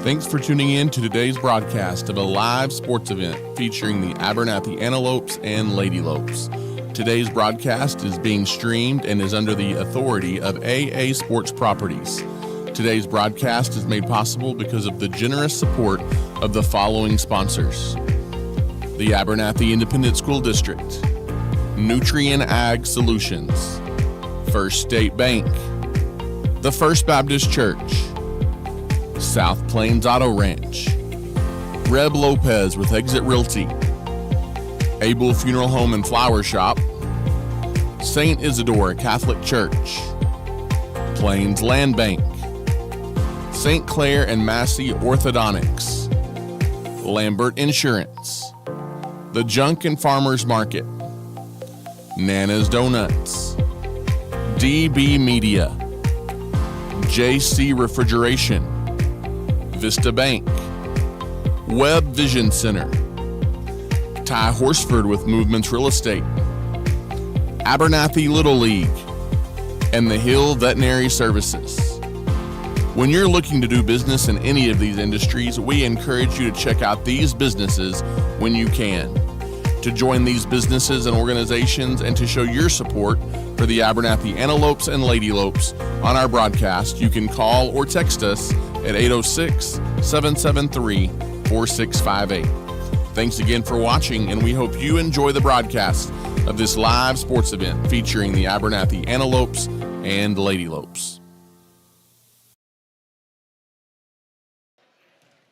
Thanks for tuning in to today's broadcast of a live sports event featuring the Abernathy Antelopes and Lady Lopes. Today's broadcast is being streamed and is under the authority of AA Sports Properties. Today's broadcast is made possible because of the generous support of the following sponsors: the Abernathy Independent School District, Nutrien Ag Solutions, First State Bank, the First Baptist Church, South Plains Auto Ranch, Reb Lopes with Exit Realty, Abel Funeral Home and Flower Shop, St. Isidore Catholic Church, Plains Land Bank, St. Clair and Massey Orthodontics, Lambert Insurance, The Junk and Farmers Market, Nana's Donuts, DB Media, JC Refrigeration, Vista Bank, Webb Vision Center, Ty Horsford with Movements Real Estate, Abernathy Little League, and the Hill Veterinary Services. When you're looking to do business in any of these industries, we encourage you to check out these businesses when you can. To join these businesses and organizations and to show your support for the Abernathy Antelopes and Lady Lopes on our broadcast, you can call or text us at 806-773-4658. Thanks again for watching, and we hope you enjoy the broadcast of this live sports event featuring the Abernathy Antelopes and Lady Lopes.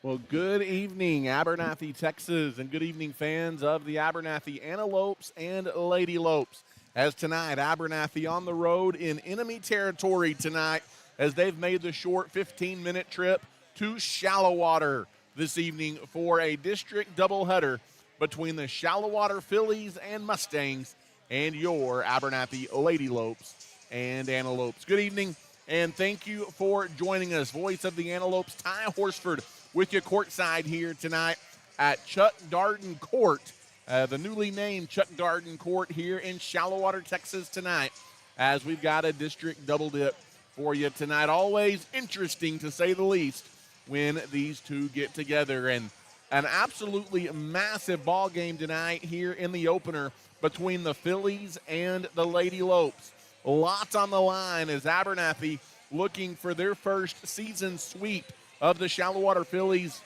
Well, good evening, Abernathy, Texas, and good evening, fans of the Abernathy Antelopes and Lady Lopes. As tonight, Abernathy on the road in enemy territory tonight as they've made the short 15-minute trip to Shallowater this evening for a district doubleheader between the Shallowater Fillies and Mustangs and your Abernathy Lady Lopes and Antelopes. Good evening, and thank you for joining us. Voice of the Antelopes, Ty Horsford, with you courtside here tonight at Chuck Darden Court, the newly named Chuck Darden Court here in Shallowater, Texas tonight, as we've got a district double dip for you tonight. Always interesting, to say the least, when these two get together. And an absolutely massive ball game tonight here in the opener between the Fillies and the Lady Lopes. Lots on the line as Abernathy looking for their first season sweep of the Shallowater Fillies.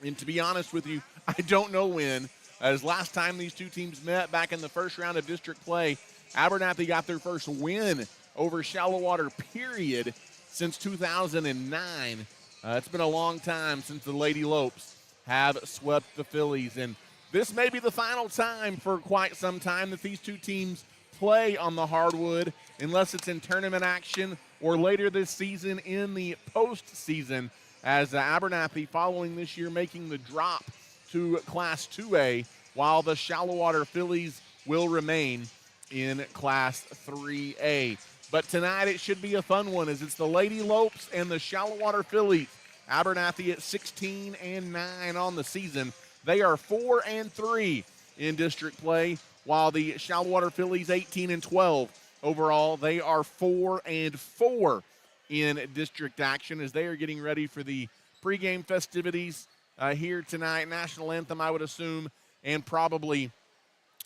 And to be honest with you, I don't know when, as last time these two teams met back in the first round of district play, Abernathy got their first win over Shallowater, period, since 2009. It's been a long time since the Lady Lopes have swept the Fillies, and this may be the final time for quite some time that these two teams play on the hardwood, unless it's in tournament action or later this season in the postseason, as Abernathy, following this year, making the drop to Class 2A, while the Shallowater Fillies will remain in Class 3A. But tonight it should be a fun one, as it's the Lady Lopes and the Shallowater Fillies. Abernathy at 16-9 on the season. They are 4-3 in district play, while the Shallowater Fillies 18-12 overall. They are 4-4 in district action as they are getting ready for the pregame festivities here tonight. National anthem, I would assume, and probably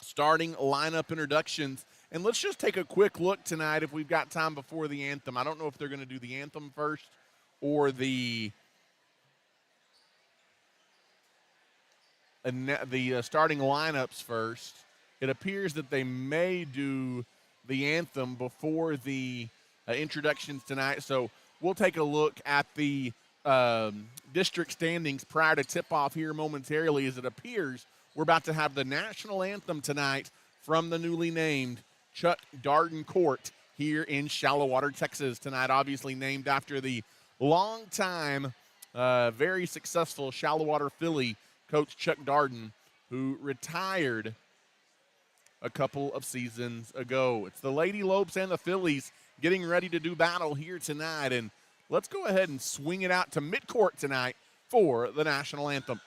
starting lineup introductions. And let's just take a quick look tonight if we've got time before the anthem. I don't know if they're going to do the anthem first or the starting lineups first. It appears that they may do the anthem before the introductions tonight. So we'll take a look at the district standings prior to tip-off here momentarily, as it appears we're about to have the national anthem tonight from the newly named Chuck Darden Court here in Shallowater, Texas tonight, obviously named after the longtime, very successful Shallowater Filly coach Chuck Darden, who retired a couple of seasons ago. It's the Lady Lopes and the Fillies getting ready to do battle here tonight, and let's go ahead and swing it out to midcourt tonight for the national anthem.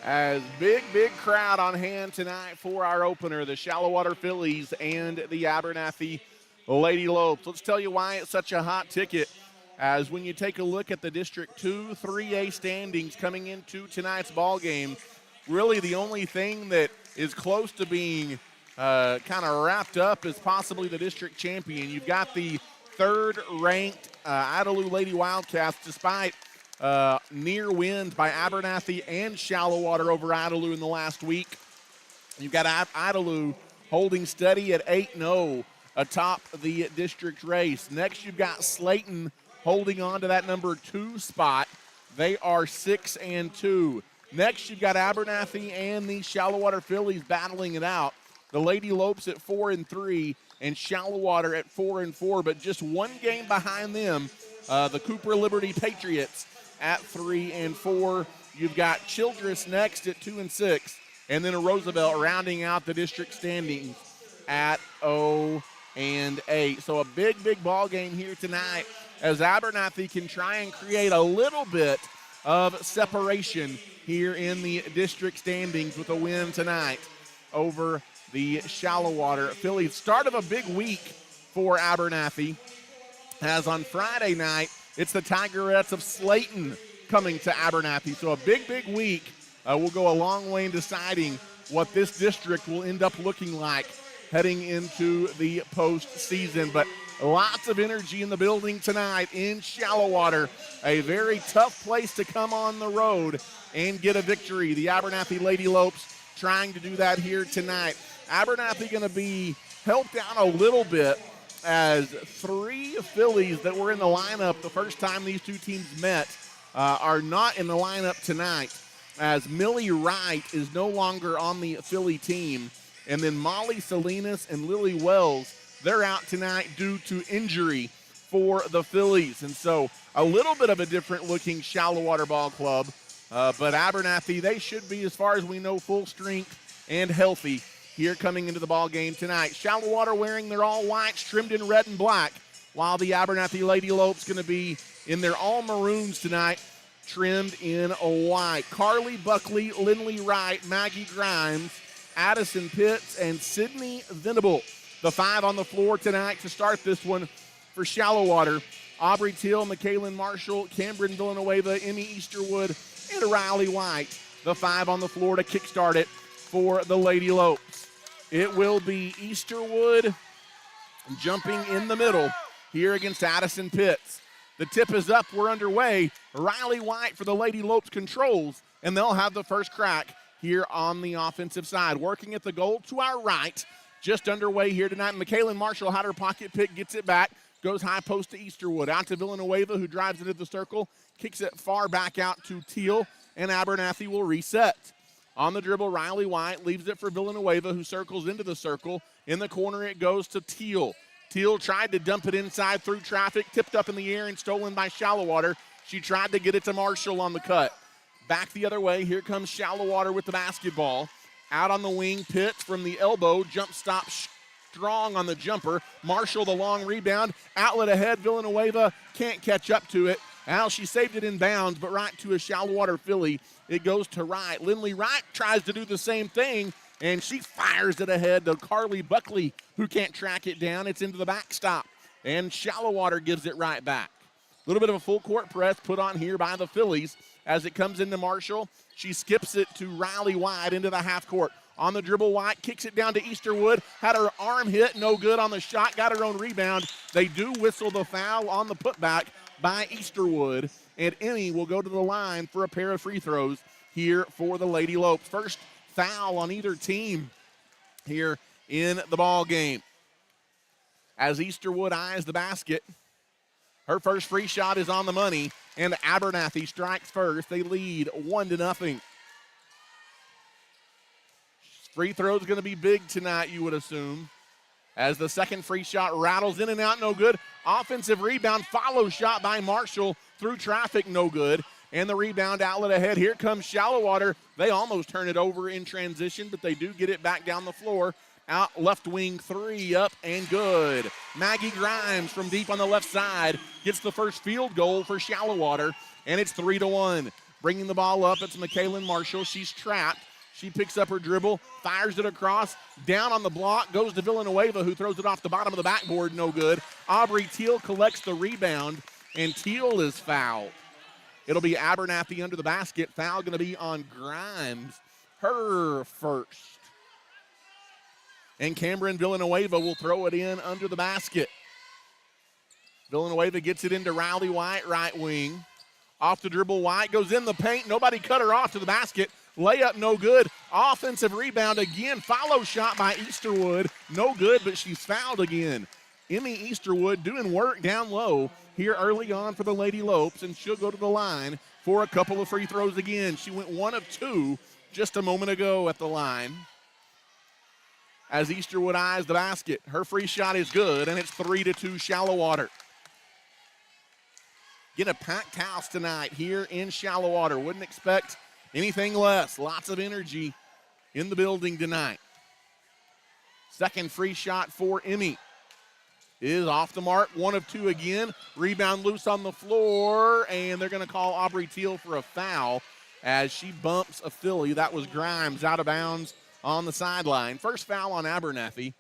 As big crowd on hand tonight for our opener, the Shallowater Phillies and the Abernathy Lady Lopes. Let's tell you why it's such a hot ticket. As when you take a look at the District 2 3A standings coming into tonight's ball game, really the only thing that is close to being kind of wrapped up is possibly the district champion. You've got the third-ranked Idalou Lady Wildcats, despite near wins by Abernathy and Shallowater over Idalou in the last week. You've got Idalou holding steady at 8-0 atop the district race. Next, you've got Slayton holding on to that number 2 spot. They are 6-2. Next, you've got Abernathy and the Shallowater Phillies battling it out. The Lady Lopes at 4-3 and Shallowater at 4-4, but just one game behind them, the Cooper Liberty Patriots at 3-4. You've got Childress next at 2-6, and then a Roosevelt rounding out the district standings at 0-8. So a big ball game here tonight as Abernathy can try and create a little bit of separation here in the district standings with a win tonight over the Shallowater Phillies. Start of a big week for Abernathy, as on Friday night, it's the Tigerettes of Slayton coming to Abernathy. So a big week will go a long way in deciding what this district will end up looking like heading into the postseason. But lots of energy in the building tonight in Shallowater. A very tough place to come on the road and get a victory. The Abernathy Lady Lopes trying to do that here tonight. Abernathy going to be helped out a little bit as 3 Phillies that were in the lineup the first time these two teams met are not in the lineup tonight, as Millie Wright is no longer on the Philly team. And then Molly Salinas and Lily Wells, they're out tonight due to injury for the Phillies. And so a little bit of a different looking Shallowater ball club. But Abernathy, they should be, as far as we know, full strength and healthy here coming into the ball game tonight. Shallowater wearing their all whites trimmed in red and black, while the Abernathy Lady Lopes going to be in their all maroons tonight, trimmed in a white. Carly Buckley, Lindley Wright, Maggie Grimes, Addison Pitts, and Sydney Venable, the 5 on the floor tonight to start this one for Shallowater. Aubrey Till, McKaylin Marshall, Cameron Villanueva, Emmy Easterwood, and Riley White, the 5 on the floor to kickstart it for the Lady Lopes. It will be Easterwood jumping in the middle here against Addison Pitts. The tip is up. We're underway. Riley White for the Lady Lopes controls, and they'll have the first crack here on the offensive side. Working at the goal to our right, just underway here tonight. McKaylin Marshall had her pocket pick, gets it back, goes high post to Easterwood. Out to Villanueva, who drives into the circle, kicks it far back out to Teal, and Abernathy will reset. On the dribble, Riley White leaves it for Villanueva, who circles into the circle. In the corner, it goes to Teal. Teal tried to dump it inside through traffic, tipped up in the air and stolen by Shallowater. She tried to get it to Marshall on the cut. Back the other way, here comes Shallowater with the basketball. Out on the wing, Pitts from the elbow, jump stop strong on the jumper. Marshall the long rebound, outlet ahead, Villanueva can't catch up to it. Now she saved it in bounds, but right to a Shallowater Philly. It goes to Wright. Lindley Wright tries to do the same thing, and she fires it ahead to Carly Buckley, who can't track it down. It's into the backstop, and Shallowater gives it right back. A little bit of a full court press put on here by the Phillies as it comes into Marshall. She skips it to Riley White into the half court. On the dribble, White kicks it down to Easterwood. Had her arm hit, no good on the shot, got her own rebound. They do whistle the foul on the putback by Easterwood, and Emmy will go to the line for a pair of free throws here for the Lady Lopes. First foul on either team here in the ball game. As Easterwood eyes the basket, her first free shot is on the money, and Abernathy strikes first. They lead 1-0. Free throw is going to be big tonight, you would assume, as the second free shot rattles in and out, no good. Offensive rebound, follow shot by Marshall through traffic, no good. And the rebound outlet ahead. Here comes Shallowater. They almost turn it over in transition, but they do get it back down the floor. Out left wing, 3 up and good. Maggie Grimes from deep on the left side gets the first field goal for Shallowater, and it's 3-1. Bringing the ball up, it's McKaylin Marshall. She's trapped. She picks up her dribble, fires it across, down on the block, goes to Villanueva, who throws it off the bottom of the backboard, no good. Aubrey Teal collects the rebound, and Teal is fouled. It'll be Abernathy under the basket. Foul going to be on Grimes, her first. And Cameron Villanueva will throw it in under the basket. Villanueva gets it into Riley White, right wing. Off the dribble, White goes in the paint. Nobody cut her off to the basket. Layup, no good. Offensive rebound again. Follow shot by Easterwood. No good, but she's fouled again. Emmy Easterwood doing work down low here early on for the Lady Lopes, and she'll go to the line for a couple of free throws again. She went 1 of 2 just a moment ago at the line. As Easterwood eyes the basket, her free shot is good, and it's 3-2 Shallowater. Get a packed house tonight here in Shallowater. Wouldn't expect anything less. Lots of energy in the building tonight. Second free shot for Emmy is off the mark. 1 of 2 again. Rebound loose on the floor, and they're going to call Aubrey Teal for a foul as she bumps a Philly. That was Grimes out of bounds on the sideline. First foul on Abernathy,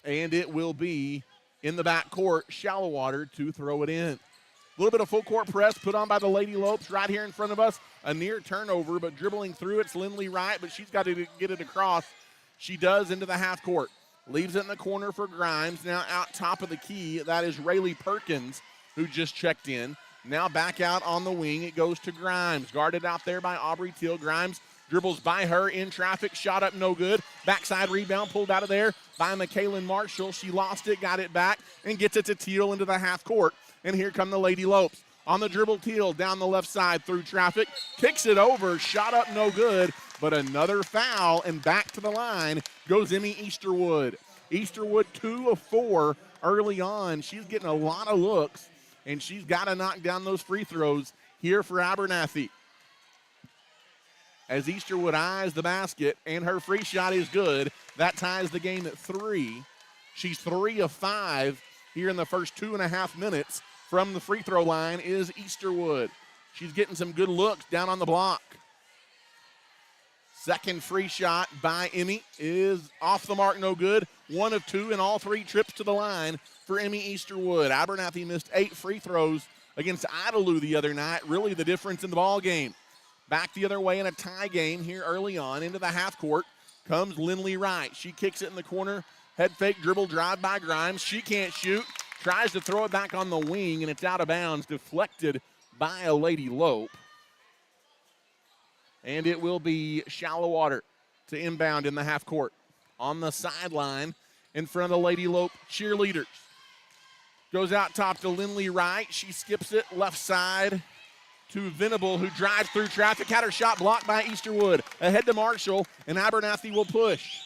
and it will be in the backcourt. Shallowater to throw it in. A little bit of full court press put on by the Lady Lopes right here in front of us. A near turnover, but dribbling through it's Lindley Wright, but she's got to get it across. She does into the half court. Leaves it in the corner for Grimes. Now out top of the key, that is Rayleigh Perkins, who just checked in. Now back out on the wing, it goes to Grimes. Guarded out there by Aubrey Teal. Grimes dribbles by her in traffic, shot up no good. Backside rebound pulled out of there by McKaylin Marshall. She lost it, got it back, and gets it to Teal into the half court. And here come the Lady Lopes. On the dribble, Teal down the left side through traffic. Kicks it over, shot up no good, but another foul, and back to the line goes Emmy Easterwood. Easterwood 2 of 4 early on. She's getting a lot of looks, and she's got to knock down those free throws here for Abernathy. As Easterwood eyes the basket, and her free shot is good. That ties the game at 3. She's 3 of 5 here in the first 2.5 minutes. From the free throw line is Easterwood. She's getting some good looks down on the block. Second free shot by Emmy is off the mark, no good. 1 of 2 in all 3 trips to the line for Emmy Easterwood. Abernathy missed 8 free throws against Idalou the other night. Really the difference in the ball game. Back the other way in a tie game here early on. Into the half court comes Lindley Wright. She kicks it in the corner. Head fake dribble drive by Grimes. She can't shoot. Tries to throw it back on the wing, and it's out of bounds, deflected by a Lady Lope. And it will be Shallowater to inbound in the half court. On the sideline in front of the Lady Lope cheerleaders. Goes out top to Lindley Wright. She skips it left side to Venable, who drives through traffic. Had her shot blocked by Easterwood. Ahead to Marshall, and Abernathy will push.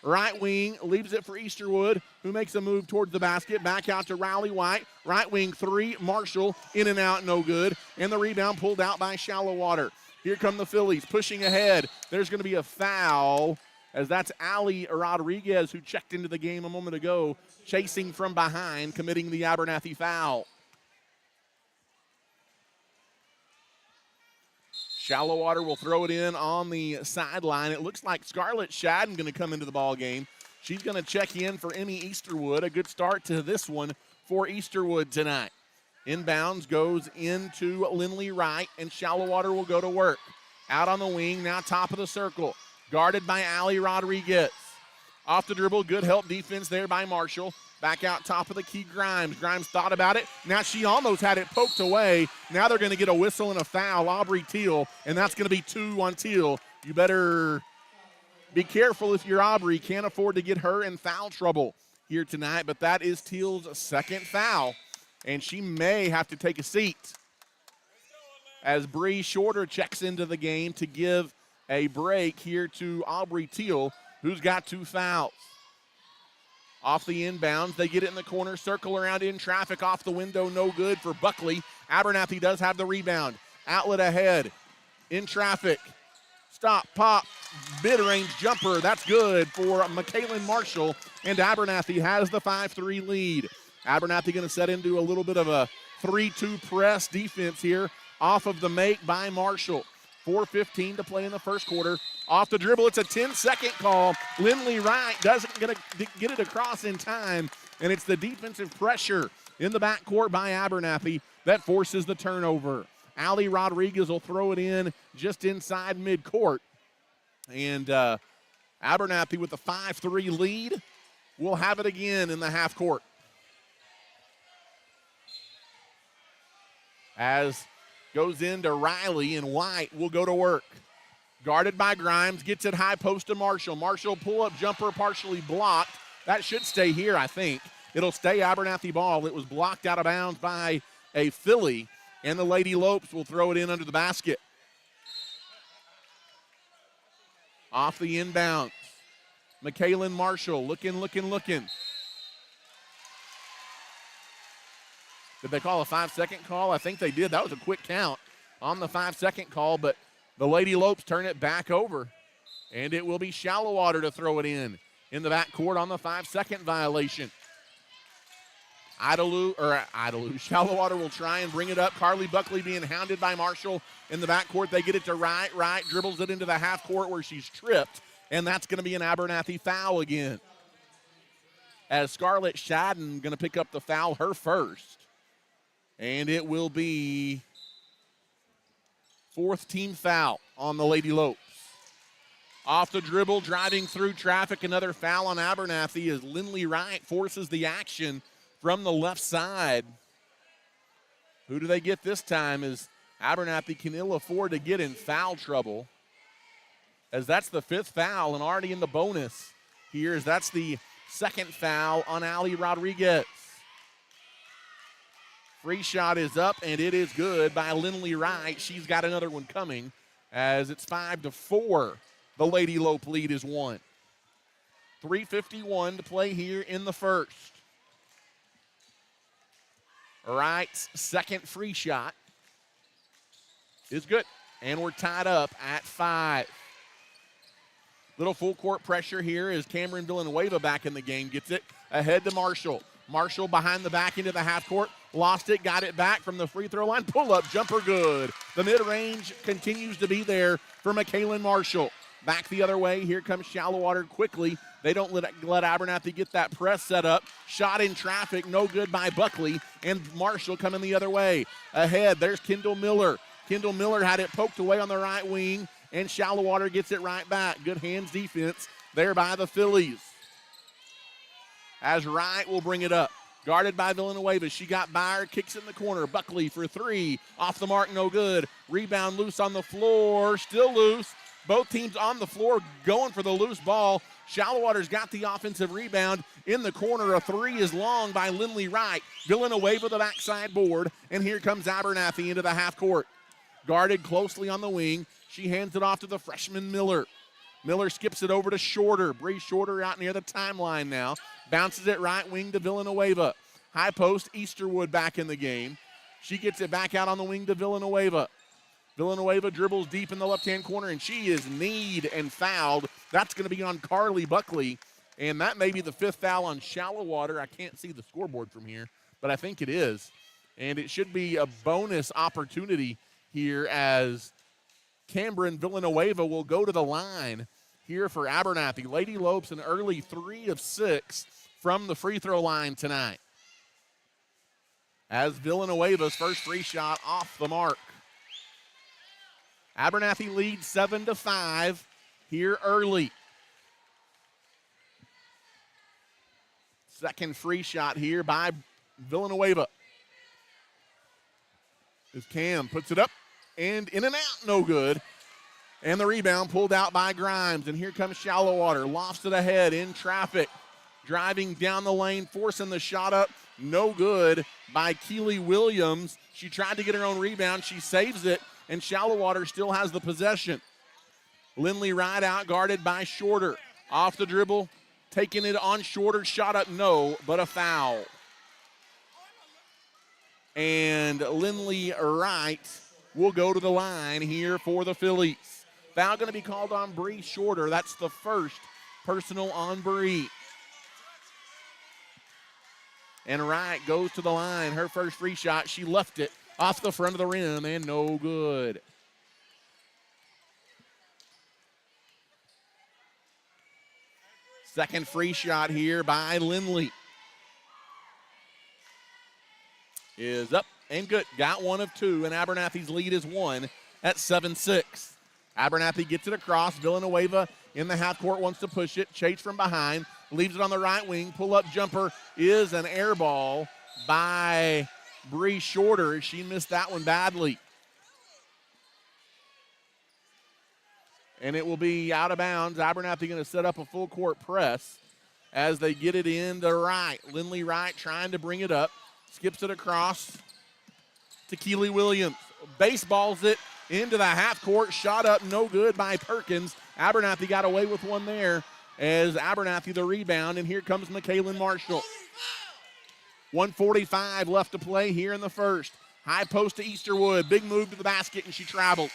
Right wing leaves it for Easterwood, who makes a move towards the basket. Back out to Riley White. Right wing 3, Marshall in and out, no good. And the rebound pulled out by Shallowater. Here come the Phillies pushing ahead. There's going to be a foul, as that's Allie Rodriguez, who checked into the game a moment ago, chasing from behind, committing the Abernathy foul. Shallowater will throw it in on the sideline. It looks like Scarlett Shadden going to come into the ball game. She's going to check in for Emmy Easterwood. A good start to this one for Easterwood tonight. Inbounds goes into Lindley Wright, and Shallowater will go to work. Out on the wing, now top of the circle. Guarded by Allie Rodriguez. Off the dribble, good help defense there by Marshall. Back out top of the key, Grimes. Grimes thought about it. Now she almost had it poked away. Now they're going to get a whistle and a foul, Aubrey Teal, and that's going to be 2 on Teal. You better be careful if you're Aubrey. Can't afford to get her in foul trouble here tonight, but that is Teal's second foul, and she may have to take a seat as Bree Shorter checks into the game to give a break here to Aubrey Teal, who's got 2 fouls. Off the inbounds, they get it in the corner, circle around in traffic, off the window, no good for Buckley. Abernathy does have the rebound. Outlet ahead, in traffic. Stop, pop, mid-range jumper. That's good for McKaylin Marshall, and Abernathy has the 5-3 lead. Abernathy going to set into a little bit of a 3-2 press defense here off of the make by Marshall. 4:15 to play in the first quarter. Off the dribble, it's a 10-second call. Lindley Wright doesn't get it across in time, and it's the defensive pressure in the backcourt by Abernathy that forces the turnover. Allie Rodriguez will throw it in just inside midcourt. And Abernathy with a 5-3 lead will have it again in the half court. As goes into Riley, and White will go to work. Guarded by Grimes, gets it high post to Marshall. Marshall pull-up jumper partially blocked. That should stay here, I think. It'll stay Abernathy ball. It was blocked out of bounds by a Philly, and the Lady Lopes will throw it in under the basket. Off the inbounds. McKaylin Marshall looking. Did they call a 5-second call? I think they did. That was a quick count on the 5-second call, but the Lady Lopes turn it back over, and it will be Shallowater to throw it in the backcourt on the 5-second violation. Shallowater will try and bring it up. Carly Buckley being hounded by Marshall in the backcourt. They get it to Wright. Wright dribbles it into the half court where she's tripped, and that's going to be an Abernathy foul again. As Scarlett Shadden going to pick up the foul, her first. And it will be fourth team foul on the Lady Lopes. Off the dribble, driving through traffic, another foul on Abernathy as Lindley Wright forces the action from the left side. Who do they get this time as Abernathy can ill afford to get in foul trouble, as that's the fifth foul and already in the bonus here, as that's the second foul on Allie Rodriguez. Free shot is up, and it is good by Lindley Wright. She's got another one coming as it's 5-4. The Lady Lope lead is 1. 3:51 to play here in the first. Wright's second free shot is good, and we're tied up at 5. Little full court pressure here as Cameron Villanueva back in the game. Gets it ahead to Marshall. Marshall behind the back into the half court. Lost it, got it back from the free throw line. Pull-up jumper good. The mid-range continues to be there for McKaylin Marshall. Back the other way. Here comes Shallowater quickly. They don't let Abernathy get that press set up. Shot in traffic, no good by Buckley. And Marshall coming the other way. Ahead, there's Kendall Miller. Kendall Miller had it poked away on the right wing, and Shallowater gets it right back. Good hands defense there by the Phillies. As Wright will bring it up. Guarded by Villanueva. She got by her, kicks in the corner. Buckley for 3. Off the mark, no good. Rebound loose on the floor. Still loose. Both teams on the floor going for the loose ball. Shallowater's got the offensive rebound in the corner. A 3 is long by Lindley Wright. Villanueva the backside board. And here comes Abernathy into the half court. Guarded closely on the wing. She hands it off to the freshman Miller. Miller skips it over to Shorter. Bree Shorter out near the timeline now. Bounces it right wing to Villanueva. High post, Easterwood back in the game. She gets it back out on the wing to Villanueva. Villanueva dribbles deep in the left-hand corner, and she is kneed and fouled. That's going to be on Carly Buckley, and that may be the fifth foul on Shallowater. I can't see the scoreboard from here, but I think it is. And it should be a bonus opportunity here as Cameron Villanueva will go to the line here for Abernathy. Lady Lopes an early 3 of 6 from the free throw line tonight. As Villanueva's first free shot off the mark. Abernathy leads 7-5 here early. Second free shot here by Villanueva. As Cam puts it up and in and out, no good. And the rebound pulled out by Grimes. And here comes Shallowater. Lofts it ahead in traffic. Driving down the lane, forcing the shot up. No good by Keely Williams. She tried to get her own rebound. She saves it, and Shallowater still has the possession. Lindley Wright out guarded by Shorter. Off the dribble, taking it on Shorter. Shot up, no, but a foul. And Lindley Wright will go to the line here for the Phillies. Foul going to be called on Bree Shorter. That's the first personal on Bree. And Wright goes to the line. Her first free shot, she left it off the front of the rim and no good. Second free shot here by Lindley. Is up and good. Got one of two, and Abernathy's lead is 1 at 7-6. Abernathy gets it across. Villanueva in the half court wants to push it. Chase from behind. Leaves it on the right wing. Pull-up jumper is an air ball by Bree Shorter. She missed that one badly. And it will be out of bounds. Abernathy going to set up a full court press as they get it in the right. Lindley Wright trying to bring it up. Skips it across to Keely Williams. Baseballs it into the half court. Shot up, no good by Perkins. Abernathy got away with one there as Abernathy the rebound. And here comes McKaylin Marshall. 1:45 left to play here in the first. High post to Easterwood. Big move to the basket, and she traveled.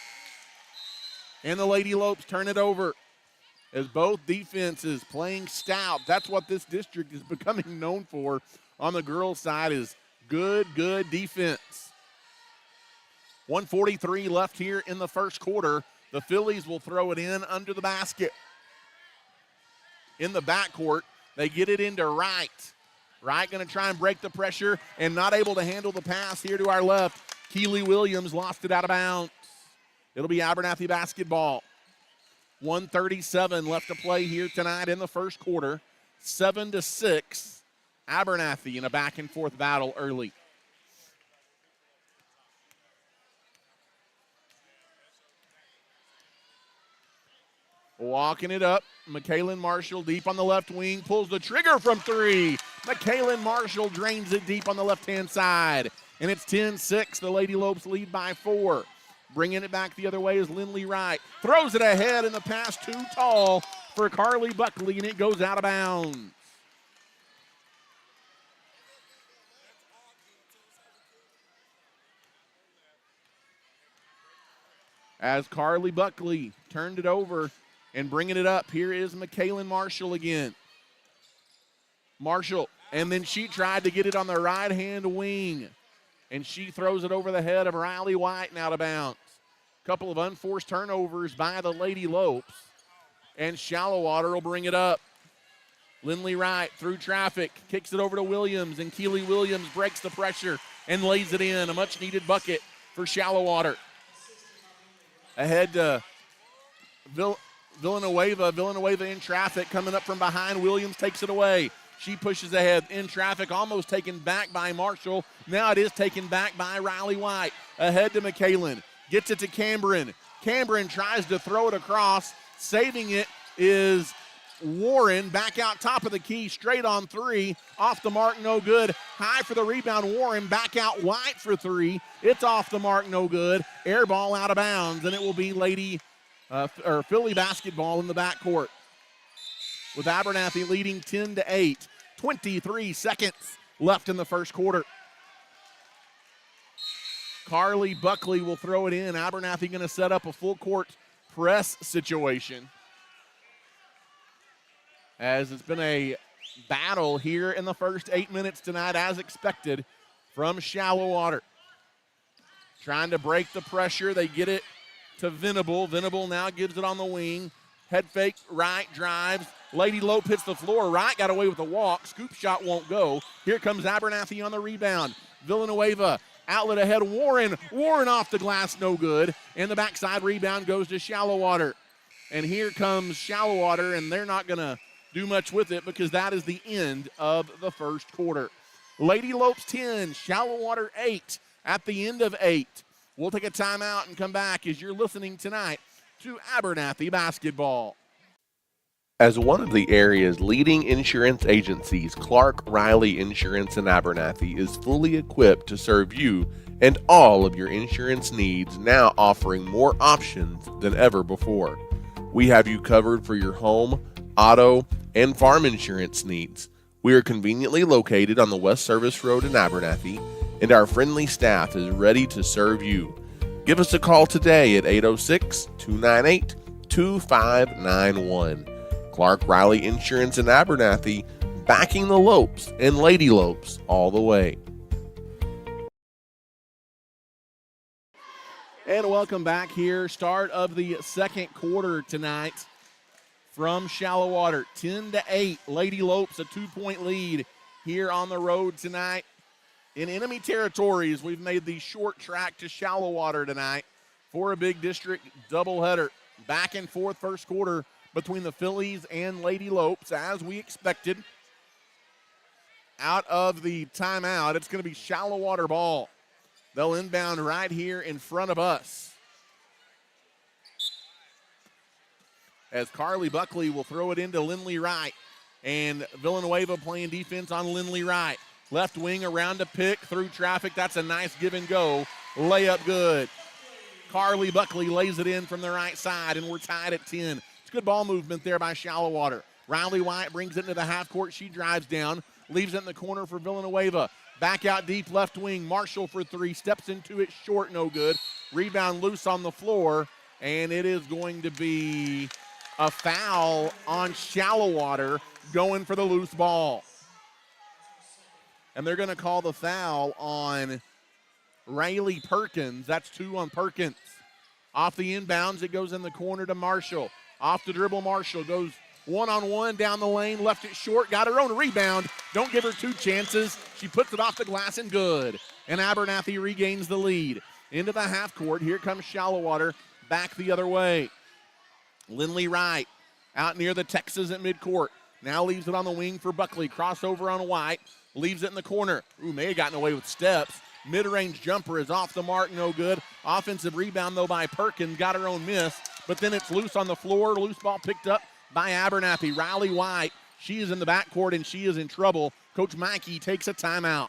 And the Lady Lopes turn it over as both defenses playing stout. That's what this district is becoming known for on the girls' side, is good defense. 1:43 left here in the first quarter. The Phillies will throw it in under the basket. In the backcourt, they get it into Wright. Wright going to try and break the pressure and not able to handle the pass here to our left. Keely Williams lost it out of bounds. It'll be Abernathy basketball. 1:37 left to play here tonight in the first quarter. 7-6. Abernathy in a back-and-forth battle early. Walking it up, McKaylin Marshall deep on the left wing, pulls the trigger from three. McKaylin Marshall drains it deep on the left-hand side. And it's 10-6. The Lady Lopes lead by 4. Bringing it back the other way is Lindley Wright. Throws it ahead, and the pass too tall for Carly Buckley, and it goes out of bounds. As Carly Buckley turned it over and bringing it up, here is McKaylin Marshall again. Marshall, and then she tried to get it on the right-hand wing, and she throws it over the head of Riley White and out of bounds. Couple of unforced turnovers by the Lady Lopes, and Shallowater will bring it up. Lindley Wright through traffic, kicks it over to Williams, and Keely Williams breaks the pressure and lays it in. A much-needed bucket for Shallowater. Ahead to Villanueva. Villanueva in traffic, coming up from behind. Williams takes it away. She pushes ahead in traffic, almost taken back by Marshall. Now it is taken back by Riley White. Ahead to McKaylin. Gets it to Cameron. Cameron tries to throw it across. Saving it is Warren. Back out top of the key, straight on three. Off the mark, no good. High for the rebound, Warren. Back out White for three. It's off the mark, no good. Air ball out of bounds, and it will be Philly basketball in the backcourt. With Abernathy leading 10-8. 23 seconds left in the first quarter. Carly Buckley will throw it in. Abernathy going to set up a full court press situation, as it's been a battle here in the first 8 minutes tonight, as expected from Shallowater. Trying to break the pressure. They get it to Venable. Venable now gives it on the wing. Head fake, Wright drives. Lady Lope hits the floor. Wright got away with a walk. Scoop shot won't go. Here comes Abernathy on the rebound. Villanueva, outlet ahead, Warren. Warren off the glass, no good. And the backside rebound goes to Shallowater. And here comes Shallowater, and they're not going to do much with it because that is the end of the first quarter. Lady Lopes 10, Shallowater 8 at the end of 8. We'll take a timeout and come back as you're listening tonight to Abernathy basketball. As one of the area's leading insurance agencies, Clark Riley Insurance in Abernathy is fully equipped to serve you and all of your insurance needs, now offering more options than ever before. We have you covered for your home, auto, and farm insurance needs. We are conveniently located on the West Service Road in Abernathy, and our friendly staff is ready to serve you. Give us a call today at 806-298-2591. Clark Riley Insurance in Abernathy, backing the Lopes and Lady Lopes all the way. And welcome back here. Start of the second quarter tonight. from Shallowater. 10-8. Lady Lopes a 2-point lead here on the road tonight. In enemy territories, we've made the short track to Shallowater tonight for a big district doubleheader. Back and forth first quarter between the Phillies and Lady Lopes, as we expected. Out of the timeout, it's going to be Shallowater ball. They'll inbound right here in front of us, as Carly Buckley will throw it into Lindley Wright. And Villanueva playing defense on Lindley Wright. Left wing around to pick through traffic. That's a nice give and go. Layup good. Carly Buckley lays it in from the right side, and we're tied at 10. It's good ball movement there by Shallowater. Riley White brings it into the half court. She drives down, leaves it in the corner for Villanueva. Back out deep left wing. Marshall for three. Steps into it short, no good. Rebound loose on the floor, and it is going to be a foul on Shallowater going for the loose ball. And they're going to call the foul on Riley Perkins. That's 2 on Perkins. Off the inbounds, it goes in the corner to Marshall. Off the dribble, Marshall goes one-on-one down the lane, left it short, got her own rebound. Don't give her 2 chances. She puts it off the glass and good. And Abernathy regains the lead. Into the half court, here comes Shallowater back the other way. Lindley Wright out near the Texas at midcourt. Now leaves it on the wing for Buckley. Crossover on White. Leaves it in the corner. Ooh, may have gotten away with steps. Mid-range jumper is off the mark, no good. Offensive rebound, though, by Perkins. Got her own miss, but then it's loose on the floor. Loose ball picked up by Abernathy. Riley White, she is in the backcourt, and she is in trouble. Coach Mackey takes a timeout.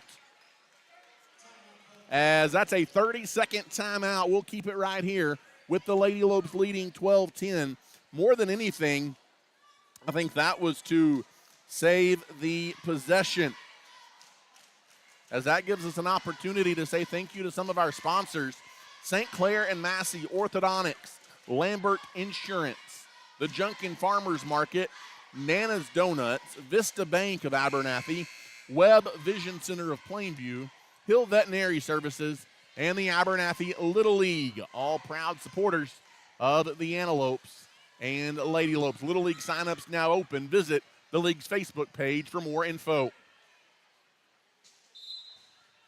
As that's a 30-second timeout. We'll keep it right here with the Lady Lopes leading 12-10. More than anything, I think that was to save the possession, as that gives us an opportunity to say thank you to some of our sponsors: St. Clair and Massey Orthodontics, Lambert Insurance, the Junkin Farmers Market, Nana's Donuts, Vista Bank of Abernathy, Webb Vision Center of Plainview, Hill Veterinary Services, and the Abernathy Little League, all proud supporters of the Antelopes and Lady Lopes. Little League signups now open. Visit the league's Facebook page for more info.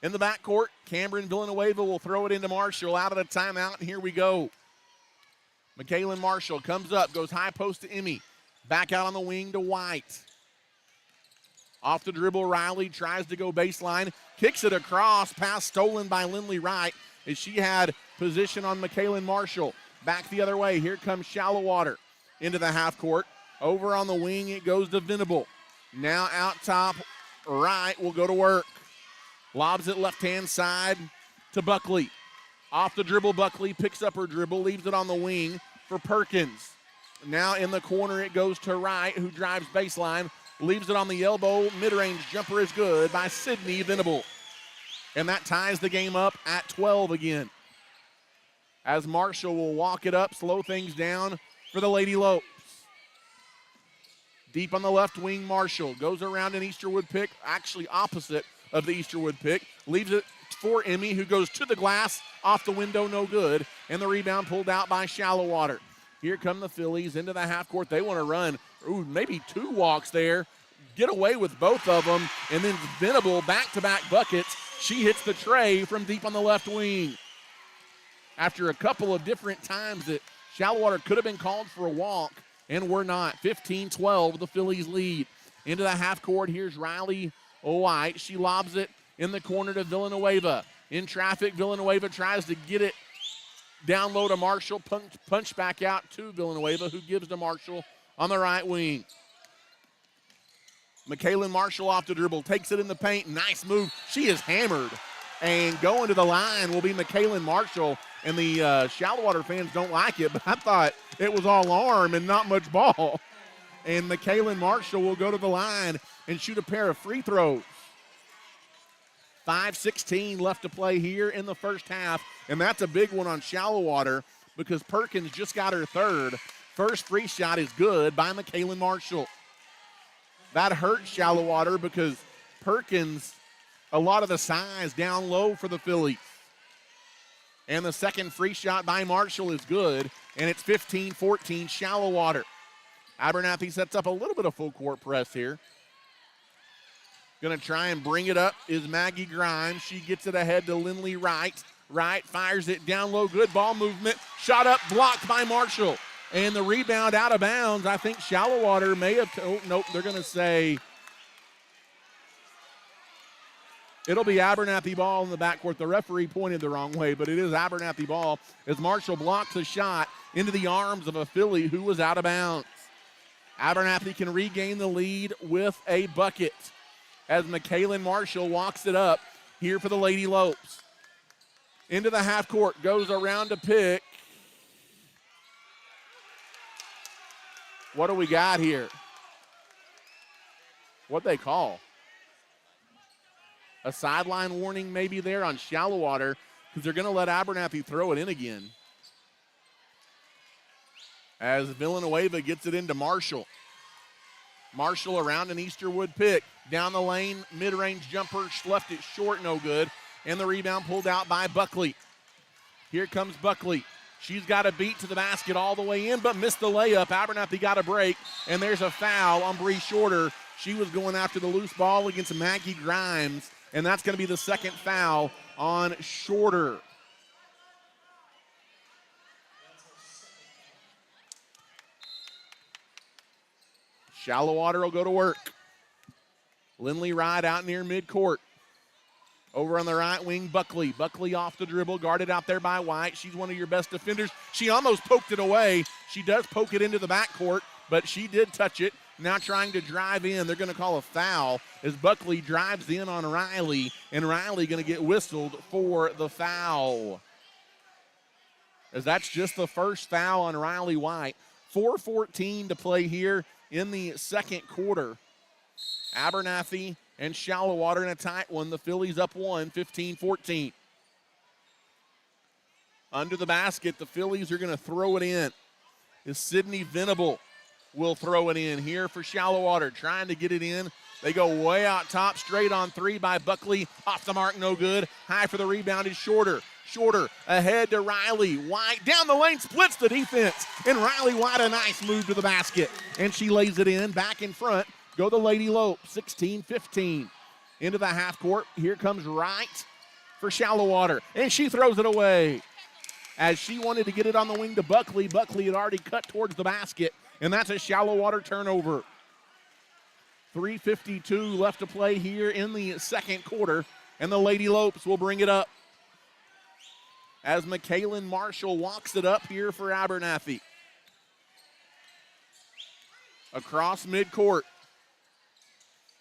In the backcourt, Cameron Villanueva will throw it into Marshall out of the timeout, and here we go. McKaylin Marshall comes up, goes high post to Emmy. Back out on the wing to White. Off the dribble, Riley tries to go baseline, kicks it across, pass stolen by Lindley Wright as she had position on McKaylin Marshall. Back the other way, here comes Shallowater into the half court. Over on the wing, it goes to Venable. Now out top, Wright will go to work. Lobs it left-hand side to Buckley. Off the dribble, Buckley picks up her dribble, leaves it on the wing for Perkins. Now in the corner, it goes to Wright, who drives baseline, leaves it on the elbow. Mid-range jumper is good by Sydney Venable. And that ties the game up at 12 again, as Marshall will walk it up, slow things down for the Lady Lopes. Deep on the left wing, Marshall goes around an Easterwood pick, actually opposite of the Easterwood pick. Leaves it for Emmy, who goes to the glass, off the window, no good. And the rebound pulled out by Shallowater. Here come the Phillies into the half court. They want to run, maybe 2 walks there, get away with both of them, and then Venable back-to-back buckets. She hits the tray from deep on the left wing. After a couple of different times that Shallowater could have been called for a walk, and we're not. 15-12, the Phillies lead. Into the half court, here's Riley White. She lobs it in the corner to Villanueva. In traffic, Villanueva tries to get it down low to Marshall. Punch back out to Villanueva, who gives to Marshall on the right wing. McKaylin Marshall off the dribble, takes it in the paint. Nice move. She is hammered. And going to the line will be McKaylin Marshall. And the Shallowater fans don't like it, but I thought it was all arm and not much ball. And McKaylin Marshall will go to the line and shoot a pair of free throws. 5:16 left to play here in the first half, and that's a big one on Shallowater because Perkins just got her third. First free shot is good by McKaylin Marshall. That hurt Shallowater because Perkins, a lot of the size down low for the Phillies. And the second free shot by Marshall is good, and it's 15-14 Shallowater. Abernathy sets up a little bit of full court press here. Going to try and bring it up is Maggie Grimes. She gets it ahead to Lindley Wright. Wright fires it down low. Good ball movement. Shot up, blocked by Marshall. And the rebound out of bounds. I think Shallowater may have, oh, nope, they're going to say it'll be Abernathy ball in the backcourt. The referee pointed the wrong way, but it is Abernathy ball as Marshall blocks a shot into the arms of a Philly who was out of bounds. Abernathy can regain the lead with a bucket as McKaylin Marshall walks it up here for the Lady Lopes. Into the half court, goes around to pick. What do we got here? What'd they call? A sideline warning maybe there on Shallowater because they're going to let Abernathy throw it in again. As Villanueva gets it into Marshall. Marshall around an Easterwood pick. Down the lane, mid-range jumper, left it short, no good. And the rebound pulled out by Buckley. Here comes Buckley. She's got a beat to the basket all the way in, but missed the layup. Abernathy got a break, and there's a foul on Bree Shorter. She was going after the loose ball against Maggie Grimes, and that's going to be the second foul on Shorter. Shallowater will go to work. Lindley Wright out near midcourt. Over on the right wing, Buckley. Buckley off the dribble, guarded out there by White. She's one of your best defenders. She almost poked it away. She does poke it into the backcourt, but she did touch it. Now trying to drive in. They're going to call a foul as Buckley drives in on Riley, and Riley going to get whistled for the foul. As that's just the first foul on Riley White. 4:14 to play here in the second quarter. Abernathy and Shallowater in a tight one. The Phillies up one, 15-14. Under the basket, the Phillies are going to throw it in. Is Sydney Venable will throw it in here for Shallowater, trying to get it in. They go way out top, straight on three by Buckley. Off the mark, no good. High for the rebound is Shorter. Shorter ahead to Riley. White down the lane, splits the defense. And Riley White, a nice move to the basket. And she lays it in, back in front. Go the Lady Lopes, 16-15. Into the half court. Here comes Wright for Shallowater. And she throws it away. As she wanted to get it on the wing to Buckley, Buckley had already cut towards the basket. And that's a Shallowater turnover. 3:52 left to play here in the second quarter. And the Lady Lopes will bring it up. As McKaylin Marshall walks it up here for Abernathy. Across midcourt.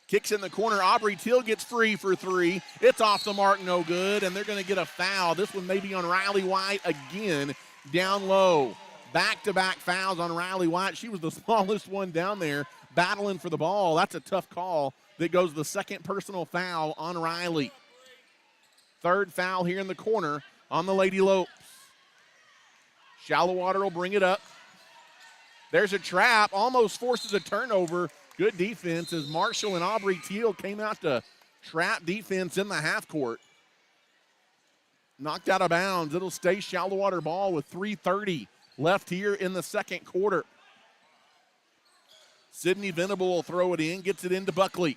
Kicks in the corner. Aubrey Teal gets free for three. It's off the mark, no good, and they're going to get a foul. This one may be on Riley White again, down low. Back-to-back fouls on Riley White. She was the smallest one down there, battling for the ball. That's a tough call. That goes the second personal foul on Riley. Third foul here in the corner on the Lady Lopes. Shallowater will bring it up. There's a trap, almost forces a turnover. Good defense as Marshall and Aubrey Teal came out to trap defense in the half court. Knocked out of bounds. It'll stay Shallowater ball with 3:30 left here in the second quarter. Sydney Venable will throw it in, gets it into Buckley.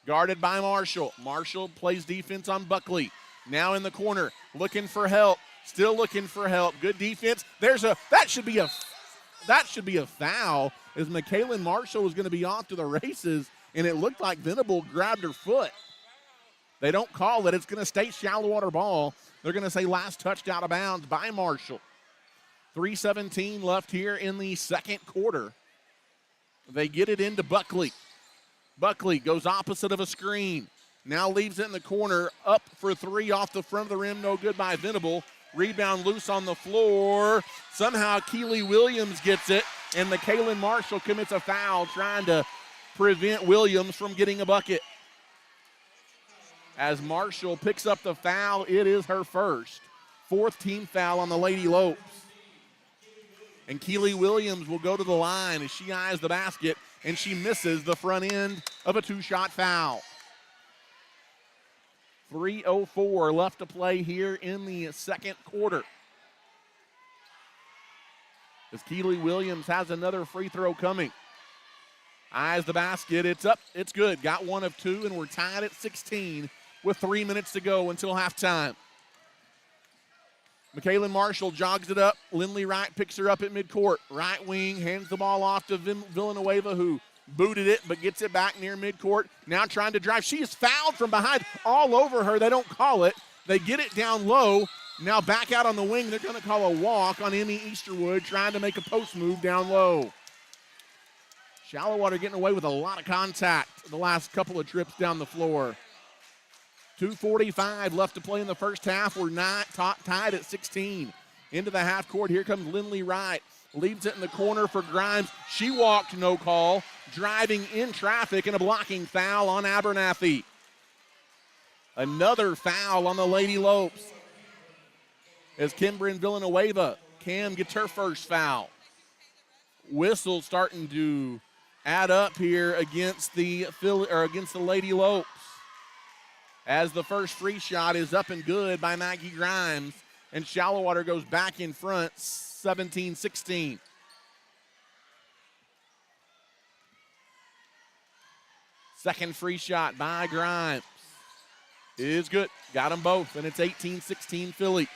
Guarded by Marshall. Marshall plays defense on Buckley. Now in the corner, looking for help. Still looking for help. Good defense. That should be a foul as McKaylin Marshall was going to be off to the races, and it looked like Venable grabbed her foot. They don't call it. It's going to stay Shallowater ball. They're going to say last touched out of bounds by Marshall. 3:17 left here in the second quarter. They get it into Buckley. Buckley goes opposite of a screen. Now leaves it in the corner. Up for three off the front of the rim. No good by Venable. Rebound loose on the floor. Somehow Keely Williams gets it, and McKaylin Marshall commits a foul trying to prevent Williams from getting a bucket. As Marshall picks up the foul, it is her first. Fourth team foul on the Lady Lopes. And Keely Williams will go to the line as she eyes the basket, and she misses the front end of a two-shot foul. 3:04 left to play here in the second quarter. as Keely Williams has another free throw coming. Eyes the basket. It's up. It's good. Got one of two, and we're tied at 16 with 3 minutes to go until halftime. McKaylin Marshall jogs it up. Lindley Wright picks her up at midcourt. Right wing hands the ball off to Villanueva, who booted it but gets it back near midcourt. Now trying to drive. She is fouled from behind all over her. They don't call it. They get it down low. Now back out on the wing. They're going to call a walk on Emmy Easterwood trying to make a post move down low. Shallowater getting away with a lot of contact the last couple of trips down the floor. 2:45 left to play in the first half. We're not tied at 16. Into the half court. Here comes Lindley Wright. Leaves it in the corner for Grimes. She walked, no call. Driving in traffic and a blocking foul on Abernathy. Another foul on the Lady Lopes. As Kimbryn Villanueva, Cam gets her first foul. Whistle starting to add up here against the Lady Lopes. As the first free shot is up and good by Maggie Grimes, and Shallowater goes back in front, 17-16. Second free shot by Grimes is good. Got them both, and it's 18-16 Phillies.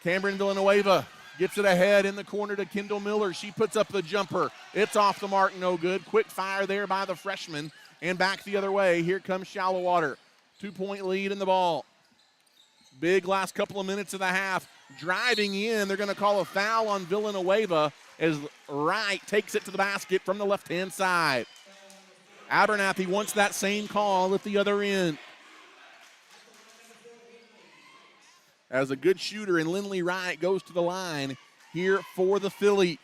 Cameron Villanueva gets it ahead in the corner to Kendall Miller. She puts up the jumper. It's off the mark, no good. Quick fire there by the freshman. And back the other way. Here comes Shallowater. 2-point lead in the ball. Big last couple of minutes of the half. Driving in, they're going to call a foul on Villanueva as Wright takes it to the basket from the left-hand side. Abernathy wants that same call at the other end. As a good shooter, and Lindley Wright goes to the line here for the Phillies.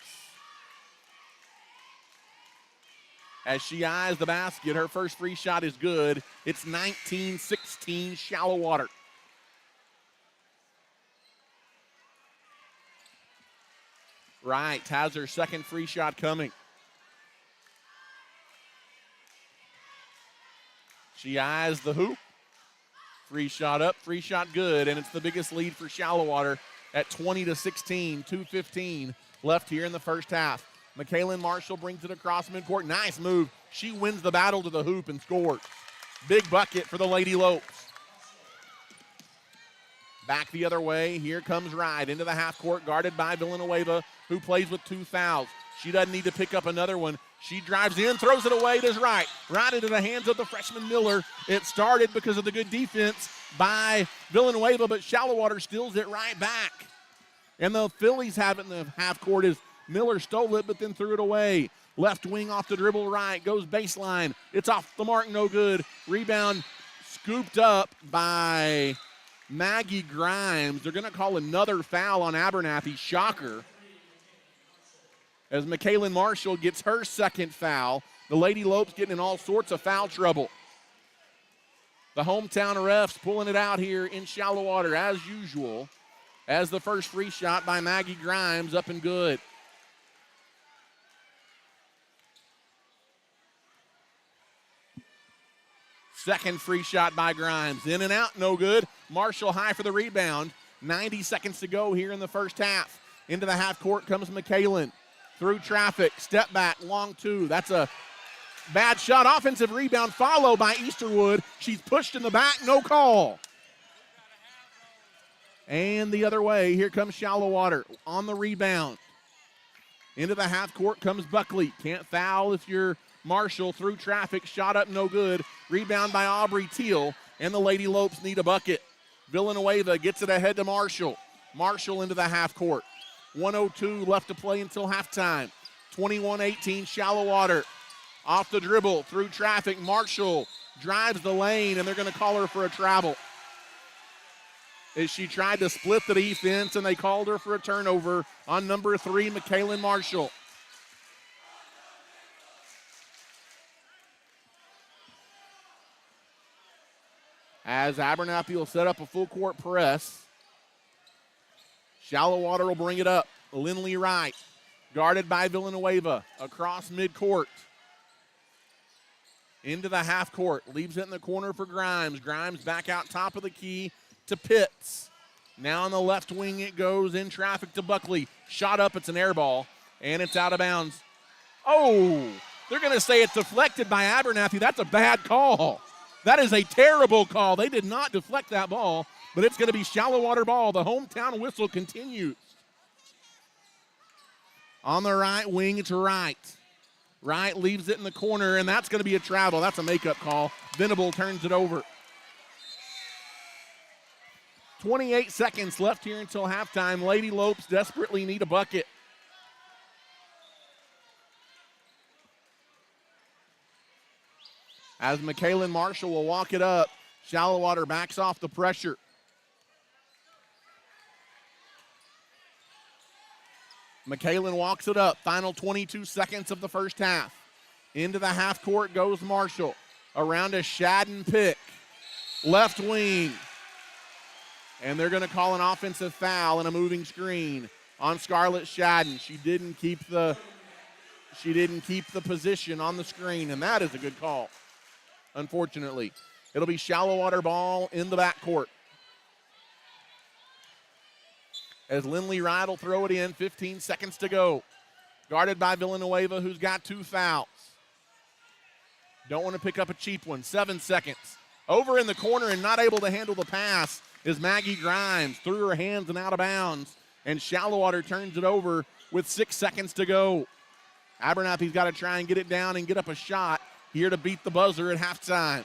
As she eyes the basket, her first free shot is good. It's 19-16 Shallowater. Wright has her second free shot coming. She eyes the hoop. Free shot up, free shot good, and it's the biggest lead for Shallowater at 20-16, 2:15 left here in the first half. McKaylin Marshall brings it across midcourt. Nice move. She wins the battle to the hoop and scores. Big bucket for the Lady Lopes. Back the other way. Here comes Wright into the half court, guarded by Villanueva, who plays with 2 fouls. She doesn't need to pick up another one. She drives in, throws it away, does Wright. Right into the hands of the freshman Miller. It started because of the good defense by Villanueva, but Shallowater steals it right back. And the Phillies have it in the half court as Miller stole it, but then threw it away. Left wing off the dribble right, goes baseline. It's off the mark, no good. Rebound scooped up by Maggie Grimes. They're going to call another foul on Abernathy. Shocker. As McKaylin Marshall gets her second foul. The Lady Lopes getting in all sorts of foul trouble. The hometown refs pulling it out here in Shallowater as usual. As the first free shot by Maggie Grimes up and good. Second free shot by Grimes. In and out, no good. Marshall high for the rebound. 90 seconds to go here in the first half. Into the half court comes McKaylin. Through traffic, step back, long 2. That's a bad shot. Offensive rebound followed by Easterwood. She's pushed in the back, no call. And the other way, here comes Shallowater on the rebound. Into the half court comes Buckley. Can't foul if you're Marshall. Through traffic, shot up, no good. Rebound by Aubrey Teal, and the Lady Lopes need a bucket. Villanueva gets it ahead to Marshall. Marshall into the half court. 1:02 left to play until halftime. 21-18 Shallowater. Off the dribble, through traffic. Marshall drives the lane, and they're going to call her for a travel. As she tried to split the defense, and they called her for a turnover on number 3, McKaylin Marshall. As Abernathy will set up a full court press. Shallowater will bring it up. Lindley Wright, guarded by Villanueva, across midcourt. Into the half court, leaves it in the corner for Grimes. Grimes back out top of the key to Pitts. Now on the left wing it goes in traffic to Buckley. Shot up, it's an air ball, and it's out of bounds. Oh, they're going to say it's deflected by Abernathy. That's a bad call. That is a terrible call. They did not deflect that ball, but it's going to be shallow water ball. The hometown whistle continues. On the right wing, it's Wright. Wright leaves it in the corner, and that's going to be a travel. That's a makeup call. Venable turns it over. 28 seconds left here until halftime. Lady Lopes desperately need a bucket. As McKaylin Marshall will walk it up, Shallowater backs off the pressure. McKaylin walks it up. Final 22 seconds of the first half. Into the half court goes Marshall. Around a Shadden pick. Left wing. And they're going to call an offensive foul and a moving screen on Scarlett Shadden. She didn't keep the position on the screen, and that is a good call. Unfortunately, it'll be shallow water ball in the backcourt. As Lindley Wright will throw it in, 15 seconds to go. Guarded by Villanueva, who's got 2 fouls. Don't want to pick up a cheap one. 7 seconds. Over in the corner and not able to handle the pass is Maggie Grimes. Through her hands and out of bounds. And Shallowater turns it over with 6 seconds to go. Abernathy's got to try and get it down and get up a shot here to beat the buzzer at halftime.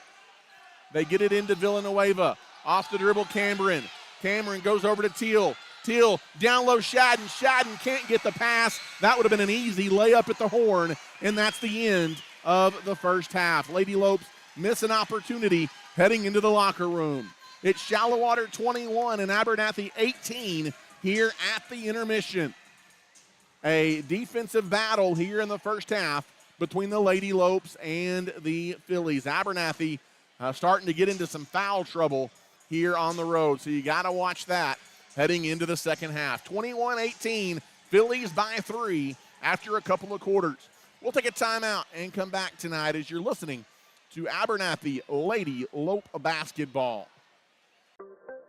They get it into Villanueva. Off the dribble, Cameron. Cameron goes over to Teal. Teal down low, Shadden. Shadden can't get the pass. That would have been an easy layup at the horn, and that's the end of the first half. Lady Lopes miss an opportunity heading into the locker room. It's Shallowater 21 and Abernathy 18 here at the intermission. A defensive battle here in the first half between the Lady Lopes and the Phillies. Abernathy starting to get into some foul trouble here on the road, so you got to watch that heading into the second half. 21-18, Phillies by 3 after a couple of quarters. We'll take a timeout and come back tonight as you're listening to Abernathy Lady Lope Basketball.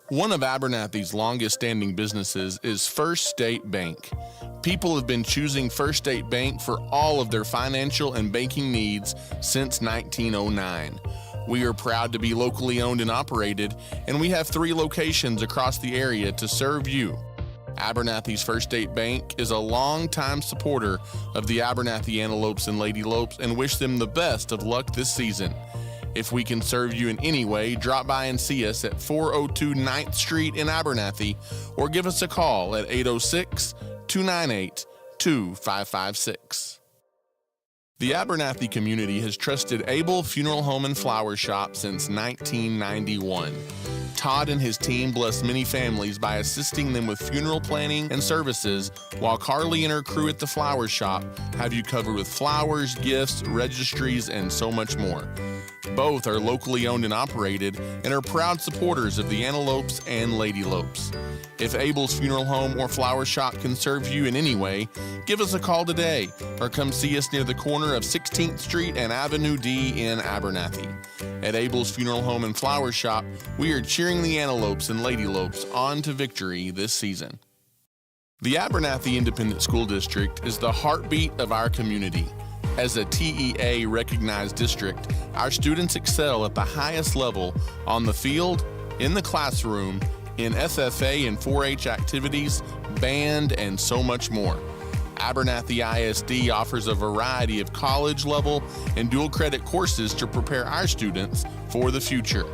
One of Abernathy's longest-standing businesses is First State Bank. People have been choosing First State Bank for all of their financial and banking needs since 1909. We are proud to be locally owned and operated, and we have 3 locations across the area to serve you. Abernathy's First State Bank is a longtime supporter of the Abernathy Antelopes and Lady Lopes and wish them the best of luck this season. If we can serve you in any way, drop by and see us at 402 9th Street in Abernathy or give us a call at 806-298-2556. The Abernathy community has trusted Abel Funeral Home and Flower Shop since 1991. Todd and his team bless many families by assisting them with funeral planning and services, while Carly and her crew at the Flower Shop have you covered with flowers, gifts, registries, and so much more. Both are locally owned and operated and are proud supporters of the Antelopes and Lady Lopes. If Abel's Funeral Home or Flower Shop can serve you in any way, give us a call today or come see us near the corner of 16th Street and Avenue D in Abernathy. At Abel's Funeral Home and Flower Shop, we are cheering the Antelopes and Lady Lopes on to victory this season. The Abernathy Independent School District is the heartbeat of our community. As a TEA recognized district, our students excel at the highest level on the field, in the classroom, in FFA and 4-H activities, band, and so much more. Abernathy ISD offers a variety of college-level and dual-credit courses to prepare our students for the future.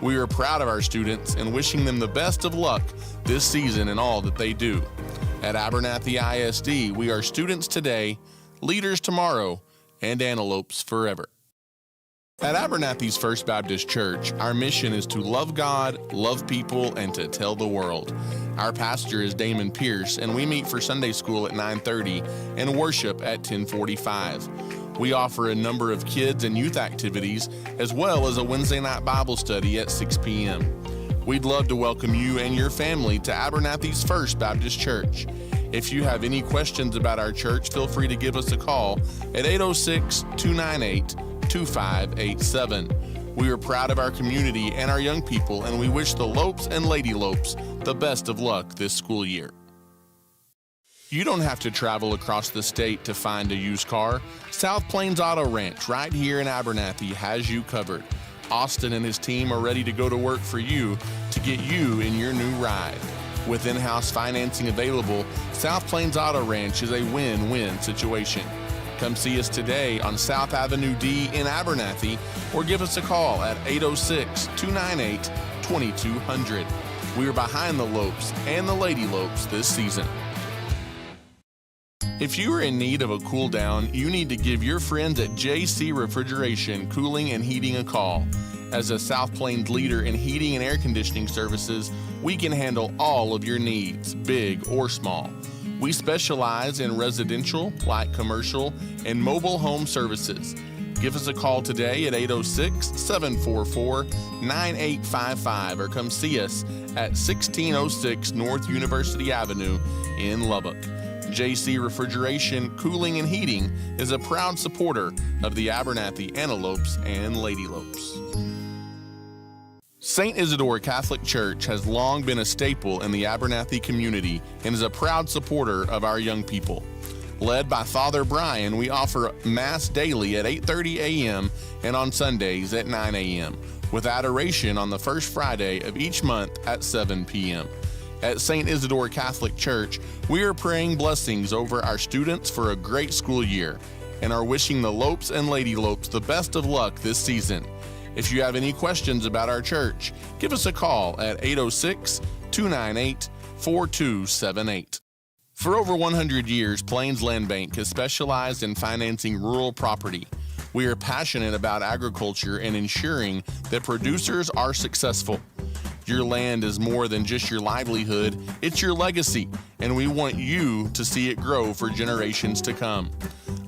We are proud of our students and wishing them the best of luck this season in all that they do. At Abernathy ISD, we are students today, leaders tomorrow, and antelopes forever. At Abernathy's First Baptist Church, our mission is to love God, love people, and to tell the world. Our pastor is Damon Pierce, and we meet for Sunday school at 9:30 and worship at 10:45. We offer a number of kids and youth activities, as well as a Wednesday night Bible study at 6 p.m. We'd love to welcome you and your family to Abernathy's First Baptist Church. If you have any questions about our church, feel free to give us a call at 806-298-2587. We are proud of our community and our young people, and we wish the Lopes and Lady Lopes the best of luck this school year. You don't have to travel across the state to find a used car. South Plains Auto Ranch right here in Abernathy has you covered. Austin and his team are ready to go to work for you to get you in your new ride. With in-house financing available, South Plains Auto Ranch is a win-win situation. Come see us today on South Avenue D in Abernathy or give us a call at 806-298-2200. We are behind the Lopes and the Lady Lopes this season. If you are in need of a cool down, you need to give your friends at JC Refrigeration Cooling and Heating a call. As a South Plains leader in heating and air conditioning services, we can handle all of your needs, big or small. We specialize in residential, light commercial, and mobile home services. Give us a call today at 806-744-9855 or come see us at 1606 North University Avenue in Lubbock. JC Refrigeration, Cooling, and Heating is a proud supporter of the Abernathy Antelopes and Lady Lopes. St. Isidore Catholic Church has long been a staple in the Abernathy community and is a proud supporter of our young people. Led by Father Brian, we offer Mass daily at 8:30 a.m. and on Sundays at 9 a.m., with adoration on the first Friday of each month at 7 p.m. At St. Isidore Catholic Church, we are praying blessings over our students for a great school year and are wishing the Lopes and Lady Lopes the best of luck this season. If you have any questions about our church, give us a call at 806-298-4278. For over 100 years, Plains Land Bank has specialized in financing rural property. We are passionate about agriculture and ensuring that producers are successful. Your land is more than just your livelihood, it's your legacy, and we want you to see it grow for generations to come.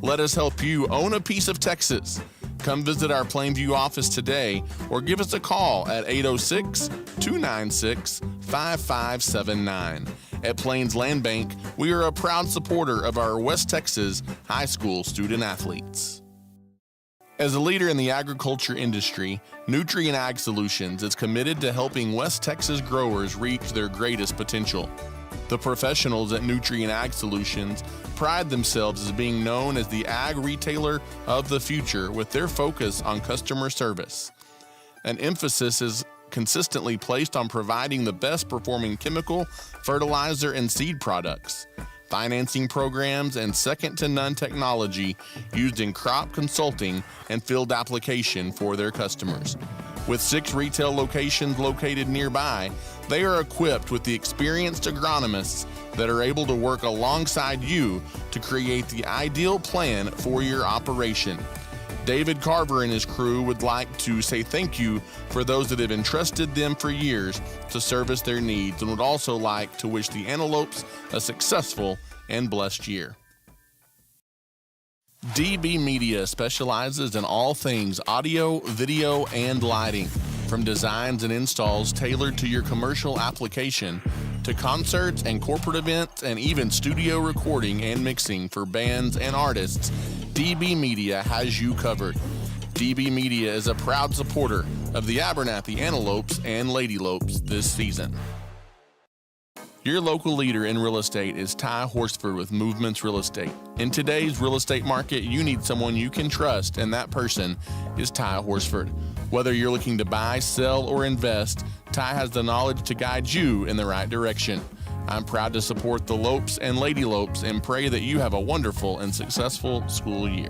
Let us help you own a piece of Texas. Come visit our Plainview office today or give us a call at 806-296-5579. At Plains Land Bank, we are a proud supporter of our West Texas high school student athletes. As a leader in the agriculture industry, Nutrient Ag Solutions is committed to helping West Texas growers reach their greatest potential. The professionals at Nutrient Ag Solutions pride themselves as being known as the ag retailer of the future with their focus on customer service. An emphasis is consistently placed on providing the best performing chemical, fertilizer, and seed products, financing programs, and second-to-none technology used in crop consulting and field application for their customers. With 6 retail locations located nearby, they are equipped with the experienced agronomists that are able to work alongside you to create the ideal plan for your operation. David Carver and his crew would like to say thank you for those that have entrusted them for years to service their needs, and would also like to wish the Antelopes a successful and blessed year. DB Media specializes in all things audio, video, and lighting. From designs and installs tailored to your commercial application, to concerts and corporate events, and even studio recording and mixing for bands and artists, DB Media has you covered. DB Media is a proud supporter of the Abernathy Antelopes and Lady Lopes this season. Your local leader in real estate is Ty Horsford with Movements Real Estate. In today's real estate market, you need someone you can trust, and that person is Ty Horsford. Whether you're looking to buy, sell, or invest, Ty has the knowledge to guide you in the right direction. I'm proud to support the Lopes and Lady Lopes and pray that you have a wonderful and successful school year.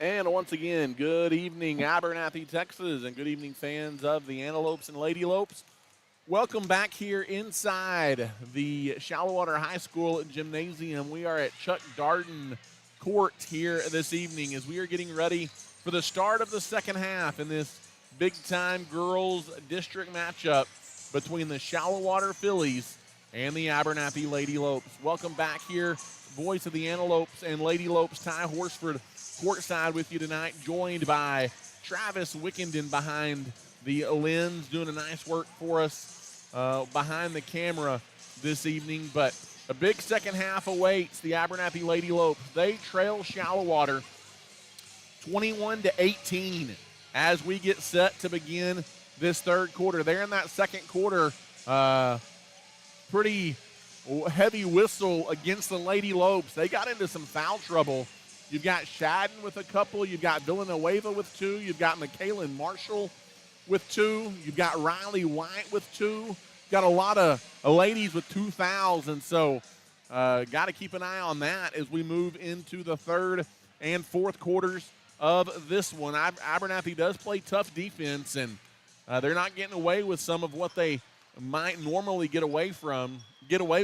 And once again, good evening, Abernathy, Texas, and good evening, fans of the Antelopes and Lady Lopes. Welcome back here inside the Shallowater High School Gymnasium. We are at Chuck Darden Court here this evening as we are getting ready for the start of the second half in this big-time girls district matchup between the Shallowater Fillies and the Abernathy Lady Lopes. Welcome back here, voice of the Antelopes and Lady Lopes, Ty Horsford, courtside with you tonight, joined by Travis Wickenden behind the lens, doing a nice work for us behind the camera this evening. But a big second half awaits the Abernathy Lady Lopes. They trail Shallowater 21-18 as we get set to begin this third quarter. They're in that second quarter, pretty heavy whistle against the Lady Lopes. They got into some foul trouble. You've got Shadden with a couple. You've got Villanueva with two. You've got McKaylin Marshall with two. You've got Riley White with two. Got a lot of ladies with 2 fouls, and so got to keep an eye on that as we move into the third and fourth quarters of this one. Abernathy does play tough defense, and they're not getting away with some of what they might normally get away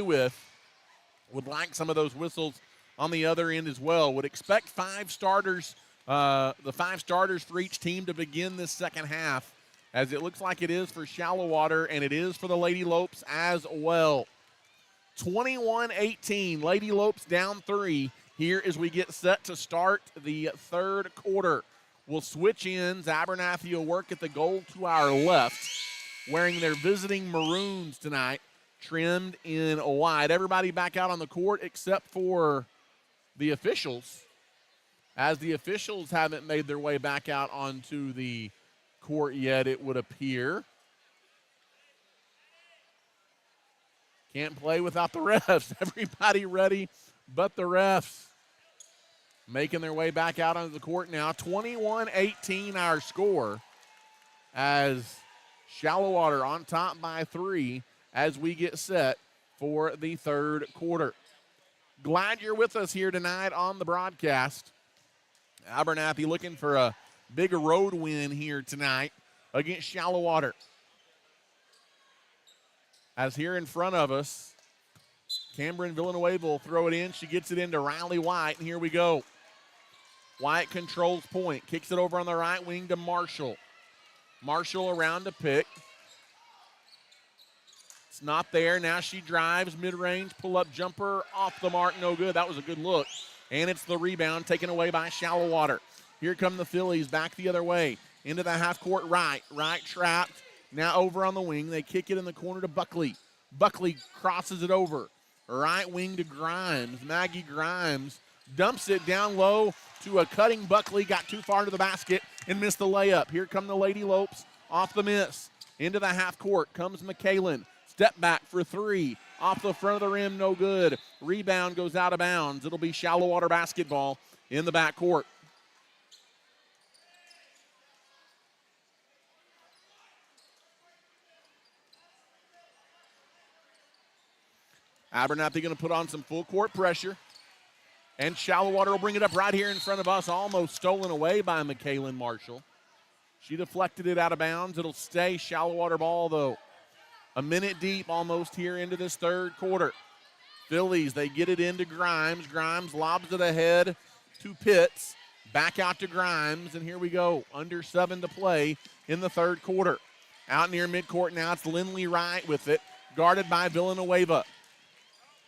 with. Would like some of those whistles on the other end as well. Would expect the 5 starters for each team to begin this second half, as it looks like it is for Shallowater and it is for the Lady Lopes as well. 21-18, Lady Lopes down 3 here as we get set to start the third quarter. We'll switch ends. Abernathy will work at the goal to our left, wearing their visiting maroons tonight, trimmed in white. Everybody back out on the court except for the officials, as the officials haven't made their way back out onto the court yet, it would appear. Can't play without the refs. Everybody ready but the refs. Making their way back out onto the court now. 21-18 our score, as Shallowater on top by 3 as we get set for the third quarter. Glad you're with us here tonight on the broadcast. Abernathy looking for a big road win here tonight against Shallowater. As here in front of us, Cameron Villanueva will throw it in. She gets it into Riley White, and here we go. White controls point, kicks it over on the right wing to Marshall. Marshall around to pick. It's not there. Now she drives, mid-range, pull-up jumper, off the mark, no good. That was a good look. And it's the rebound taken away by Shallowater. Here come the Phillies back the other way. Into the half-court right. Right trapped. Now over on the wing. They kick it in the corner to Buckley. Buckley crosses it over. Right wing to Grimes. Maggie Grimes dumps it down low to a cutting Buckley. Got too far to the basket and missed the layup. Here come the Lady Lopes off the miss. Into the half-court comes McKaylin. Step back for 3. Off the front of the rim, no good. Rebound goes out of bounds. It'll be Shallowater basketball in the backcourt. Abernathy going to put on some full court pressure. And Shallowater will bring it up right here in front of us, almost stolen away by McKaylin Marshall. She deflected it out of bounds. It'll stay Shallowater ball, though. A minute deep almost here into this third quarter. Phillies, they get it into Grimes. Grimes lobs it ahead to Pitts. Back out to Grimes, and here we go. Under 7 to play in the third quarter. Out near midcourt now, it's Lindley Wright with it, guarded by Villanueva.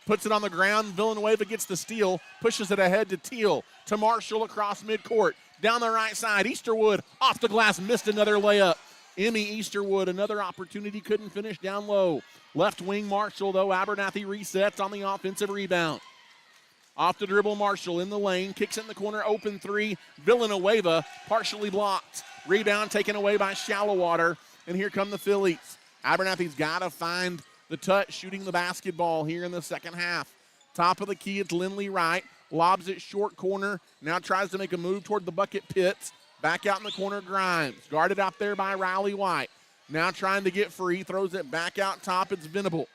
Puts it on the ground. Villanueva gets the steal, pushes it ahead to Teal, to Marshall across midcourt. Down the right side, Easterwood off the glass, missed another layup. Emmy Easterwood, another opportunity, couldn't finish down low. Left wing Marshall, though. Abernathy resets on the offensive rebound. Off the dribble, Marshall in the lane, kicks it in the corner, open 3. Villanueva partially blocked. Rebound taken away by Shallowater, and here come the Phillies. Abernathy's got to find the touch, shooting the basketball here in the second half. Top of the key, it's Lindley Wright. Lobs it short corner. Now tries to make a move toward the bucket, Pitts. Back out in the corner, Grimes. Guarded out there by Riley White. Now trying to get free. Throws it back out top. It's Venable.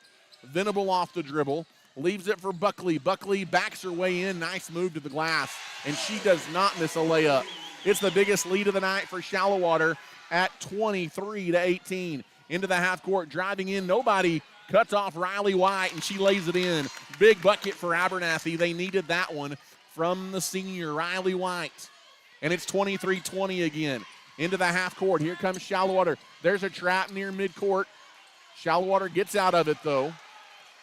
Venable off the dribble. Leaves it for Buckley. Buckley backs her way in. Nice move to the glass. And she does not miss a layup. It's the biggest lead of the night for Shallowater at 23-18. Into the half court, driving in. Nobody cuts off Riley White, and she lays it in. Big bucket for Abernathy. They needed that one from the senior, Riley White. And it's 23-20 again. Into the half court. Here comes Shallowater. There's a trap near midcourt. Shallowater gets out of it, though.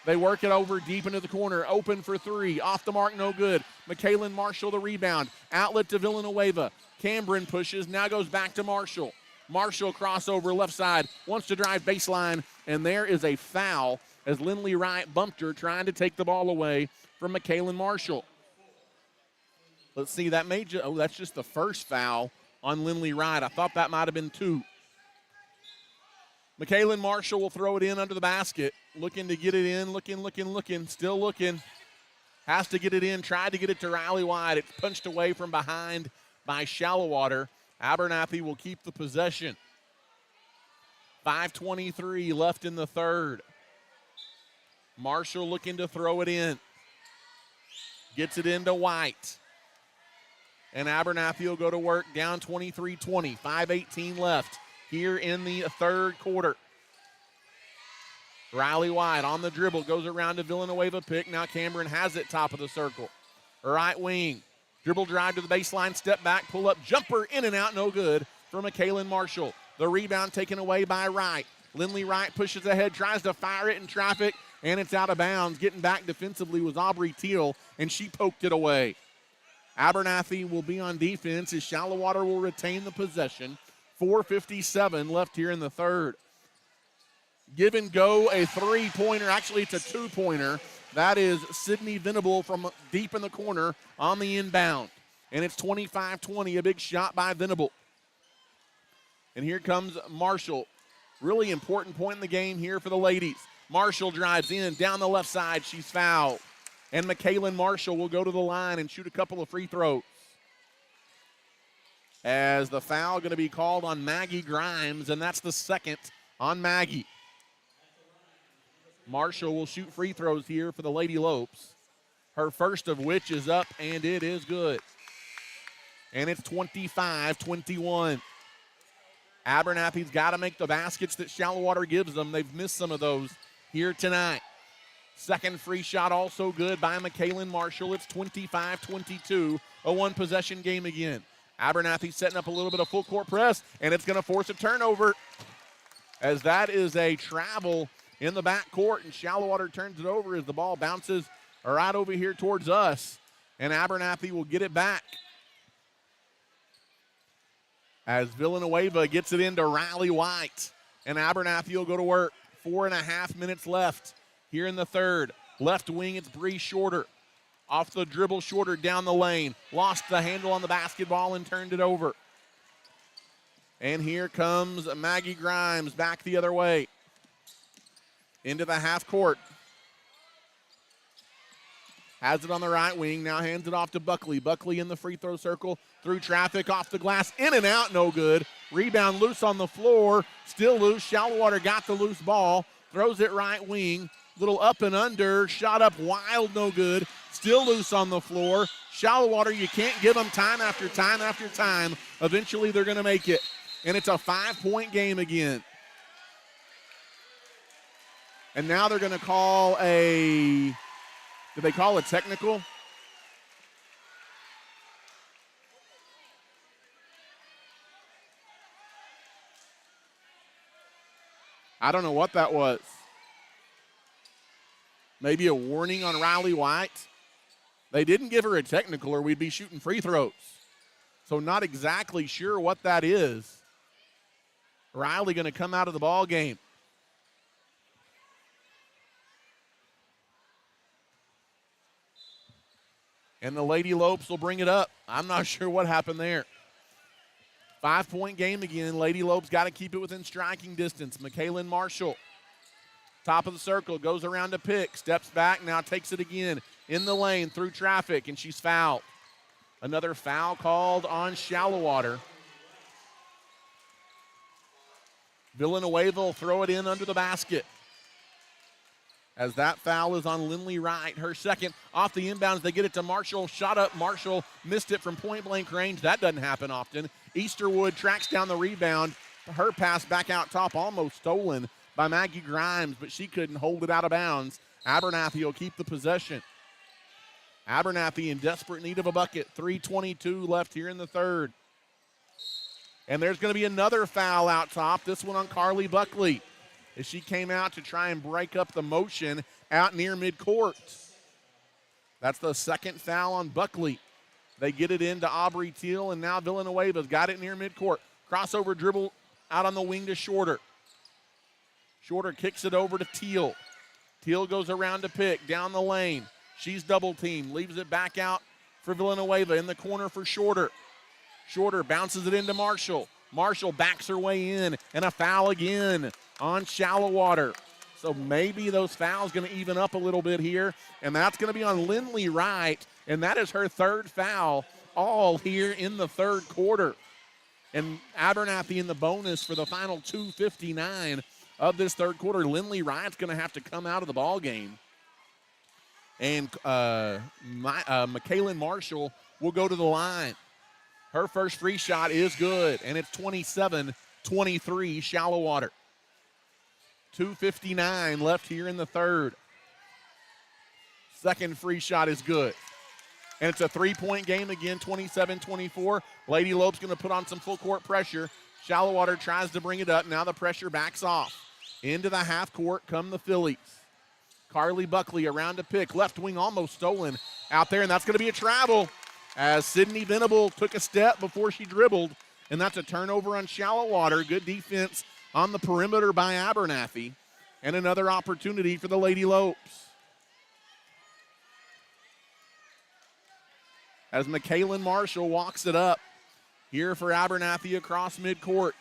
They work it over deep into the corner. Open for three. Off the mark, no good. McKaylin Marshall the rebound. Outlet to Villanueva. Cambrin pushes, now goes back to Marshall. Marshall crossover left side. Wants to drive baseline, and there is a foul as Lindley Wright bumped her trying to take the ball away from McKaylin Marshall. Let's see, that's just the first foul on Lindley Wright. I thought that might have been two. McKaylin Marshall will throw it in under the basket. Looking to get it in, looking, still looking. Has to get it in, tried to get it to Riley White. It's punched away from behind by Shallowater. Abernathy will keep the possession. 5:23 left in the third. Marshall looking to throw it in. Gets it into White. And Abernathy will go to work down 23-20. 5:18 left here in the third quarter. Riley White on the dribble, goes around to Villanueva pick. Now Cameron has it top of the circle. Right wing. Dribble drive to the baseline, step back, pull up, jumper in and out, no good for McKaylin Marshall. The rebound taken away by Wright. Lindley Wright pushes ahead, tries to fire it in traffic, and it's out of bounds. Getting back defensively was Aubrey Teal, and she poked it away. Abernathy will be on defense as Shallowater will retain the possession. 4:57 left here in the third. Give and go, a three-pointer. Actually, it's a two-pointer. That is Sydney Venable from deep in the corner on the inbound. And it's 25-20, a big shot by Venable. And here comes Marshall. Really important point in the game here for the ladies. Marshall drives in, down the left side. She's fouled. And McKaylin Marshall will go to the line and shoot a couple of free throws. As the foul going to be called on Maggie Grimes, and that's the second on Maggie. Marshall will shoot free throws here for the Lady Lopes. Her first of which is up, and it is good. And it's 25-21. Abernathy's got to make the baskets that Shallowater gives them. They've missed some of those here tonight. Second free shot also good by McKaylin Marshall. It's 25-22, a one-possession game again. Abernathy setting up a little bit of full court press, and it's going to force a turnover as that is a travel in the back court, and Shallowater turns it over as the ball bounces right over here towards us, and Abernathy will get it back. As Villanueva gets it into Riley White, and Abernathy will go to work. 4.5 minutes left here in the third. Left wing, it's Bree Shorter. Off the dribble, Shorter down the lane. Lost the handle on the basketball and turned it over. And here comes Maggie Grimes back the other way. Into the half court. Has it on the right wing, now hands it off to Buckley. Buckley in the free throw circle, through traffic, off the glass, in and out, no good. Rebound loose on the floor, still loose. Shallowater got the loose ball, throws it right wing. Little up and under, shot up wild, no good. Still loose on the floor. Shallowater, you can't give them time after time after time. Eventually they're going to make it. And it's a 5-point game again. And now they're going to call did they call a technical? I don't know what that was. Maybe a warning on Riley White. They didn't give her a technical or we'd be shooting free throws. So not exactly sure what that is. Riley going to come out of the ball game. And the Lady Lopes will bring it up. I'm not sure what happened there. 5-point game again. Lady Lopes got to keep it within striking distance. McKaylin Marshall, top of the circle, goes around to pick, steps back, now takes it again in the lane through traffic, and she's fouled. Another foul called on Shallowater. Villanueva will throw it in under the basket. as that foul is on Lindley Wright. Her second off the inbounds. They get it to Marshall. Shot up. Marshall missed it from point-blank range. That doesn't happen often. Easterwood tracks down the rebound. Her pass back out top, almost stolen by Maggie Grimes, but she couldn't hold it out of bounds. Abernathy will keep the possession. Abernathy in desperate need of a bucket. 3:22 left here in the third. And there's going to be another foul out top, this one on Carly Buckley, as she came out to try and break up the motion out near midcourt. That's the second foul on Buckley. They get it into Aubrey Teal, and now Villanueva's got it near midcourt. Crossover dribble out on the wing to Shorter. Shorter kicks it over to Teal. Teal goes around to pick, down the lane. She's double teamed, leaves it back out for Villanueva in the corner for Shorter. Shorter bounces it into Marshall. Marshall backs her way in, and a foul again on Shallowater. So maybe those fouls going to even up a little bit here, and that's going to be on Lindley Wright, and that is her third foul all here in the third quarter. And Abernathy in the bonus for the final 2:59 of this third quarter. Lindley Wright's going to have to come out of the ball game. And Michaelin Marshall will go to the line. Her first free shot is good, and it's 27-23 Shallowater. 2:59 left here in the third. Second free shot is good. And it's a three-point game again, 27-24. Lady Lopes going to put on some full court pressure. Shallowater tries to bring it up. Now the pressure backs off. Into the half court come the Phillies. Carly Buckley around to pick. Left wing almost stolen out there, and that's going to be a travel as Sydney Venable took a step before she dribbled, and that's a turnover on Shallowater. Good defense on the perimeter by Abernathy, and another opportunity for the Lady Lopes. As Michaelin Marshall walks it up here for Abernathy across midcourt.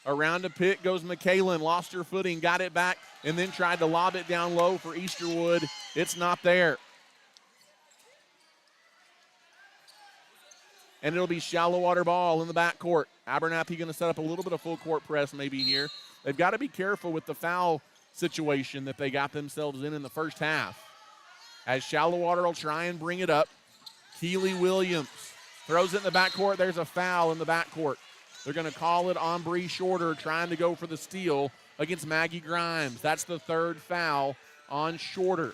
Around to pick goes Michaelin, lost her footing, got it back, and then tried to lob it down low for Easterwood. It's not there. And it'll be Shallowater ball in the backcourt. Abernathy going to set up a little bit of full court press maybe here. They've got to be careful with the foul situation that they got themselves in the first half. As Shallowater will try and bring it up. Keely Williams throws it in the backcourt. There's a foul in the backcourt. They're going to call it on Bree Shorter trying to go for the steal against Maggie Grimes. That's the third foul on Shorter.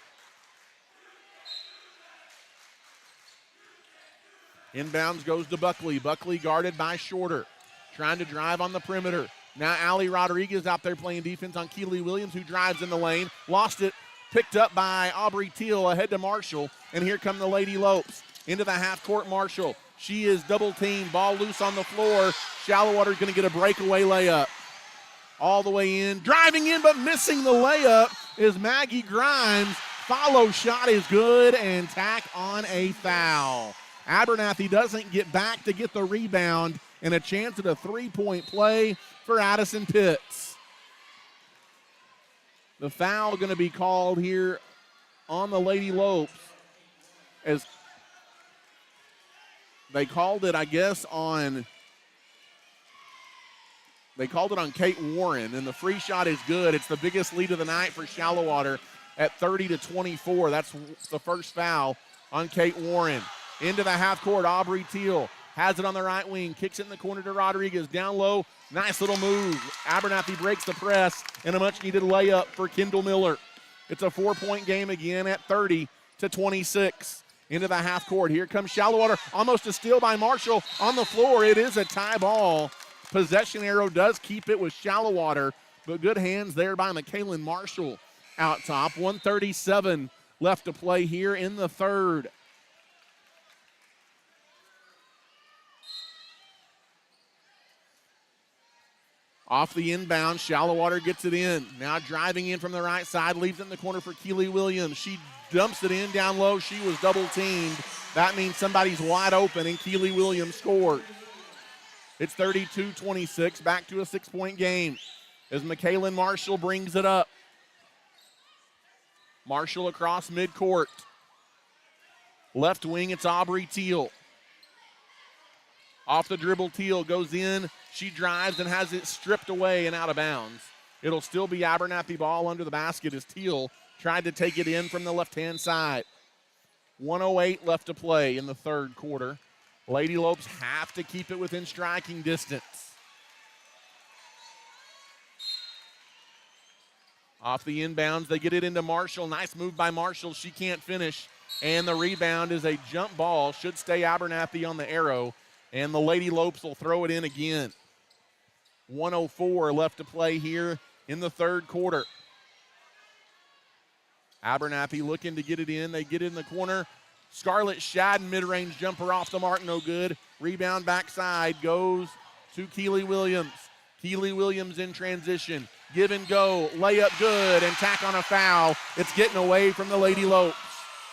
Inbounds goes to Buckley. Buckley guarded by Shorter. Trying to drive on the perimeter. Now Allie Rodriguez out there playing defense on Keely Williams, who drives in the lane. Lost it. Picked up by Aubrey Teal ahead to Marshall. And here come the Lady Lopes. Into the half court, Marshall. She is double teamed. Ball loose on the floor. Shallowater's going to get a breakaway layup. All the way in. Driving in but missing the layup is Maggie Grimes. Follow shot is good and tack on a foul. Abernathy doesn't get back to get the rebound, and a chance at a three-point play for Addison Pitts. The foul going to be called here on the Lady Lopes, as they called it, I guess, on Kate Warren, and the free shot is good. It's the biggest lead of the night for Shallowater at 30-24. That's the first foul on Kate Warren. Into the half court, Aubrey Teal has it on the right wing, kicks it in the corner to Rodriguez, down low, nice little move. Abernathy breaks the press, and a much-needed layup for Kendall Miller. It's a 4-point game again at 30-26. Into the half court, here comes Shallowater, almost a steal by Marshall on the floor. It is a tie ball. Possession arrow does keep it with Shallowater, but good hands there by Michaelin Marshall out top. 1:37 left to play here in the third. Off the inbound, Shallowater gets it in. Now driving in from the right side, leaves it in the corner for Keely Williams. She dumps it in down low. She was double teamed. That means somebody's wide open, and Keely Williams scored. It's 32-26, back to a 6-point game as Michaelin Marshall brings it up. Marshall across midcourt. Left wing, it's Aubrey Teal. Off the dribble, Teal goes in. She drives and has it stripped away and out of bounds. It'll still be Abernathy ball under the basket as Teal tried to take it in from the left-hand side. 1:08 left to play in the third quarter. Lady Lopes have to keep it within striking distance. Off the inbounds, they get it into Marshall. Nice move by Marshall. She can't finish. And the rebound is a jump ball. Should stay Abernathy on the arrow. And the Lady Lopes will throw it in again. 1:04 left to play here in the third quarter. Abernathy looking to get it in. They get it in the corner. Scarlett Shadden, mid-range jumper off the mark, no good. Rebound backside goes to Keely Williams. Keely Williams in transition. Give and go, layup good, and tack on a foul. It's getting away from the Lady Lopes.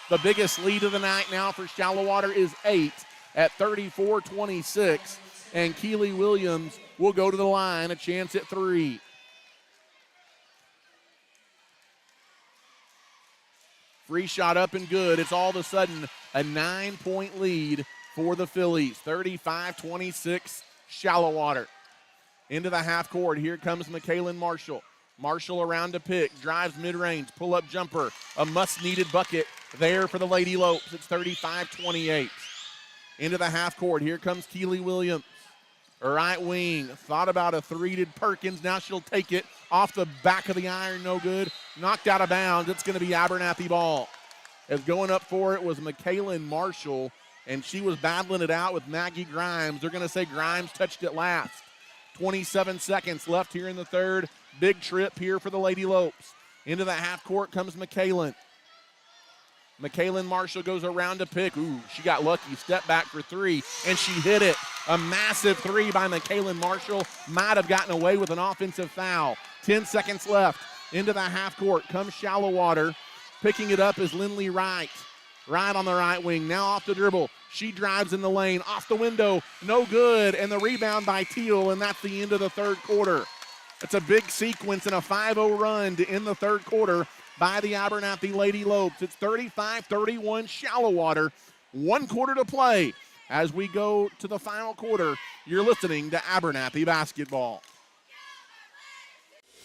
The biggest lead of the night now for Shallowater is 8 at 34-26, and Keely Williams will go to the line, a chance at 3. Free shot up and good. It's all of a sudden a 9-point lead for the Phillies. 35-26, Shallowater. Into the half court. Here comes McKaylin Marshall. Marshall around to pick. Drives mid-range. Pull-up jumper. A must-needed bucket there for the Lady Lopes. It's 35-28. Into the half court. Here comes Keely Williams. Right wing. Thought about a three. Did Perkins. Now she'll take it. Off the back of the iron. No good. Knocked out of bounds. It's going to be Abernathy ball. As going up for it was McKaylin Marshall, and she was battling it out with Maggie Grimes. They're going to say Grimes touched it last. 27 seconds left here in the third. Big trip here for the Lady Lopes. Into the half court comes McKaylin. McKaylin Marshall goes around to pick. Ooh, she got lucky. Step back for 3, and she hit it. A massive 3 by McKaylin Marshall. Might have gotten away with an offensive foul. 10 seconds left. Into the half court comes Shallowater. Picking it up is Lindley Wright. Right on the right wing. Now off the dribble. She drives in the lane. Off the window. No good. And the rebound by Teal, and that's the end of the third quarter. It's a big sequence and a 5-0 run to end the third quarter by the Abernathy Lady Lopes. It's 35-31 Shallowater. 1 quarter to play. As we go to the final quarter, you're listening to Abernathy basketball.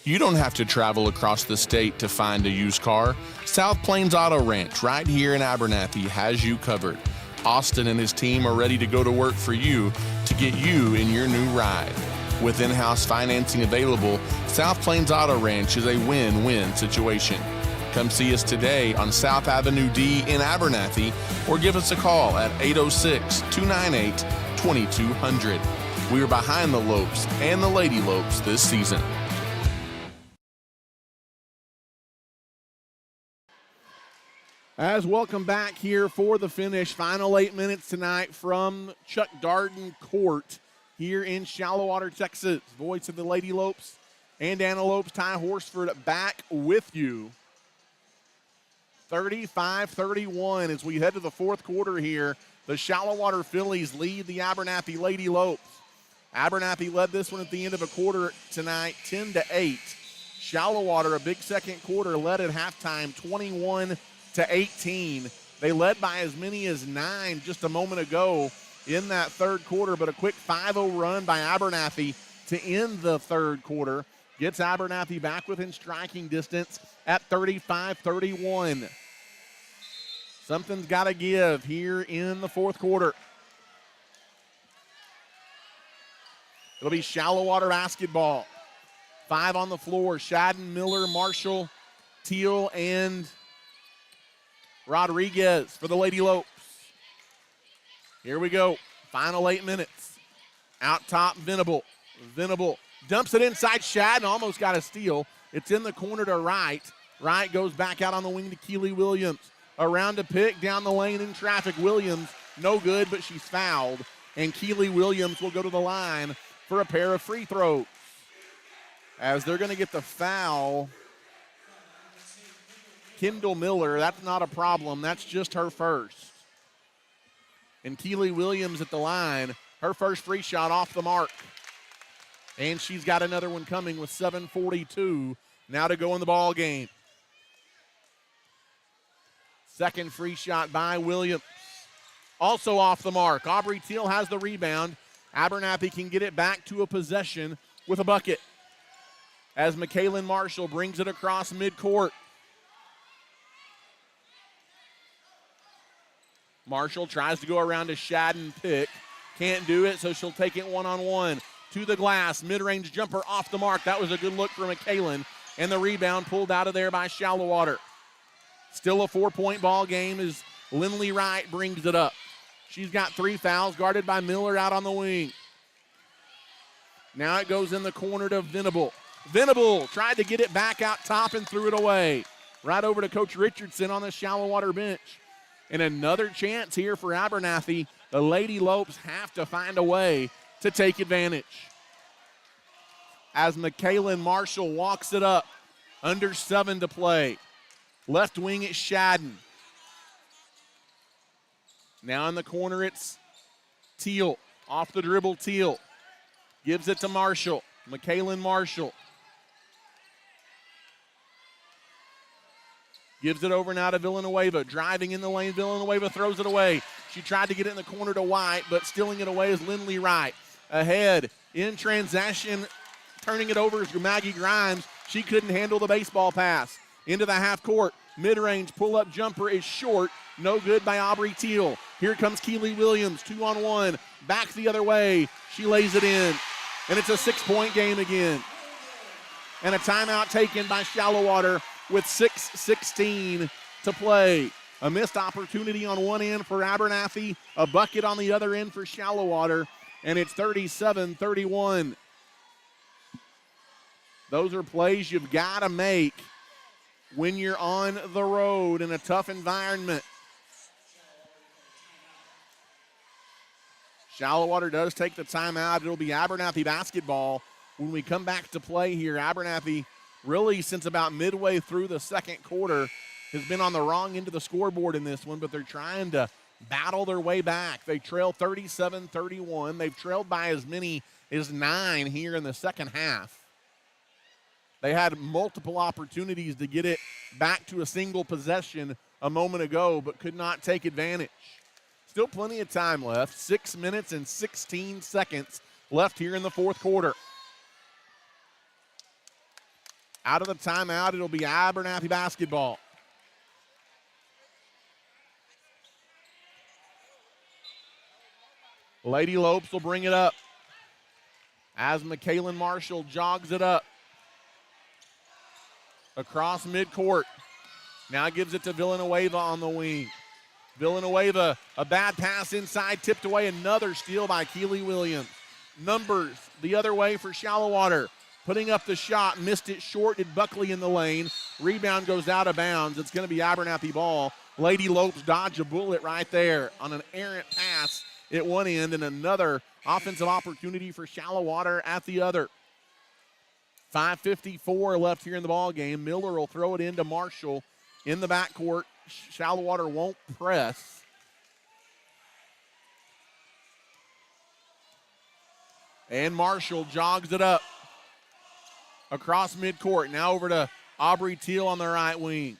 You don't have to travel across the state to find a used car. South Plains Auto Ranch right here in Abernathy has you covered. Austin and his team are ready to go to work for you to get you in your new ride. With in-house financing available, South Plains Auto Ranch is a win-win situation. Come see us today on South Avenue D in Abernathy or give us a call at 806-298-2200. We are behind the Lopes and the Lady Lopes this season. As welcome back here for the finish. Final 8 minutes tonight from Chuck Darden Court here in Shallowater, Texas. Voice of the Lady Lopes and Anna Lopes, Ty Horsford back with you. 35-31 as we head to the fourth quarter here. The Shallowater Phillies lead the Abernathy Lady Lopes. Abernathy led this one at the end of a quarter tonight, 10-8. Shallowater, a big second quarter, led at halftime, 21-18. They led by as many as 9 just a moment ago in that third quarter, but a quick 5-0 run by Abernathy to end the third quarter gets Abernathy back within striking distance at 35-31. Something's got to give here in the fourth quarter. It'll be Shallowater basketball. 5 on the floor. Shadden, Miller, Marshall, Teal, and Rodriguez for the Lady Lopes. Here we go. Final 8 minutes. Out top, Venable. Venable dumps it inside Shadden. Almost got a steal. It's in the corner to Wright. Wright goes back out on the wing to Keely Williams. Around to pick, down the lane in traffic. Williams, no good, but she's fouled. And Keely Williams will go to the line for a pair of free throws. As they're going to get the foul, Kendall Miller, that's not a problem. That's just her first. And Keely Williams at the line, her first free shot off the mark. And she's got another one coming with 7:42 now to go in the ball game. Second free shot by Williams. Also off the mark. Aubrey Teal has the rebound. Abernathy can get it back to a possession with a bucket. As McKaylin Marshall brings it across midcourt. Marshall tries to go around to Shadden pick. Can't do it, so she'll take it one-on-one. To the glass, mid-range jumper off the mark. That was a good look for McKalen. And the rebound pulled out of there by Shallowater. Still a 4-point ball game as Lindley Wright brings it up. She's got 3 fouls, guarded by Miller out on the wing. Now it goes in the corner to Venable. Venable tried to get it back out top and threw it away. Right over to Coach Richardson on the Shallowater bench. And another chance here for Abernathy. The Lady Lopes have to find a way to take advantage. As McKalen Marshall walks it up, under 7 to play. Left wing, it's Shadden. Now in the corner, it's Teal. Off the dribble, Teal. Gives it to Marshall. McKalen Marshall. Gives it over now to Villanueva. Driving in the lane, Villanueva throws it away. She tried to get it in the corner to White, but stealing it away is Lindley Wright. Ahead, in transition, turning it over is Maggie Grimes. She couldn't handle the baseball pass. Into the half court. Mid-range pull-up jumper is short. No good by Aubrey Teal. Here comes Keely Williams, 2-on-1. Back the other way. She lays it in. And it's a 6-point game again. And a timeout taken by Shallowater with 6:16 to play. A missed opportunity on one end for Abernathy. A bucket on the other end for Shallowater. And it's 37-31. Those are plays you've got to make when you're on the road in a tough environment. Shallowater does take the timeout. It'll be Abernathy basketball when we come back to play here. Abernathy, really since about midway through the second quarter, has been on the wrong end of the scoreboard in this one, but they're trying to battle their way back. They trail 37-31. They've trailed by as many as 9 here in the second half. They had multiple opportunities to get it back to a single possession a moment ago, but could not take advantage. Still plenty of time left. 6 minutes and 16 seconds left here in the fourth quarter. Out of the timeout, it'll be Abernathy basketball. Lady Lopes will bring it up as McKalen Marshall jogs it up. Across midcourt. Now gives it to Villanueva on the wing. Villanueva, a bad pass inside, tipped away. Another steal by Keely Williams. Numbers the other way for Shallowater. Putting up the shot, missed it short, did Buckley in the lane. Rebound goes out of bounds. It's going to be Abernathy ball. Lady Lopes dodge a bullet right there on an errant pass at one end, and another offensive opportunity for Shallowater at the other. 5:54 left here in the ball game. Miller will throw it into Marshall in the backcourt. Shallowater won't press. And Marshall jogs it up across midcourt. Now over to Aubrey Teal on the right wing.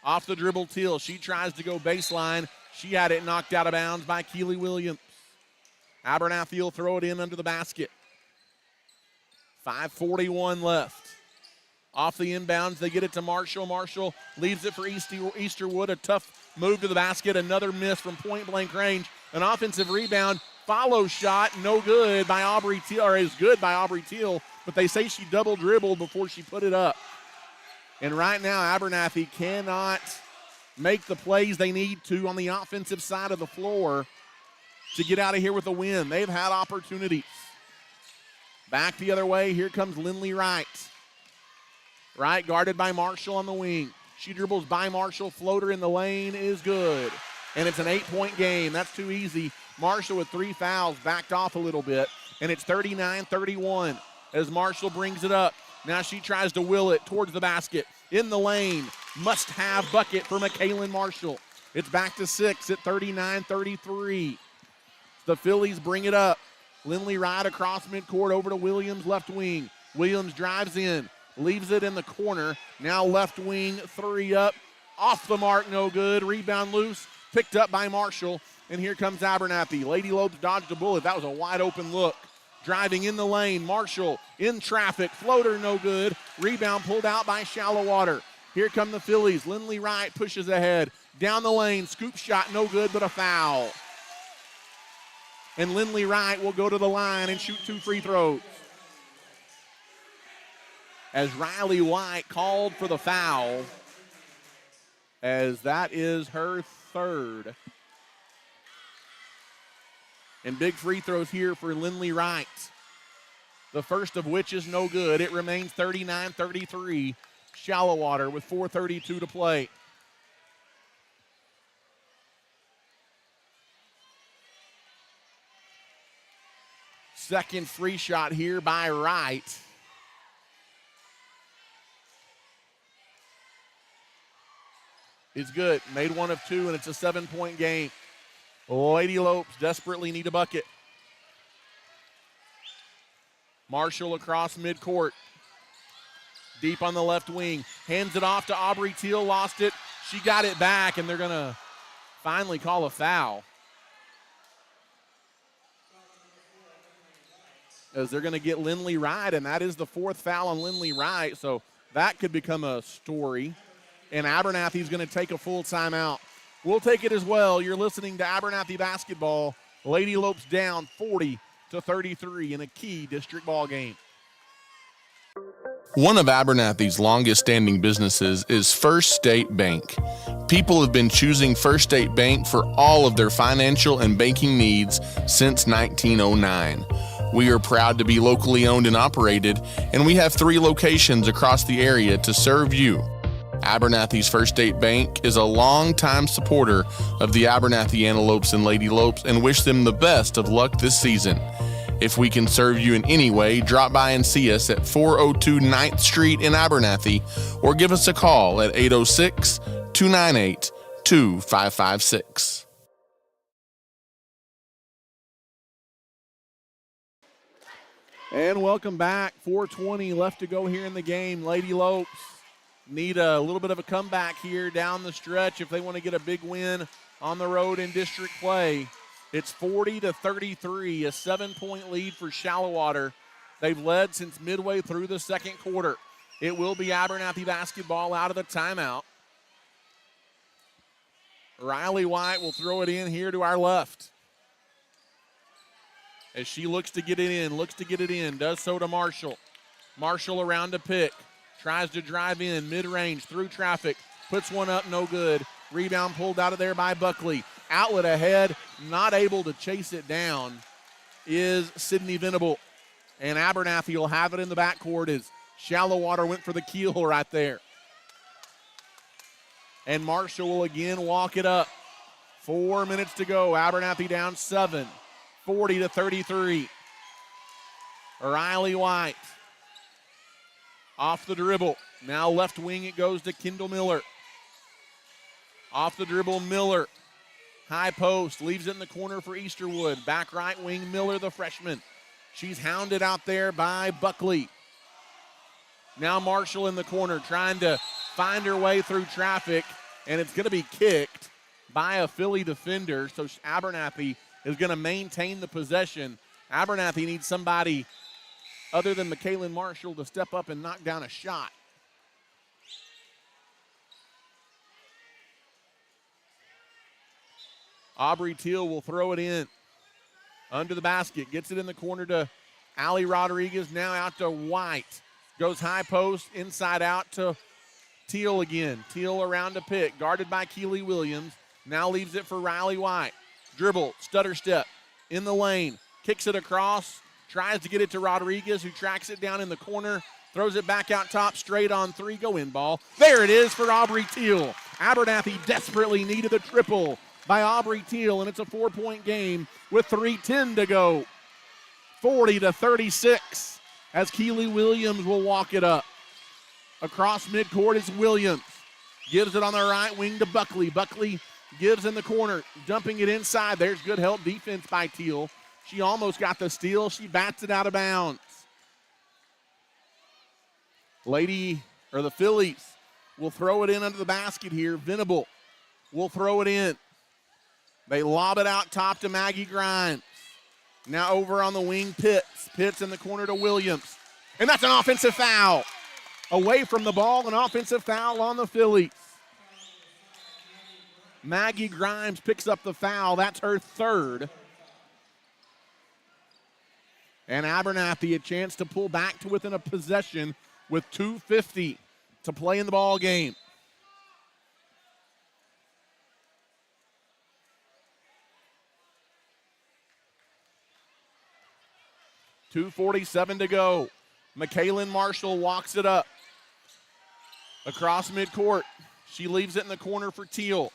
Off the dribble, Teal. She tries to go baseline. She had it knocked out of bounds by Keely Williams. Abernathy will throw it in under the basket. 5:41 left. Off the inbounds, they get it to Marshall. Marshall leaves it for Easterwood. A tough move to the basket. Another miss from point-blank range. An offensive rebound. Follow shot, no good by Aubrey Teal, or is good by Aubrey Teal, but they say she double dribbled before she put it up. And right now, Abernathy cannot make the plays they need to on the offensive side of the floor to get out of here with a win. They've had opportunities. Back the other way, here comes Lindley Wright. Wright guarded by Marshall on the wing. She dribbles by Marshall, floater in the lane is good. And it's an 8-point game. That's too easy. Marshall with 3 fouls, backed off a little bit. And it's 39-31 as Marshall brings it up. Now she tries to will it towards the basket. In the lane, must-have bucket for McKalen Marshall. It's back to 6 at 39-33. The Phillies bring it up. Lindley Wright across midcourt over to Williams, left wing. Williams drives in, leaves it in the corner. Now left wing, 3 up. Off the mark, no good. Rebound loose, picked up by Marshall. And here comes Abernathy. Lady Lopes dodged a bullet. That was a wide open look. Driving in the lane, Marshall in traffic. Floater, no good. Rebound pulled out by Shallowater. Here come the Phillies. Lindley Wright pushes ahead. Down the lane, scoop shot, no good, but a foul. And Lindley Wright will go to the line and shoot 2 free throws. As Riley White called for the foul, as that is her third. And big free throws here for Lindley Wright. The first of which is no good. It remains 39-33. Shallowater with 4:32 to play. Second free shot here by Wright. It's good. Made 1 of 2, and it's a 7-point game. Lady Lopes desperately need a bucket. Marshall across midcourt. Deep on the left wing. Hands it off to Aubrey Teal. Lost it. She got it back, and they're going to finally call a foul. As they're going to get Lindley Wright, and that is the 4th foul on Lindley Wright, so that could become a story. And Abernathy's going to take a full timeout. We'll take it as well. You're listening to Abernathy basketball. Lady Lopes down 40-33 in a key district ball game. One of Abernathy's longest standing businesses is First State Bank. People have been choosing First State Bank for all of their financial and banking needs since 1909. We are proud to be locally owned and operated, and we have 3 locations across the area to serve you. Abernathy's First State Bank is a longtime supporter of the Abernathy Antelopes and Lady Lopes and wish them the best of luck this season. If we can serve you in any way, drop by and see us at 402 9th Street in Abernathy or give us a call at 806-298-2556. And welcome back. 4:20 left to go here in the game. Lady Lopes need a little bit of a comeback here down the stretch if they want to get a big win on the road in district play. It's 40-33, a 7-point lead for Shallowater. They've led since midway through the second quarter. It will be Abernathy basketball out of the timeout. Riley White will throw it in here to our left. As she looks to get it in, does so to Marshall. Marshall around to pick. Tries to drive in, mid-range, through traffic. Puts one up, no good. Rebound pulled out of there by Buckley. Outlet ahead, not able to chase it down is Sydney Venable. And Abernathy will have it in the backcourt as Shallowater went for the keel right there. And Marshall will again walk it up. 4 minutes to go. Abernathy down 7, 40-33. Riley White. Off the dribble. Now left wing it goes to Kendall Miller. Off the dribble, Miller. High post, leaves it in the corner for Easterwood. Back right wing, Miller, the freshman. She's hounded out there by Buckley. Now Marshall in the corner trying to find her way through traffic, and it's going to be kicked by a Philly defender, so Abernathy is going to maintain the possession. Abernathy needs somebody other than McKaylin Marshall to step up and knock down a shot. Aubrey Teal will throw it in under the basket. Gets it in the corner to Allie Rodriguez. Now out to White. Goes high post, inside out to Teal again. Teal around to pick. Guarded by Keely Williams. Now leaves it for Riley White. Dribble, stutter step, in the lane. Kicks it across. Tries to get it to Rodriguez, who tracks it down in the corner. Throws it back out top, straight on 3. Go in ball. There it is for Aubrey Teal. Abernathy desperately needed a triple by Aubrey Teal, and it's a 4-point game with 3:10 to go. 40-36 as Keely Williams will walk it up. Across midcourt is Williams. Gives it on the right wing to Buckley. Buckley gives in the corner, dumping it inside. There's good help defense by Teal. She almost got the steal. She bats it out of bounds. The Phillies will throw it in under the basket here. Venable will throw it in. They lob it out top to Maggie Grimes. Now over on the wing, Pitts. Pitts in the corner to Williams. And that's an offensive foul. Away from the ball, an offensive foul on the Phillies. Maggie Grimes picks up the foul. That's her third. And Abernathy a chance to pull back to within a possession with 2:50 to play in the ball game. .247 to go. McKaylin Marshall walks it up. Across midcourt. She leaves it in the corner for Teal.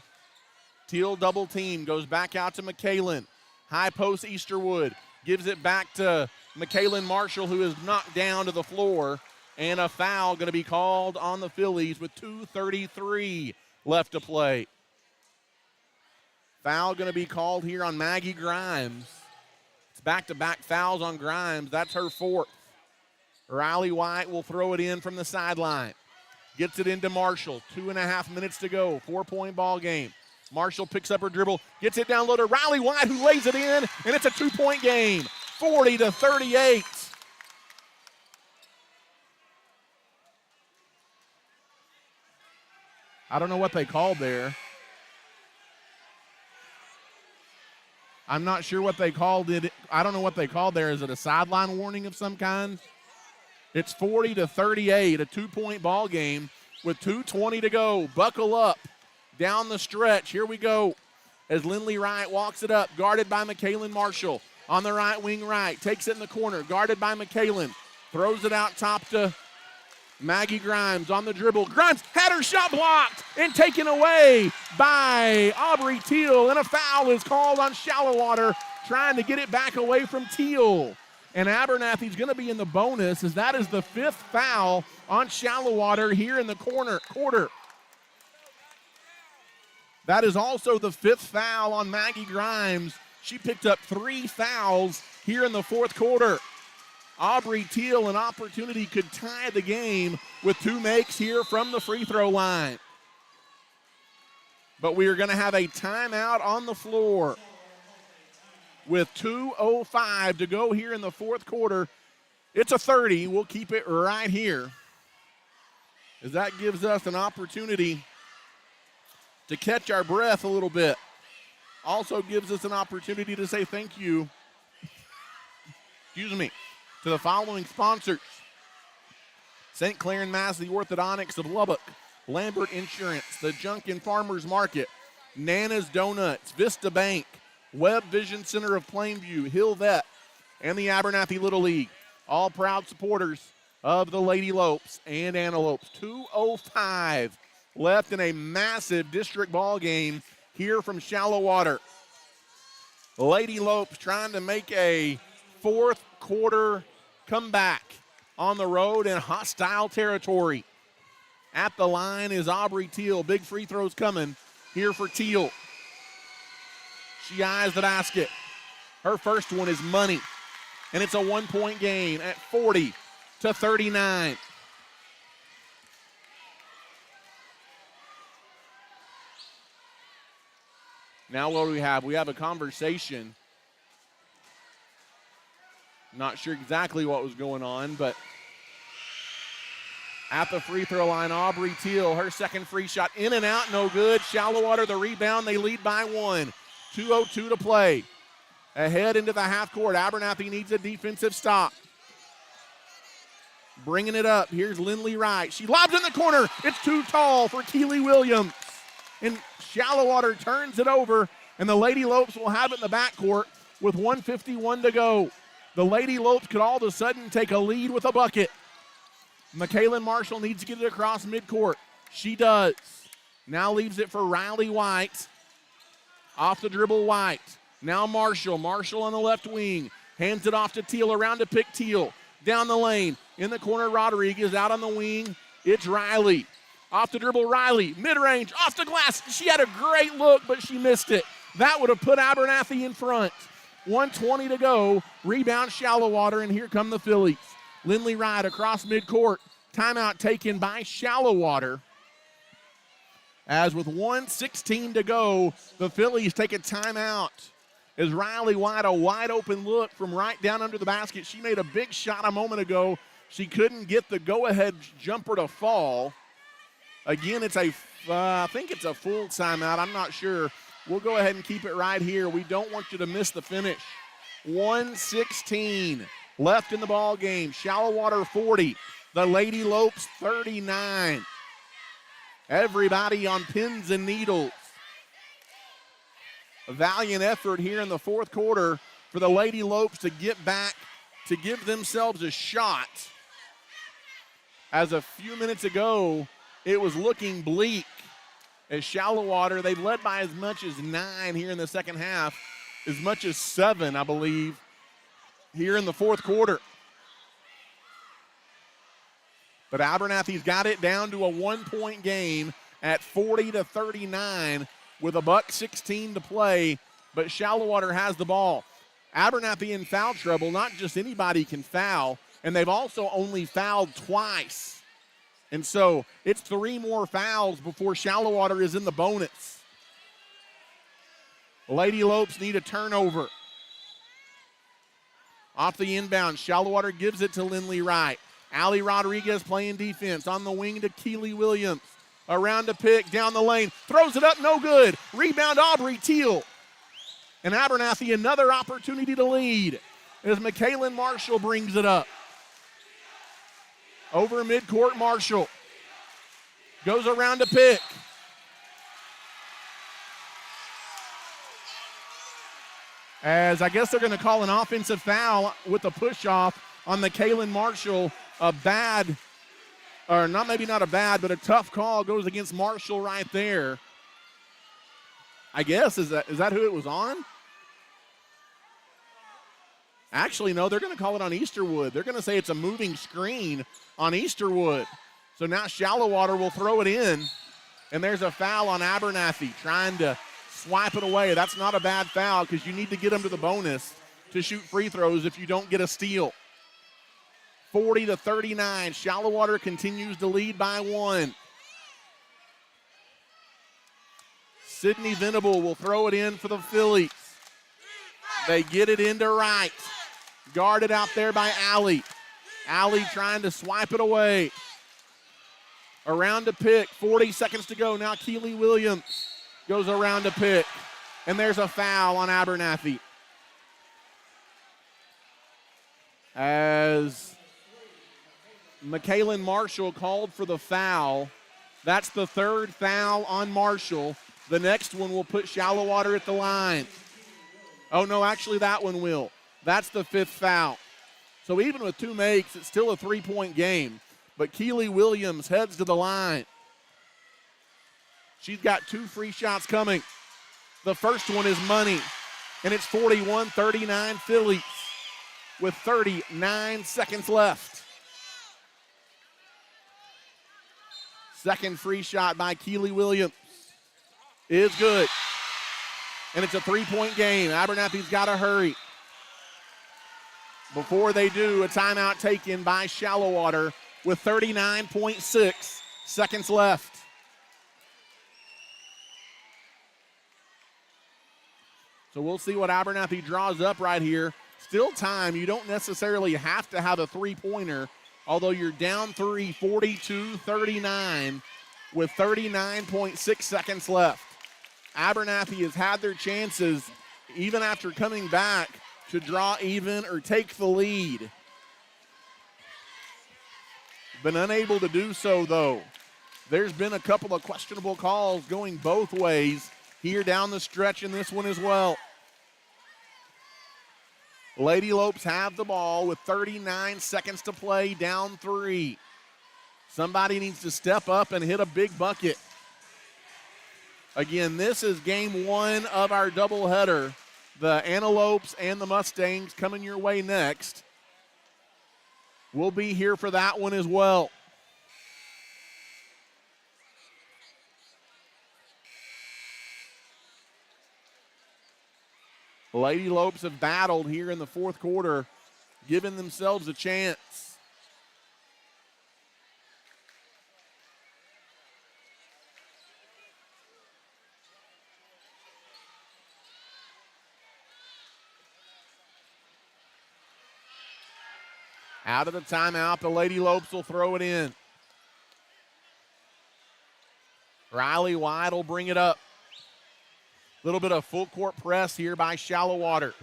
Teal double team. Goes back out to McKaylin. High post Easterwood. Gives it back to McKaylin Marshall, who is knocked down to the floor. And a foul going to be called on the Phillies with 2:33 left to play. Foul going to be called here on Maggie Grimes. It's back-to-back fouls on Grimes. That's her fourth. Riley White will throw it in from the sideline. Gets it into Marshall. 2.5 minutes to go. 4-point ball game. Marshall picks up her dribble. Gets it down low to Riley White, who lays it in, and it's a 2-point game. 40-38. I don't know what they called there. I'm not sure what they called it. I don't know what they called there. Is it a sideline warning of some kind? It's 40-38, a 2-point ball game with 2:20 to go. Buckle up down the stretch. Here we go as Lindley Wright walks it up, guarded by McKaylin Marshall. On the right wing right, takes it in the corner, guarded by McKaylin. Throws it out top to Maggie Grimes on the dribble. Grimes had her shot blocked and taken away by Aubrey Teal, and a foul is called on Shallowater, trying to get it back away from Teal. And Abernathy's going to be in the bonus, as that is the fifth foul on Shallowater here in the quarter. That is also the fifth foul on Maggie Grimes. She picked up 3 fouls here in the fourth quarter. Aubrey Teal, an opportunity, could tie the game with 2 makes here from the free throw line. But we are going to have a timeout on the floor with 2:05 to go here in the fourth quarter. It's a 30. We'll keep it right here, as that gives us an opportunity to catch our breath a little bit. Also gives us an opportunity to say thank you, to the following sponsors: St. Clair and Mass, the Orthodontics of Lubbock, Lambert Insurance, the Junkin Farmers Market, Nana's Donuts, Vista Bank, Webb Vision Center of Plainview, Hill Vet, and the Abernathy Little League. All proud supporters of the Lady Lopes and Antelopes. 2:05 left in a massive district ball game here from Shallowater. Lady Lopes trying to make a fourth quarter comeback on the road in hostile territory. At the line is Aubrey Teal. Big free throws coming here for Teal. She eyes the basket. Her first one is money, and it's a 1-point game at 40-39. Now what do we have? We have a conversation. Not sure exactly what was going on, but at the free throw line, Aubrey Teal, her second free shot, in and out, no good. Shallowater the rebound. They lead by 1. 2:02 to play. Ahead into the half court. Abernathy needs a defensive stop. Bringing it up. Here's Lindley Wright. She lobs in the corner. It's too tall for Keely Williams. And Shallowater turns it over, and the Lady Lopes will have it in the backcourt with 1:51 to go. The Lady Lopes could all of a sudden take a lead with a bucket. McKaylin Marshall needs to get it across midcourt. She does. Now leaves it for Riley White. Off the dribble, White. Now Marshall. Marshall on the left wing. Hands it off to Teal. Around to pick Teal. Down the lane. In the corner, Rodriguez. Out on the wing, it's Riley. Off the dribble, Riley. Mid-range. Off the glass. She had a great look, but she missed it. That would have put Abernathy in front. 1:20 to go. Rebound Shallowater, and here come the Phillies. Lindley Wright across midcourt. Timeout taken by Shallowater. As with 1:16 to go, the Phillies take a timeout. As Riley White, a wide open look from right down under the basket. She made a big shot a moment ago. She couldn't get the go-ahead jumper to fall. Again, I think it's a full timeout. I'm not sure. We'll go ahead and keep it right here. We don't want you to miss the finish. 1:16 left in the ball game. Shallowater 40. The Lady Lopes 39. Everybody on pins and needles. A valiant effort here in the fourth quarter for the Lady Lopes to get back, to give themselves a shot. As a few minutes ago, it was looking bleak. As Shallowater, they've led by as much as 9 here in the second half, as much as 7, I believe, here in the fourth quarter. But Abernathy's got it down to a 1-point game at 40-39 with $1:16 to play, but Shallowater has the ball. Abernathy in foul trouble. Not just anybody can foul, and they've also only fouled twice. And so it's 3 more fouls before Shallowater is in the bonus. Lady Lopes need a turnover. Off the inbound, Shallowater gives it to Lindley Wright. Allie Rodriguez playing defense on the wing to Keely Williams. Around to pick, down the lane, throws it up, no good. Rebound, Aubrey Teal. And Abernathy another opportunity to lead as McKaylin Marshall brings it up. Over midcourt, Marshall goes around to pick. As I guess they're going to call an offensive foul with a push-off on McKaylin Marshall. A bad, or not maybe not a bad, but a tough call goes against Marshall right there. I guess, is that who it was on? Actually, no, they're going to call it on Easterwood. They're going to say it's a moving screen on Easterwood. So now Shallowater will throw it in, and there's a foul on Abernathy trying to swipe it away. That's not a bad foul because you need to get them to the bonus to shoot free throws if you don't get a steal. 40-39, Shallowater continues to lead by 1. Sydney Venable will throw it in for the Phillies. They get it into Wright. Guarded out there by Allie. Allie trying to swipe it away. Around to pick, 40 seconds to go. Now Keely Williams goes around to pick. And there's a foul on Abernathy. As McKaylin Marshall called for the foul. That's the 3rd foul on Marshall. The next one will put Shallowater at the line. Oh, no, actually that one will. That's the 5th foul. So even with 2 makes, it's still a 3-point game. But Keely Williams heads to the line. She's got 2 free shots coming. The first one is money. And it's 41-39 Phillies with 39 seconds left. Second free shot by Keely Williams is good. And it's a 3-point game. Abernathy's got to hurry. Before they do, a timeout taken by Shallowater with 39.6 seconds left. So we'll see what Abernathy draws up right here. Still time. You don't necessarily have to have a three-pointer, although you're down 3, 42-39 with 39.6 seconds left. Abernathy has had their chances, even after coming back, to draw even or take the lead. Been unable to do so, though. There's been a couple of questionable calls going both ways here down the stretch in this one as well. Lady Lopes have the ball with 39 seconds to play, down 3. Somebody needs to step up and hit a big bucket. Again, this is game 1 of our doubleheader. The Antelopes and the Mustangs coming your way next. We'll be here for that one as well. Lady Lopes have battled here in the fourth quarter, giving themselves a chance. Out of the timeout, the Lady Lopes will throw it in. Riley White will bring it up. A little bit of full court press here by Shallowater.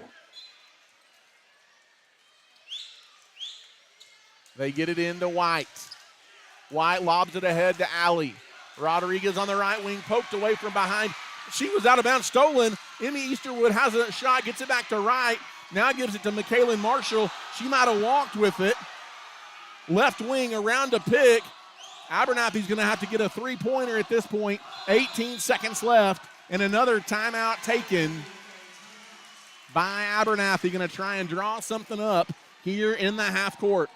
They get it into White. White lobs it ahead to Alley. Rodriguez on the right wing, poked away from behind. She was out of bounds, stolen. Emmy Easterwood has a shot, gets it back to right. Now gives it to McKaylin Marshall. She might have walked with it. Left wing around to pick. Abernathy's going to have to get a three-pointer at this point. 18 seconds left, and another timeout taken by Abernathy. Going to try and draw something up here in the half court.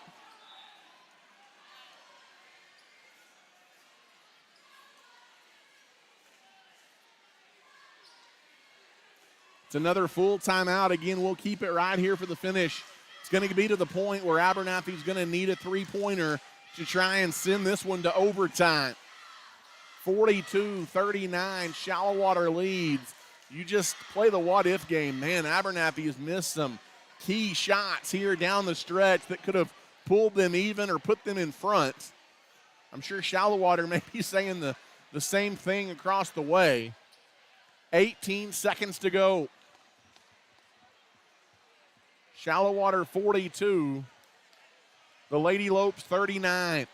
It's another full timeout. Again, we'll keep it right here for the finish. It's going to be to the point where Abernathy's going to need a three-pointer to try and send this one to overtime. 42-39, Shallowater leads. You just play the what-if game. Man, Abernathy has missed some key shots here down the stretch that could have pulled them even or put them in front. I'm sure Shallowater may be saying the same thing across the way. 18 seconds to go. Shallowater 42, the Lady Lopes 39.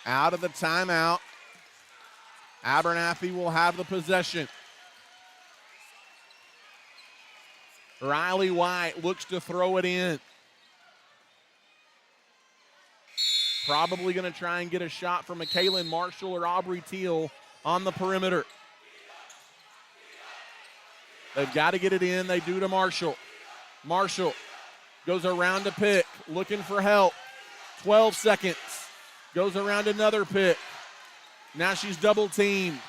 Out of the timeout, Abernathy will have the possession. Riley White looks to throw it in. Probably going to try and get a shot from McKaylin Marshall or Aubrey Teal on the perimeter. They've got to get it in. They do to Marshall. Marshall goes around to pick, looking for help. 12 seconds. Goes around another pick. Now she's double teamed.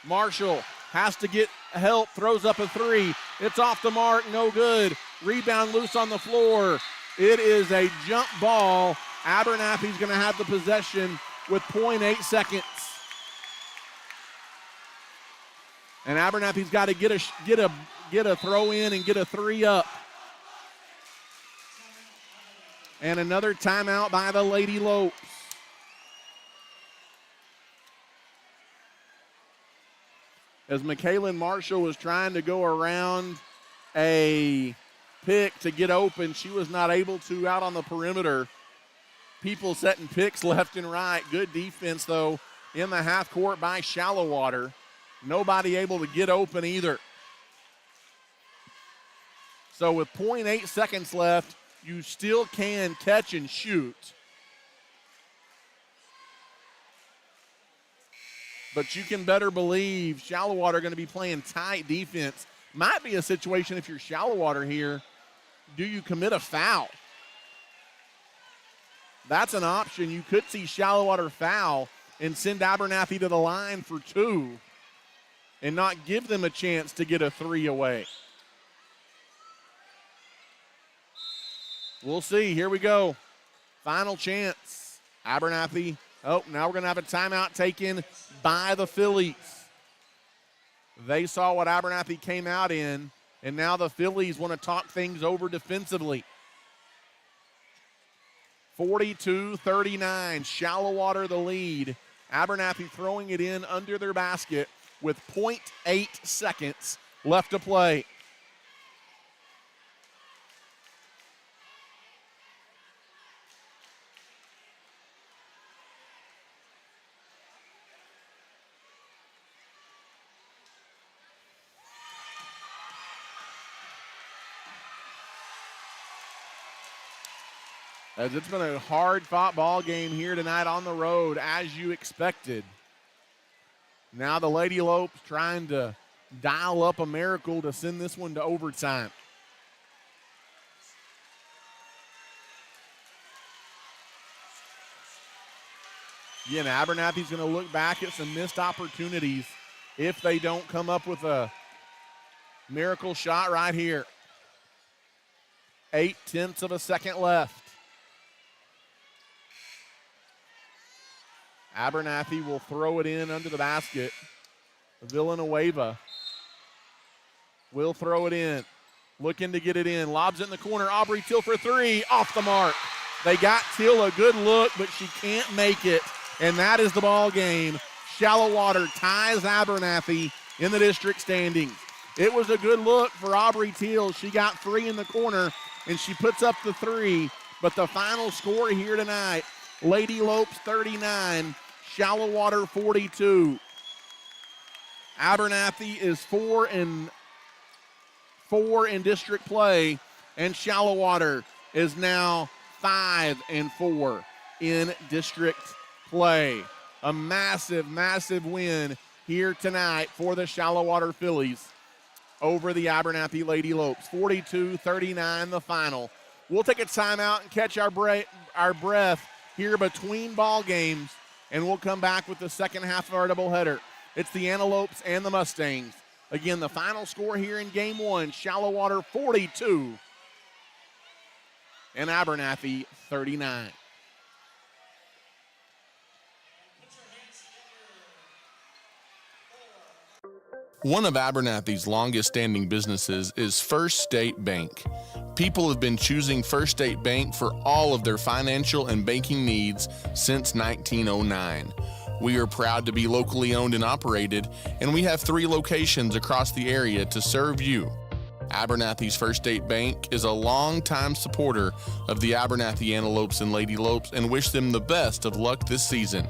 Marshall has to get help, throws up a three. It's off the mark, no good. Rebound loose on the floor. It is a jump ball. Abernathy's going to have the possession with 0.8 seconds. And Abernathy's got to get a throw in and get a three up. And another timeout by the Lady Lopes. As McKaylin Marshall was trying to go around a pick to get open, she was not able to out on the perimeter. People setting picks left and right. Good defense, though, in the half court by Shallowater. Nobody able to get open either. So with 0.8 seconds left, you still can catch and shoot. But you can better believe Shallowater going to be playing tight defense. Might be a situation if you're Shallowater here, do you commit a foul? That's an option. You could see Shallowater foul and send Abernathy to the line for two and not give them a chance to get a three away. We'll see. Here we go. Final chance. Abernathy. Oh, now we're going to have a timeout taken by the Phillies. They saw what Abernathy came out in, and now the Phillies want to talk things over defensively. 42-39, Shallowater the lead. Abernathy throwing it in under their basket with 0.8 seconds left to play. As it's been a hard-fought ball game here tonight on the road, as you expected. Now the Lady Lopes trying to dial up a miracle to send this one to overtime. Again, Abernathy's going to look back at some missed opportunities if they don't come up with a miracle shot right here. 0.8 of a second left. Abernathy will throw it in under the basket. Villanueva will throw it in. Looking to get it in. Lobs it in the corner. Aubrey Till for three. Off the mark. They got Till a good look, but she can't make it. And that is the ball game. Shallowater ties Abernathy in the district standings. It was a good look for Aubrey Till. She got three in the corner, and she puts up the three. But the final score here tonight, Lady Lopes 39, Shallowater 42. Abernathy is 4-4 in district play, and Shallowater is now 5-4 in district play. A massive, massive win here tonight for the Shallowater Phillies over the Abernathy Lady Lopes. 42-39 the final. We'll take a timeout and catch our breath here between ball games, and we'll come back with the second half of our doubleheader. It's the Antelopes and the Mustangs. Again, the final score here in game one, Shallowater 42 and Abernathy 39. One of Abernathy's longest-standing businesses is First State Bank. People have been choosing First State Bank for all of their financial and banking needs since 1909. We are proud to be locally owned and operated, and we have 3 locations across the area to serve you. Abernathy's First State Bank is a longtime supporter of the Abernathy Antelopes and Lady Lopes and wish them the best of luck this season.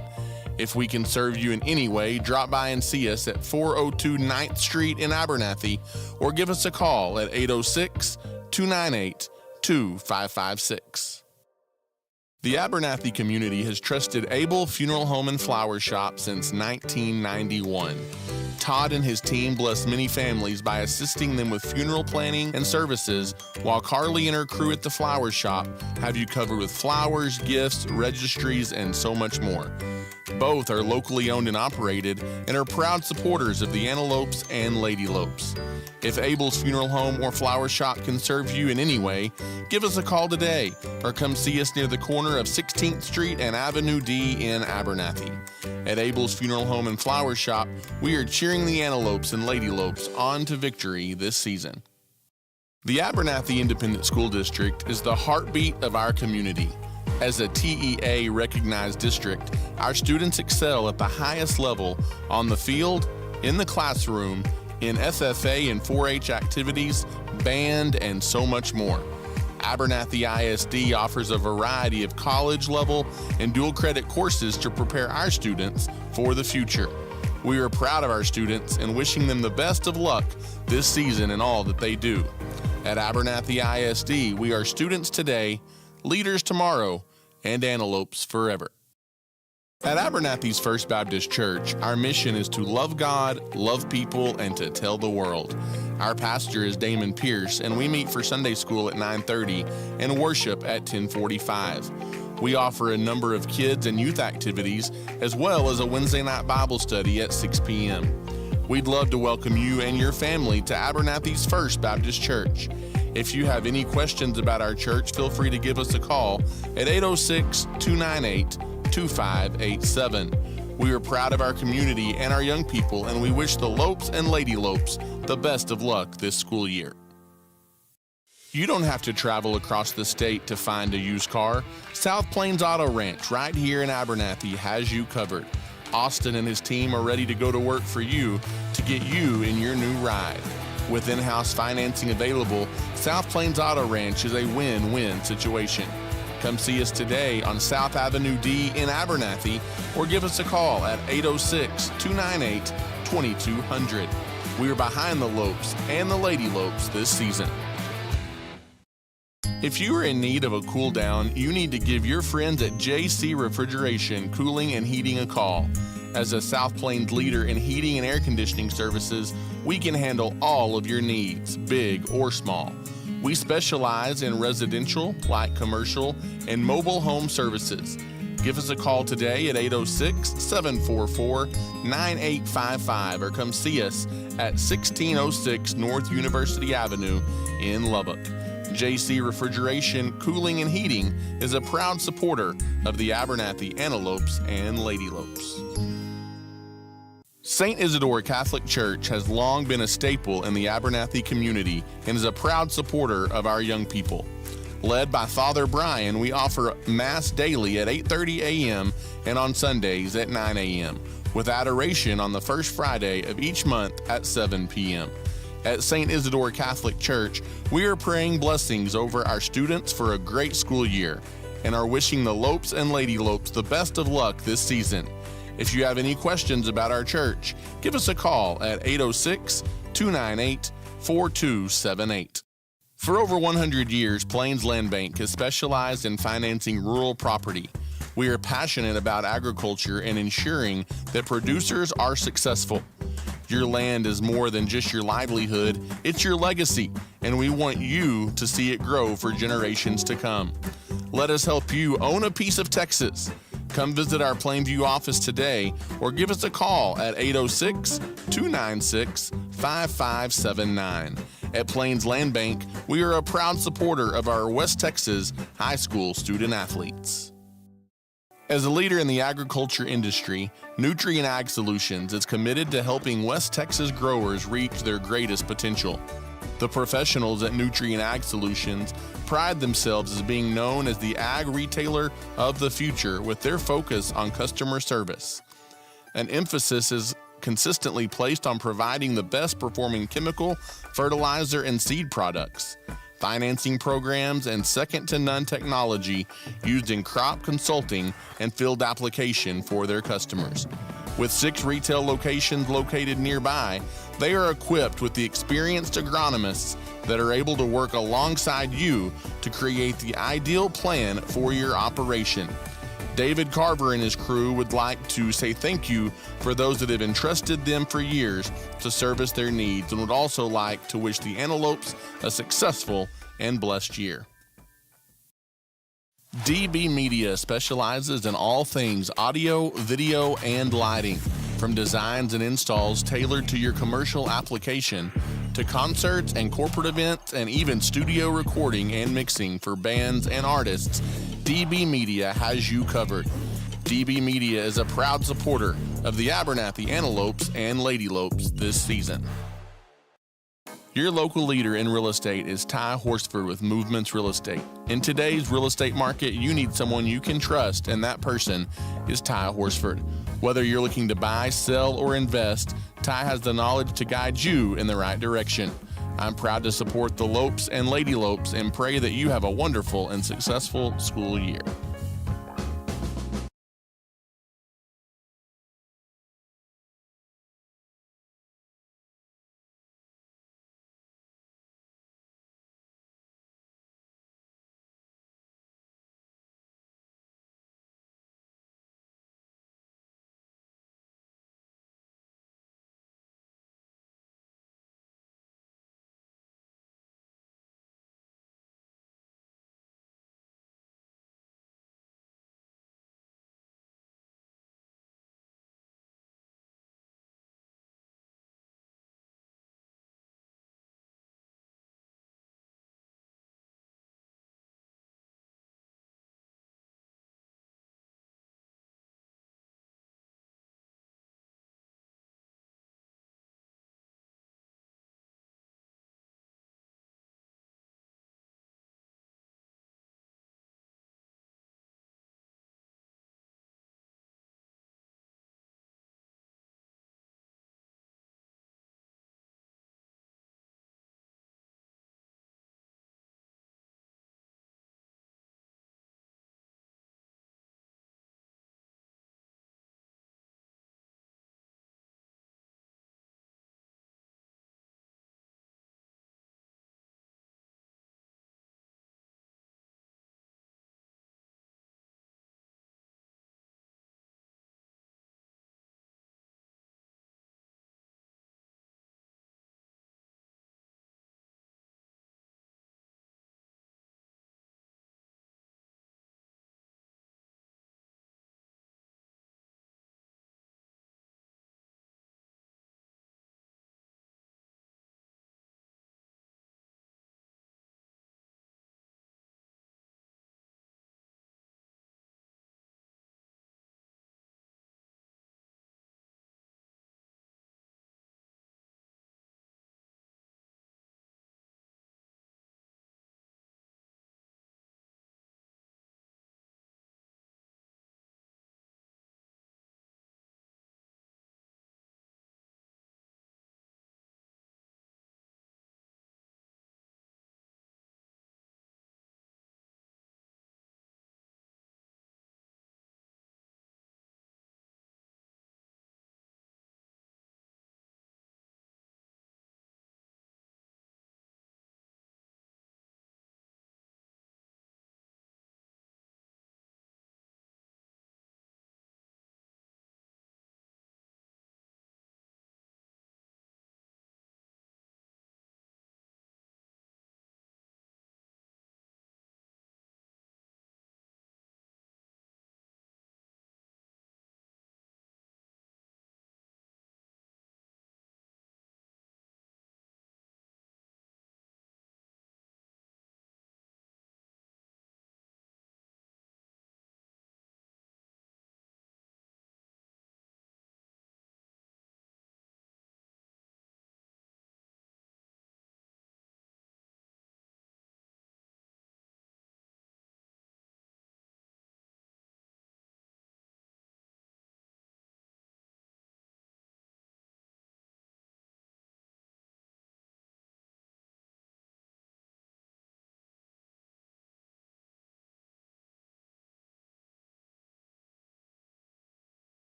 If we can serve you in any way, drop by and see us at 402 9th Street in Abernathy or give us a call at 806-298-2556. The Abernathy community has trusted Abel Funeral Home and Flower Shop since 1991. Todd and his team bless many families by assisting them with funeral planning and services, while Carly and her crew at the flower shop have you covered with flowers, gifts, registries, and so much more. Both are locally owned and operated and are proud supporters of the Antelopes and Lady Lopes. If Abel's Funeral Home or Flower Shop can serve you in any way, give us a call today or come see us near the corner of 16th Street and Avenue D in Abernathy. At Abel's Funeral Home and Flower Shop, we are cheering the Antelopes and Lady Lopes on to victory this season. The Abernathy Independent School District is the heartbeat of our community. As a TEA-recognized district, our students excel at the highest level on the field, in the classroom, in FFA and 4-H activities, band, and so much more. Abernathy ISD offers a variety of college-level and dual-credit courses to prepare our students for the future. We are proud of our students and wishing them the best of luck this season in all that they do. At Abernathy ISD, we are students today, leaders tomorrow, and antelopes forever. At Abernathy's First Baptist Church, our mission is to love God, love people, and to tell the world. Our pastor is Damon Pierce, and we meet for Sunday school at 9:30 and worship at 10:45. We offer a number of kids and youth activities, as well as a Wednesday night Bible study at 6 p.m. We'd love to welcome you and your family to Abernathy's First Baptist Church. If you have any questions about our church, feel free to give us a call at 806-298-2587. We are proud of our community and our young people, and we wish the Lopes and Lady Lopes the best of luck this school year. You don't have to travel across the state to find a used car. South Plains Auto Ranch right here in Abernathy has you covered. Austin and his team are ready to go to work for you to get you in your new ride. With in-house financing available, South Plains Auto Ranch is a win-win situation. Come see us today on South Avenue D in Abernathy or give us a call at 806-298-2200. We are behind the Lopes and the Lady Lopes this season. If you are in need of a cool down, you need to give your friends at JC Refrigeration Cooling and Heating a call. As a South Plains leader in heating and air conditioning services, we can handle all of your needs, big or small. We specialize in residential, light commercial, and mobile home services. Give us a call today at 806-744-9855 or come see us at 1606 North University Avenue in Lubbock. JC Refrigeration, Cooling, and Heating is a proud supporter of the Abernathy Antelopes and Lady Lopes. St. Isidore Catholic Church has long been a staple in the Abernathy community and is a proud supporter of our young people. Led by Father Brian, we offer Mass daily at 8:30 a.m. and on Sundays at 9 a.m., with adoration on the first Friday of each month at 7 p.m. At St. Isidore Catholic Church, we are praying blessings over our students for a great school year and are wishing the Lopes and Lady Lopes the best of luck this season. If you have any questions about our church, give us a call at 806-298-4278. For over 100 years, Plains Land Bank has specialized in financing rural property. We are passionate about agriculture and ensuring that producers are successful. Your land is more than just your livelihood, it's your legacy, and we want you to see it grow for generations to come. Let us help you own a piece of Texas. Come visit our Plainview office today or give us a call at 806-296-5579. At Plains Land Bank, we are a proud supporter of our West Texas high school student athletes. As a leader in the agriculture industry, Nutrien Ag Solutions is committed to helping West Texas growers reach their greatest potential. The professionals at Nutrien Ag Solutions pride themselves as being known as the ag retailer of the future with their focus on customer service. An emphasis is consistently placed on providing the best performing chemical, fertilizer, and seed products, financing programs, and second-to-none technology used in crop consulting and field application for their customers. With 6 retail locations located nearby, they are equipped with the experienced agronomists that are able to work alongside you to create the ideal plan for your operation. David Carver and his crew would like to say thank you for those that have entrusted them for years to service their needs, and would also like to wish the Antelopes a successful and blessed year. DB Media specializes in all things audio, video, and lighting. From designs and installs tailored to your commercial application, to concerts and corporate events, and even studio recording and mixing for bands and artists, DB Media has you covered. DB Media is a proud supporter of the Abernathy Antelopes and Lady Lopes this season. Your local leader in real estate is Ty Horsford with Movements Real Estate. In today's real estate market, you need someone you can trust, and that person is Ty Horsford. Whether you're looking to buy, sell, or invest, Ty has the knowledge to guide you in the right direction. I'm proud to support the Lopes and Lady Lopes and pray that you have a wonderful and successful school year.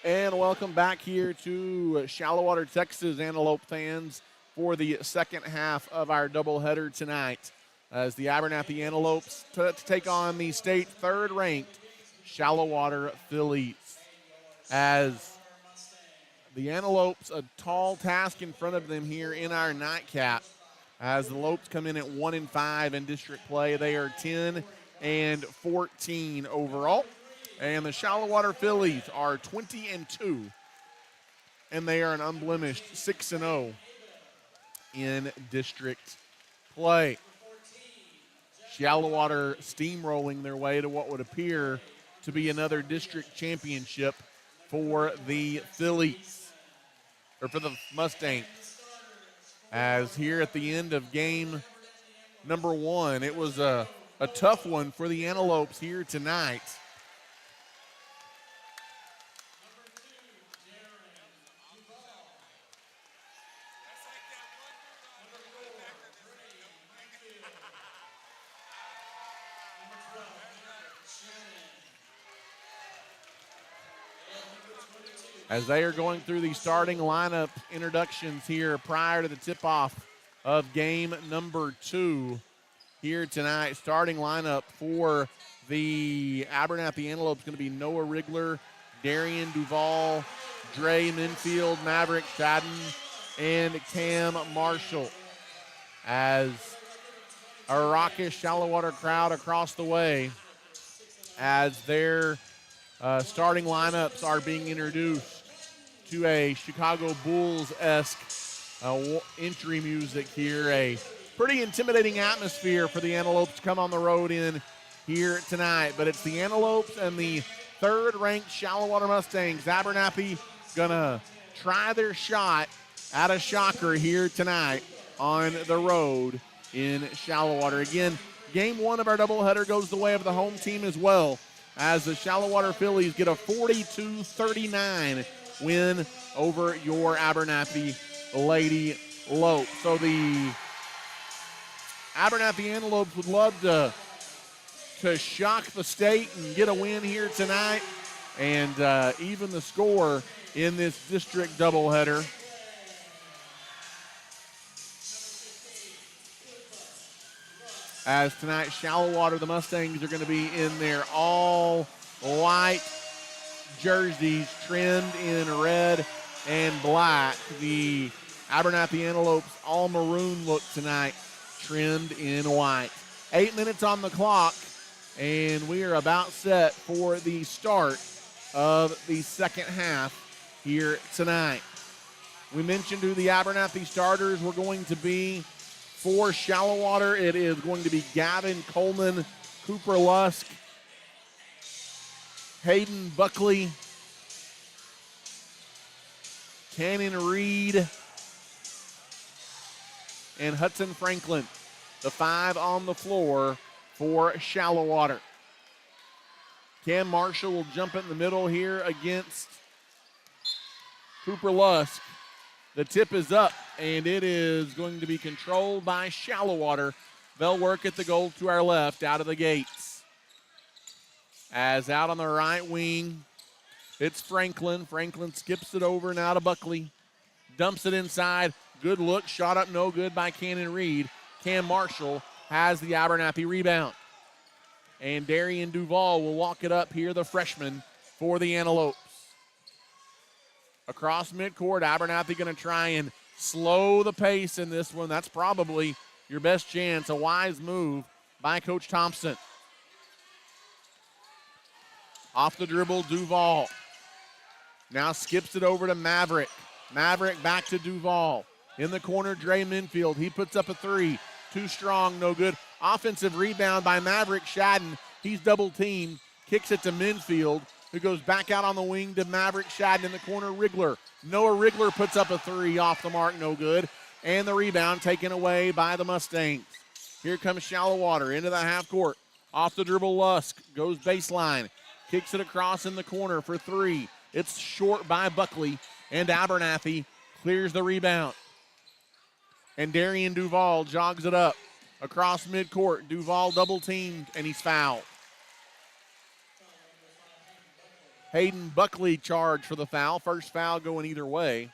And welcome back here to Shallowater, Texas, Antelope fans, for the second half of our doubleheader tonight, as the Abernathy Antelopes to take on the state third-ranked Shallowater Phillies. As the Antelopes, a tall task in front of them here in our nightcap, as the Lopes come in at 1-5 in district play. They are 10-14 overall. And the Shallowater Phillies are 20-2, and they are an unblemished 6-0 in district play. Shallowater steamrolling their way to what would appear to be another district championship for the Phillies, or for the Mustangs. As here at the end of game number one, it was a tough one for the Antelopes here tonight. As they are going through the starting lineup introductions here prior to the tip-off of game number two here tonight. Starting lineup for the Abernathy Antelopes going to be Noah Rigler, Darian Duvall, Dre Minfield, Maverick Shadden, and Cam Marshall. As a raucous Shallowater crowd across the way, as their starting lineups are being introduced to a Chicago Bulls-esque entry music here. A pretty intimidating atmosphere for the Antelopes to come on the road in here tonight. But it's the Antelopes and the third-ranked Shallowater Mustangs. Abernathy gonna try their shot at a shocker here tonight on the road in Shallowater. Again, game one of our doubleheader goes the way of the home team as well, as the Shallowater Phillies get a 42-39 win over your Abernathy Lady Lopes. So the Abernathy Antelopes would love to shock the state and get a win here tonight and even the score in this district doubleheader. As tonight, Shallowater, the Mustangs are going to be in their all-white jerseys trimmed in red and black. The Abernathy Antelopes all-maroon look tonight, trimmed in white. 8 minutes on the clock, and we are about set for the start of the second half here tonight. We mentioned who the Abernathy starters were going to be. For Shallowater, it is going to be Gavin Coleman, Cooper Lusk, Hayden Buckley, Cannon Reed, and Hudson Franklin, the five on the floor for Shallowater. Cam Marshall will jump in the middle here against Cooper Lusk. The tip is up, and it is going to be controlled by Shallowater. They'll work at the goal to our left out of the gates. As out on the right wing, it's Franklin. Franklin skips it over now to Buckley. Dumps it inside. Good look. Shot up no good by Cannon Reed. Cam Marshall has the Abernathy rebound. And Darian Duvall will walk it up here, the freshman, for the Antelopes. Across midcourt, Abernathy going to try and slow the pace in this one. That's probably your best chance. A wise move by Coach Thompson. Off the dribble, Duvall. Now skips it over to Maverick. Maverick back to Duvall. In the corner, Dre Minfield. He puts up a three. Too strong, no good. Offensive rebound by Maverick Shadden. He's double teamed. Kicks it to Minfield, who goes back out on the wing to Maverick Shadden in the corner. Rigler. Noah Rigler puts up a three off the mark, no good. And the rebound taken away by the Mustangs. Here comes Shallowater into the half court. Off the dribble, Lusk goes baseline. Kicks it across in the corner for three. It's short by Buckley, and Abernathy clears the rebound. And Darian Duvall jogs it up across midcourt. Duvall double teamed, and he's fouled. Hayden Buckley charged for the foul. First foul going either way.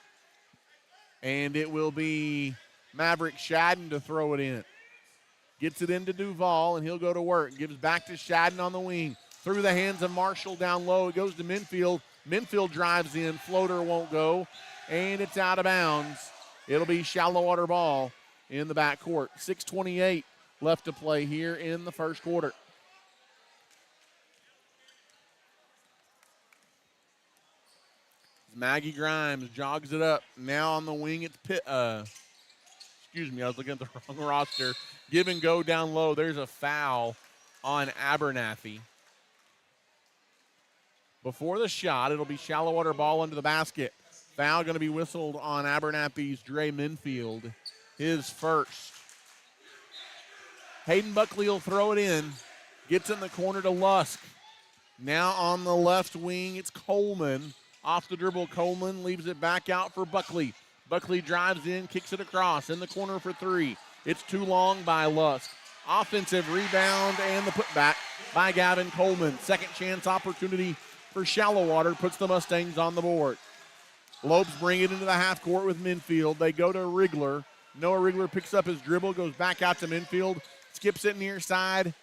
And it will be Maverick Shadden to throw it in. Gets it into Duval, and he'll go to work. Gives back to Shadden on the wing. Through the hands of Marshall down low. It goes to Minfield. Minfield drives in. Floater won't go. And it's out of bounds. It'll be Shallowater ball in the backcourt. 6:28 left to play here in the first quarter. Maggie Grimes jogs it up. Now on the wing, it's excuse me, I was looking at the wrong roster. Give and go down low. There's a foul on Abernathy. Before the shot, it'll be Shallowater ball into the basket. Foul going to be whistled on Abernathy's Dre Minfield. His first. Hayden Buckley will throw it in. Gets in the corner to Lusk. Now on the left wing, it's Coleman. Off the dribble, Coleman leaves it back out for Buckley. Buckley drives in, kicks it across. In the corner for three. It's too long by Lusk. Offensive rebound and the putback by Gavin Coleman. Second chance opportunity for Shallowater. Puts the Mustangs on the board. Lopes bring it into the half court with Minfield. They go to Rigler. Noah Rigler picks up his dribble, goes back out to Minfield. Skips it near side.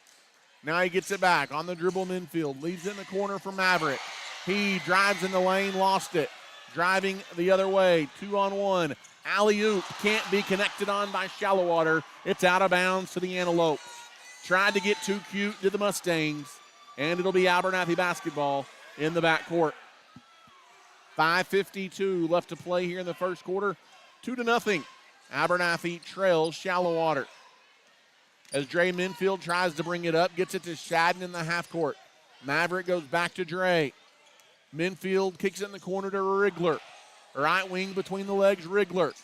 Now he gets it back. On the dribble, Minfield. Leaves it in the corner for Maverick. He drives in the lane, lost it. Driving the other way, 2-on-1. Alley-oop can't be connected on by Shallowater. It's out of bounds to the Antelopes. Tried to get too cute to the Mustangs, and it'll be Abernathy basketball in the backcourt. 5:52 left to play here in the first quarter. 2-0. Abernathy trails Shallowater. As Dre Minfield tries to bring it up, gets it to Shadden in the half court. Maverick goes back to Dre. Minfield kicks it in the corner to Rigler. Right wing between the legs, Rigler.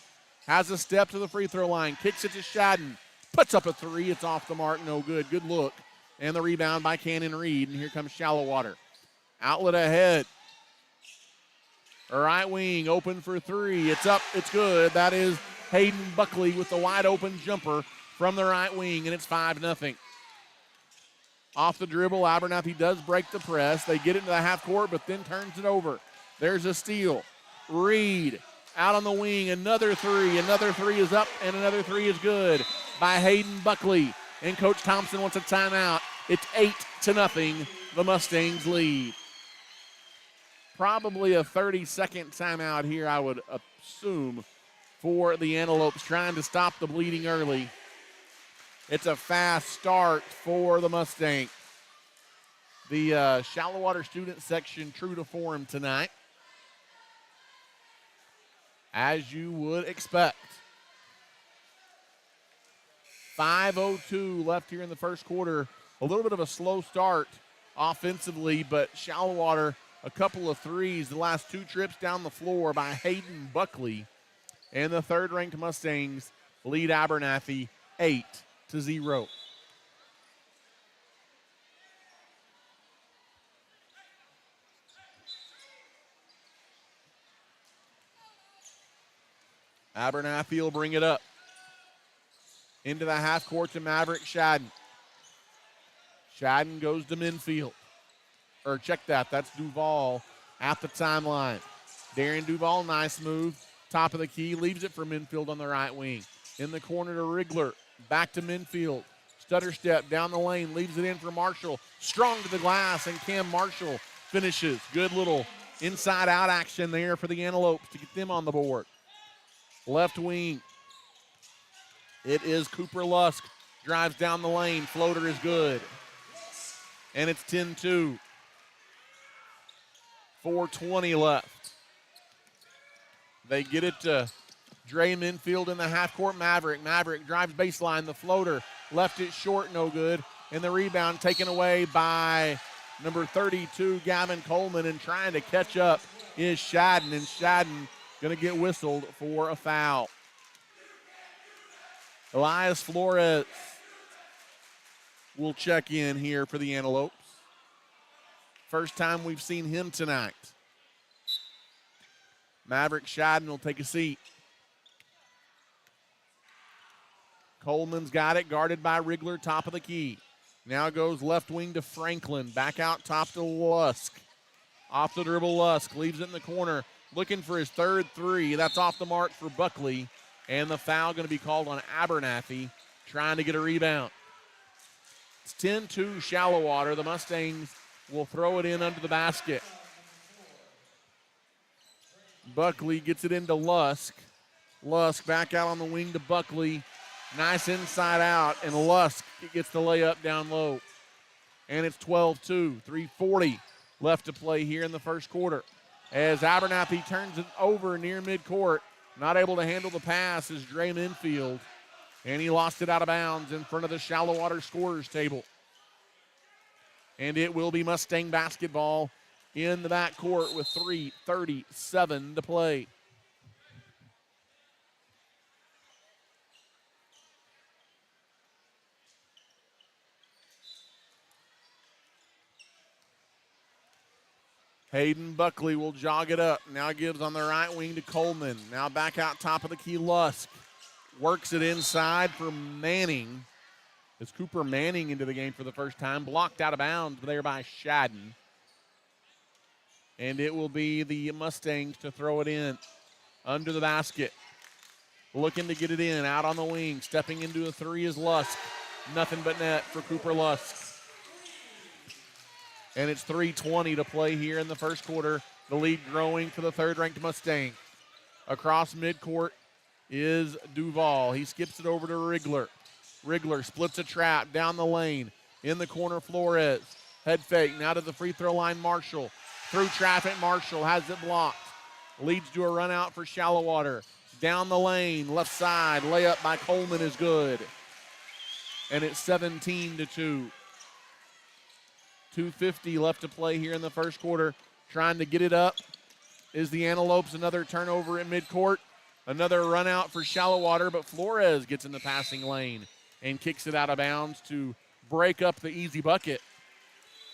Has a step to the free throw line. Kicks it to Shadden. Puts up a three. It's off the mark. No good. Good look. And the rebound by Cannon Reed. And here comes Shallowater. Outlet ahead. Right wing open for three. It's up. It's good. That is Hayden Buckley with the wide open jumper from the right wing. And it's 5-0. Off the dribble, Abernathy does break the press. They get into the half court, but then turns it over. There's a steal. Reed out on the wing. Another three. Another three is up, and another three is good by Hayden Buckley. And Coach Thompson wants a timeout. It's 8-0. The Mustangs lead. Probably a 30-second timeout here, I would assume, for the Antelopes, trying to stop the bleeding early. It's a fast start for the Mustangs. The Shallowater student section true to form tonight, as you would expect. 5:02 left here in the first quarter. A little bit of a slow start offensively, but Shallowater, a couple of threes the last two trips down the floor by Hayden Buckley. And the third-ranked Mustangs lead Abernathy 8-0. Abernathy will bring it up. Into the half court to Maverick Shadden. Shadden goes to Minfield. Or check that, that's Duval at the timeline. Darian Duval, nice move. Top of the key, leaves it for Minfield on the right wing. In the corner to Rigler. Back to Minfield. Stutter step down the lane, leaves it in for Marshall. Strong to the glass, and Cam Marshall finishes. Good little inside-out action there for the Antelopes to get them on the board. Left wing. It is Cooper Lusk. Drives down the lane. Floater is good. And it's 10-2. 4:20 left. They get it to Dre Minfield in the half-court. Maverick drives baseline. The floater left it short, no good. And the rebound taken away by number 32, Gavin Coleman. And trying to catch up is Shadden. And Shadden going to get whistled for a foul. Elias Flores will check in here for the Antelopes. First time we've seen him tonight. Maverick Shadden will take a seat. Coleman's got it, guarded by Rigler, top of the key. Now goes left wing to Franklin. Back out top to Lusk. Off the dribble, Lusk leaves it in the corner, looking for his third three. That's off the mark for Buckley, and the foul going to be called on Abernathy, trying to get a rebound. It's 10-2 Shallowater. The Mustangs will throw it in under the basket. Buckley gets it into Lusk. Lusk back out on the wing to Buckley. Nice inside out, and Lusk gets the layup down low. And it's 12-2, 3:40 left to play here in the first quarter. As Abernathy turns it over near midcourt, not able to handle the pass is Dre Minfield, and he lost it out of bounds in front of the Shallowater scorers table. And it will be Mustang basketball in the backcourt with 3:37 to play. Hayden Buckley will jog it up. Now gives on the right wing to Coleman. Now back out top of the key, Lusk. Works it inside for Manning. As Cooper Manning into the game for the first time. Blocked out of bounds there by Shadden. And it will be the Mustangs to throw it in under the basket. Looking to get it in, out on the wing. Stepping into a three is Lusk. Nothing but net for Cooper Lusk. And it's 3:20 to play here in the first quarter. The lead growing for the third-ranked Mustang. Across midcourt is Duval. He skips it over to Rigler. Rigler splits a trap down the lane. In the corner, Flores. Head fake, now to the free throw line, Marshall. Through traffic, Marshall has it blocked. Leads to a run out for Shallowater. Down the lane, left side, layup by Coleman is good. And it's 17-2. 2:50 left to play here in the first quarter. Trying to get it up is the Antelopes. Another turnover in midcourt. Another run out for Shallowater, but Flores gets in the passing lane and kicks it out of bounds to break up the easy bucket.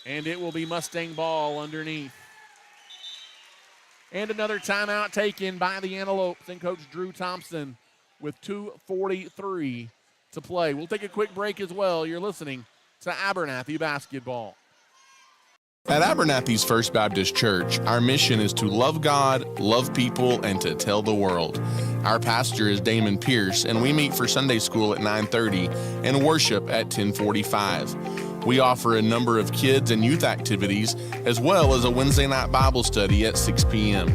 And it will be Mustang ball underneath. And another timeout taken by the Antelopes and Coach Drew Thompson with 2:43 to play. We'll take a quick break as well. You're listening to Abernathy basketball. At Abernathy's First Baptist Church, our mission is to love God, love people, and to tell the world. Our pastor is Damon Pierce, and we meet for Sunday school at 9:30 and worship at 10:45. We offer a number of kids and youth activities, as well as a Wednesday night Bible study at 6 p.m.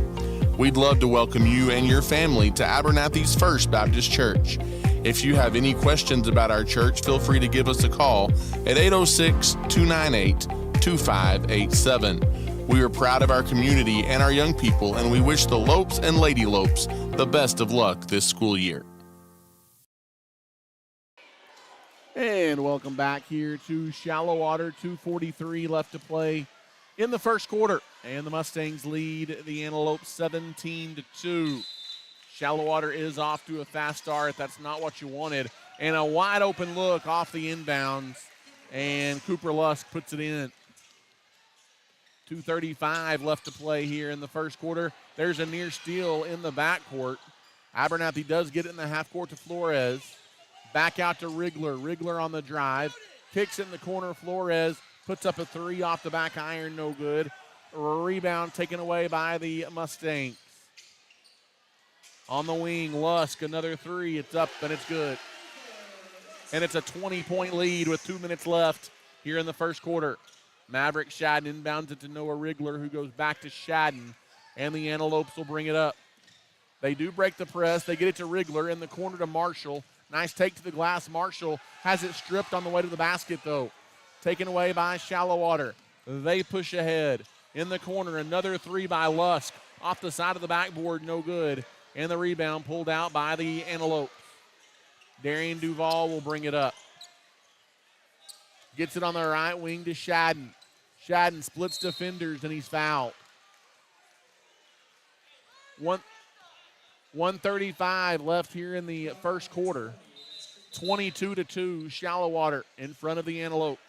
We'd love to welcome you and your family to Abernathy's First Baptist Church. If you have any questions about our church, feel free to give us a call at 806-298-2587. We are proud of our community and our young people, and we wish the Lopes and Lady Lopes the best of luck this school year. And welcome back here to Shallowater. 2:43 left to play in the first quarter. And the Mustangs lead the Antelopes 17-2. Shallowater is off to a fast start. That's not what you wanted. And a wide open look off the inbounds. And Cooper Lusk puts it in. 2:35 left to play here in the first quarter. There's a near steal in the backcourt. Abernathy does get it in the half court to Flores. Back out to Rigler. Rigler on the drive. Kicks it in the corner. Flores puts up a three off the back iron. No good. A rebound taken away by the Mustangs. On the wing, Lusk, another three. It's up and it's good. And it's a 20-point lead with 2 minutes left here in the first quarter. Maverick Shadden inbounds it to Noah Rigler, who goes back to Shadden, and the Antelopes will bring it up. They do break the press. They get it to Rigler in the corner to Marshall. Nice take to the glass. Marshall has it stripped on the way to the basket, though. Taken away by Shallowater. They push ahead. In the corner, another three by Lusk. Off the side of the backboard, no good. And the rebound pulled out by the Antelopes. Darian Duval will bring it up. Gets it on the right wing to Shadden. Shadden splits defenders, and he's fouled. 1:35 left here in the first quarter. 22-2, Shallowater in front of the Antelopes.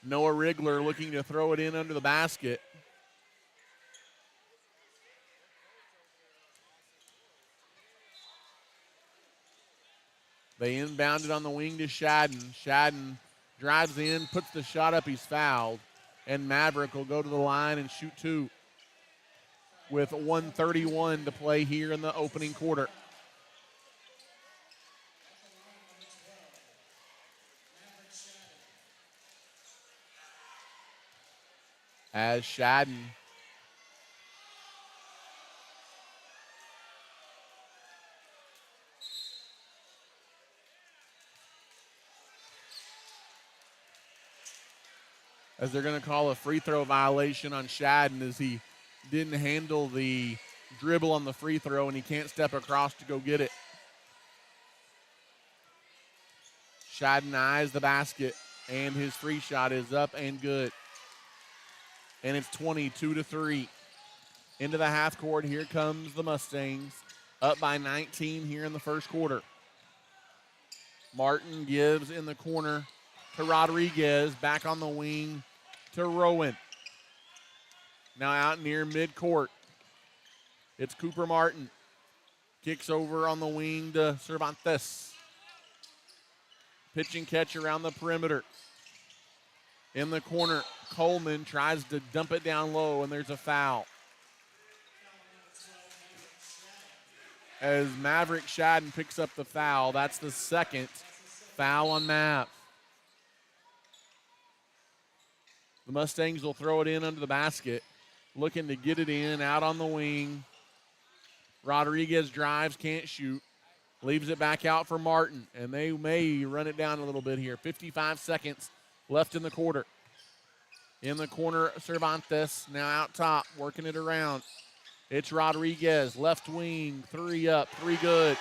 Noah Rigler looking to throw it in under the basket. They inbound it on the wing to Shadden. Shadden drives in, puts the shot up, he's fouled. And Maverick will go to the line and shoot two with 1:31 to play here in the opening quarter. As Shadden as they're going to call a free throw violation on Shadden as he didn't handle the dribble on the free throw and he can't step across to go get it. Shadden eyes the basket and his free shot is up and good. And it's 22-3. Into the half court, here comes the Mustangs, up by 19 here in the first quarter. Martin gives in the corner to Rodriguez, back on the wing to Rowan. Now out near midcourt, it's Cooper Martin. Kicks over on the wing to Cervantes. Pitch and catch around the perimeter. In the corner, Coleman tries to dump it down low, and there's a foul. As Maverick Shadden picks up the foul, that's the second foul on Mav. The Mustangs will throw it in under the basket, looking to get it in, out on the wing. Rodriguez drives, can't shoot. Leaves it back out for Martin, and they may run it down a little bit here. 55 seconds left in the quarter. In the corner, Cervantes, now out top, working it around. It's Rodriguez, left wing, three up, three good.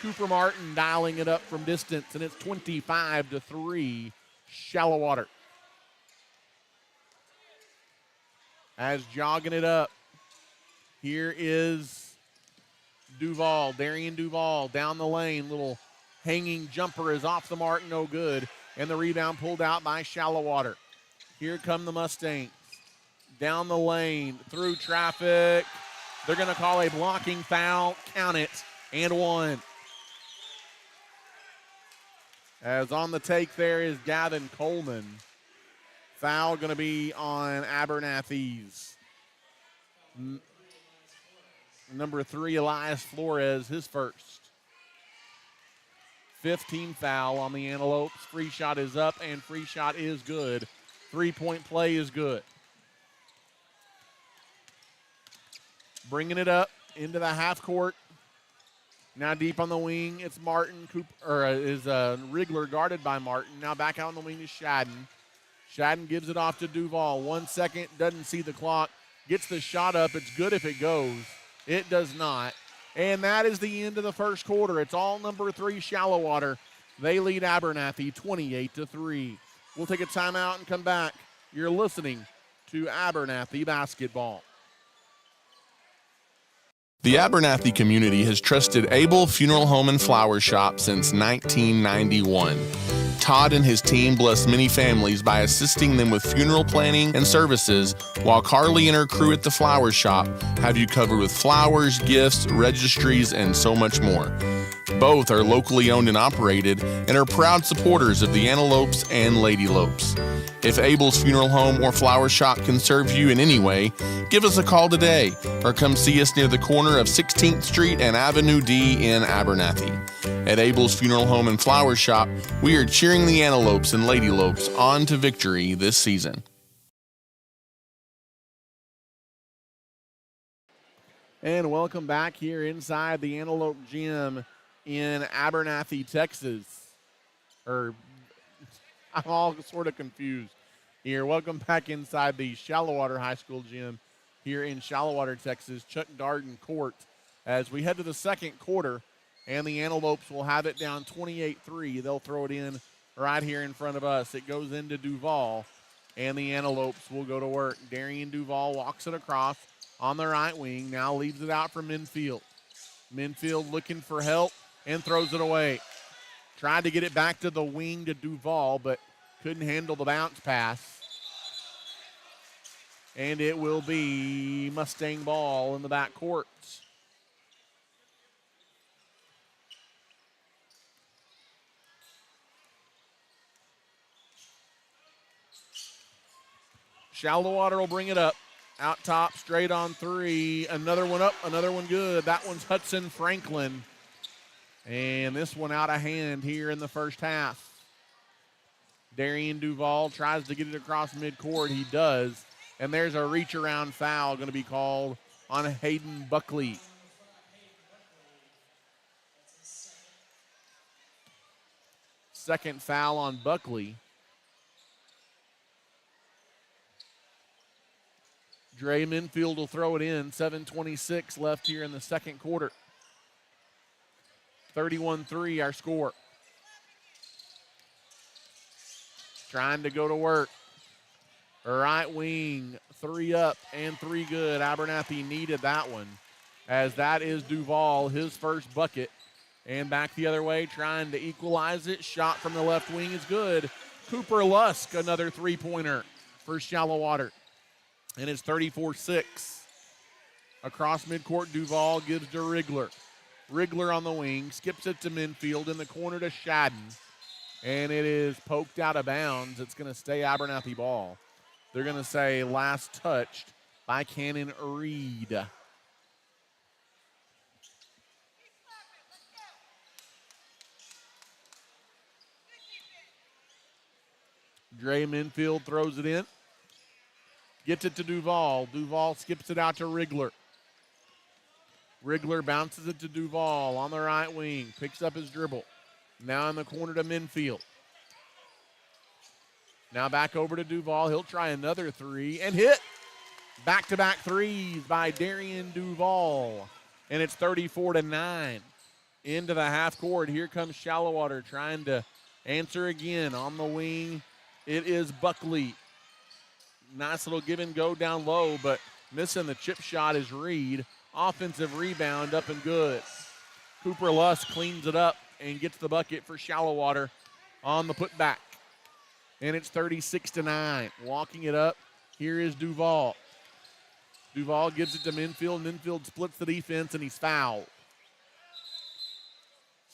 Cooper Martin dialing it up from distance, and it's 25-3, Shallowater. As jogging it up, here is Duval, Darian Duval, down the lane. Little hanging jumper is off the mark, no good. And the rebound pulled out by Shallowater. Here come the Mustangs. Down the lane, through traffic. They're going to call a blocking foul. Count it, and one. As on the take there is Gavin Coleman. Foul going to be on Abernathy's number 3, Elias Flores, his first. 15 foul on the Antelopes. Free shot is up, and free shot is good. 3-point play is good. Bringing it up into the half court. Now deep on the wing, it's Martin Rigler guarded by Martin. Now back out on the wing is Shadden. Shadden gives it off to Duval. 1 second, doesn't see the clock. Gets the shot up. It's good if it goes. It does not. And that is the end of the first quarter. It's all number 3 Shallowater. They lead Abernathy 28-3. We'll take a timeout and come back. You're listening to Abernathy basketball. The Abernathy community has trusted Abel Funeral Home and Flower Shop since 1991. Todd and his team bless many families by assisting them with funeral planning and services, while Carly and her crew at the Flower Shop have you covered with flowers, gifts, registries, and so much more. Both are locally owned and operated and are proud supporters of the Antelopes and Lady Lopes. If Abel's Funeral Home or Flower Shop can serve you in any way, give us a call today or come see us near the corner of 16th Street and Avenue D in Abernathy. At Abel's Funeral Home and Flower Shop, we are cheering the Antelopes and Lady Lopes on to victory this season. And welcome back here inside the Antelope Gym in Abernathy, Texas. I'm all sort of confused here. Welcome back inside the Shallowater High School Gym here in Shallowater, Texas, Chuck Darden Court, as we head to the second quarter, and the Antelopes will have it down 28-3. They'll throw it in right here in front of us. It goes into Duval, and the Antelopes will go to work. Darian Duval walks it across on the right wing, now leaves it out for Minfield. Minfield looking for help and throws it away. Tried to get it back to the wing to Duval, but couldn't handle the bounce pass. And it will be Mustang ball in the backcourt. Shallowater will bring it up. Out top, straight on three. Another one up, another one good. That one's Hudson Franklin. And this one out of hand here in the first half. Darian Duval tries to get it across midcourt. He does. And there's a reach-around foul going to be called on Hayden Buckley. Second foul on Buckley. Dre Minfield will throw it in. 7:26 left here in the second quarter. 31-3 our score. Trying to go to work. Right wing, three up and three good. Abernathy needed that one, as that is Duval, his first bucket. And back the other way, trying to equalize it. Shot from the left wing is good. Cooper Lusk, another three-pointer for Shallowater. And it's 34-6. Across midcourt, Duval gives to Rigler. Rigler on the wing, skips it to Minfield, in the corner to Shadden. And it is poked out of bounds. It's going to stay Abernathy ball. They're going to say last touched by Cannon Reed. Dre Minfield throws it in. Gets it to Duval. Duval skips it out to Rigler. Rigler bounces it to Duval on the right wing. Picks up his dribble. Now in the corner to Minfield. Now back over to Duval. He'll try another three and hit. Back-to-back threes by Darian Duval. And it's 34-9. Into the half court. Here comes Shallowater trying to answer again on the wing. It is Buckley. Nice little give and go down low, but missing the chip shot is Reed. Offensive rebound up and good. Cooper Lusk cleans it up and gets the bucket for Shallowater on the putback. And it's 36-9. Walking it up, here is Duval. Duval gives it to Minfield. Minfield splits the defense, and he's fouled.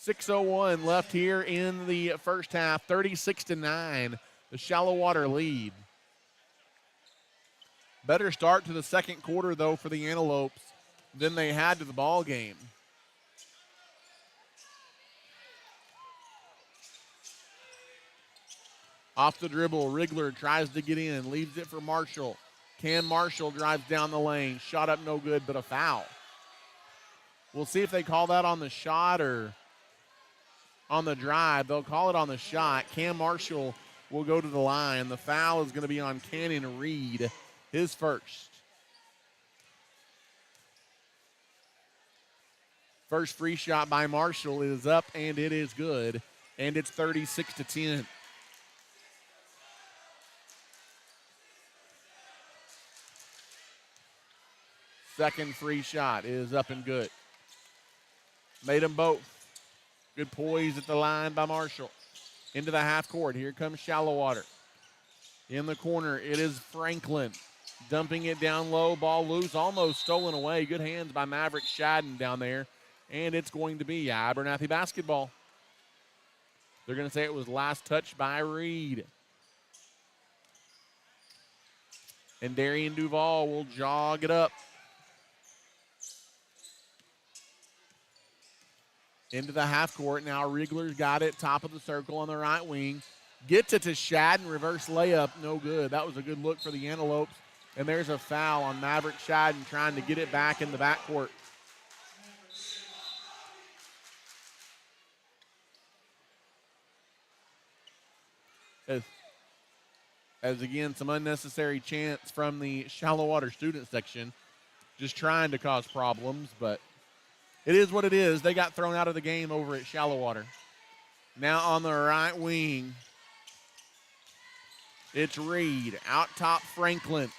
6:01 left here in the first half. 36-9, the Shallowater lead. Better start to the second quarter, though, for the Antelopes than they had to the ball game. Off the dribble, Rigler tries to get in, leaves it for Marshall. Cam Marshall drives down the lane. Shot up no good, but a foul. We'll see if they call that on the shot or on the drive. They'll call it on the shot. Cam Marshall will go to the line. The foul is going to be on Cannon Reed, his first. First free shot by Marshall is up, and it is good. And it's 36-10. Second free shot is up and good. Made them both. Good poise at the line by Marshall. Into the half court. Here comes Shallowater. In the corner, it is Franklin. Dumping it down low. Ball loose. Almost stolen away. Good hands by Maverick Shadden down there. And it's going to be Abernathy basketball. They're going to say it was last touched by Reed. And Darian Duval will jog it up. Into the half court. Now Rigler's got it. Top of the circle on the right wing. Gets it to Shadden. Reverse layup. No good. That was a good look for the Antelopes. And there's a foul on Maverick Shadden trying to get it back in the backcourt. As again, some unnecessary chants from the Shallowater student section. Just trying to cause problems, but it is what it is. They got thrown out of the game over at Shallowater. Now on the right wing, it's Reed. Out top, Franklin.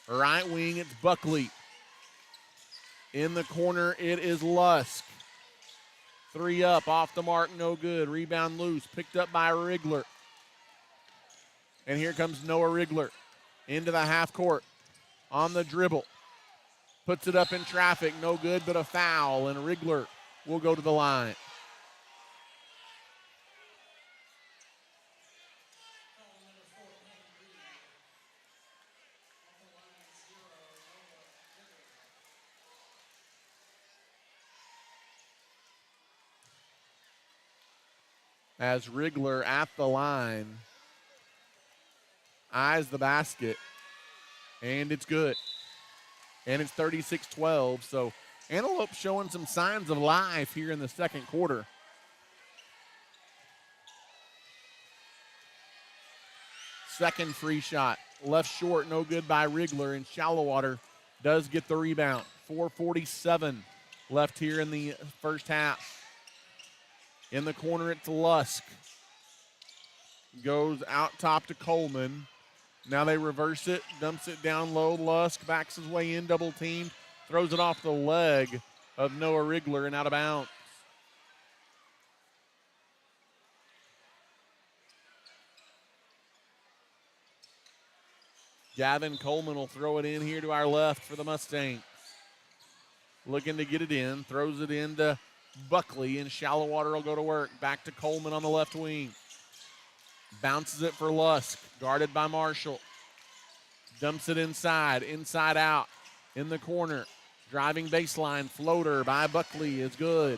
Right wing, it's Buckley. In the corner, it is Lusk. Three up, off the mark, no good. Rebound loose, picked up by Rigler. And here comes Noah Rigler into the half court on the dribble. Puts it up in traffic, no good, but a foul, and Rigler will go to the line. as Rigler at the line eyes the basket, and it's good. And it's 36-12, so Antelope showing some signs of life here in the second quarter. Second free shot, left short, no good by Rigler, and Shallowater does get the rebound. 4:47 left here in the first half. In the corner, it's Lusk. Goes out top to Coleman. Now they reverse it, dumps it down low. Lusk backs his way in, double teamed, throws it off the leg of Noah Rigler and out of bounds. Gavin Coleman will throw it in here to our left for the Mustangs. Looking to get it in, throws it into Buckley, and Shallowater will go to work. Back to Coleman on the left wing. Bounces it for Lusk, guarded by Marshall. Dumps it inside out, in the corner. Driving baseline, floater by Buckley is good.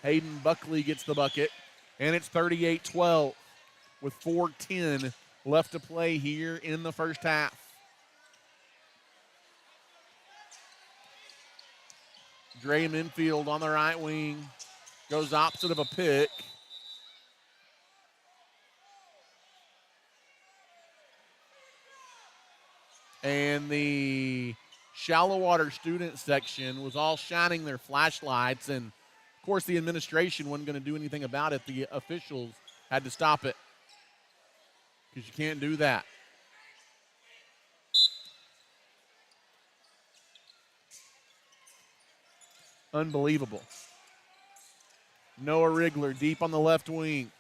Hayden Buckley gets the bucket, and it's 38-12 with 4:10 left to play here in the first half. Dre Minfield on the right wing, goes opposite of a pick. And the Shallowater student section was all shining their flashlights, and of course the administration wasn't going to do anything about it. The officials had to stop it because you can't do that. Unbelievable. Noah Rigler deep on the left wing.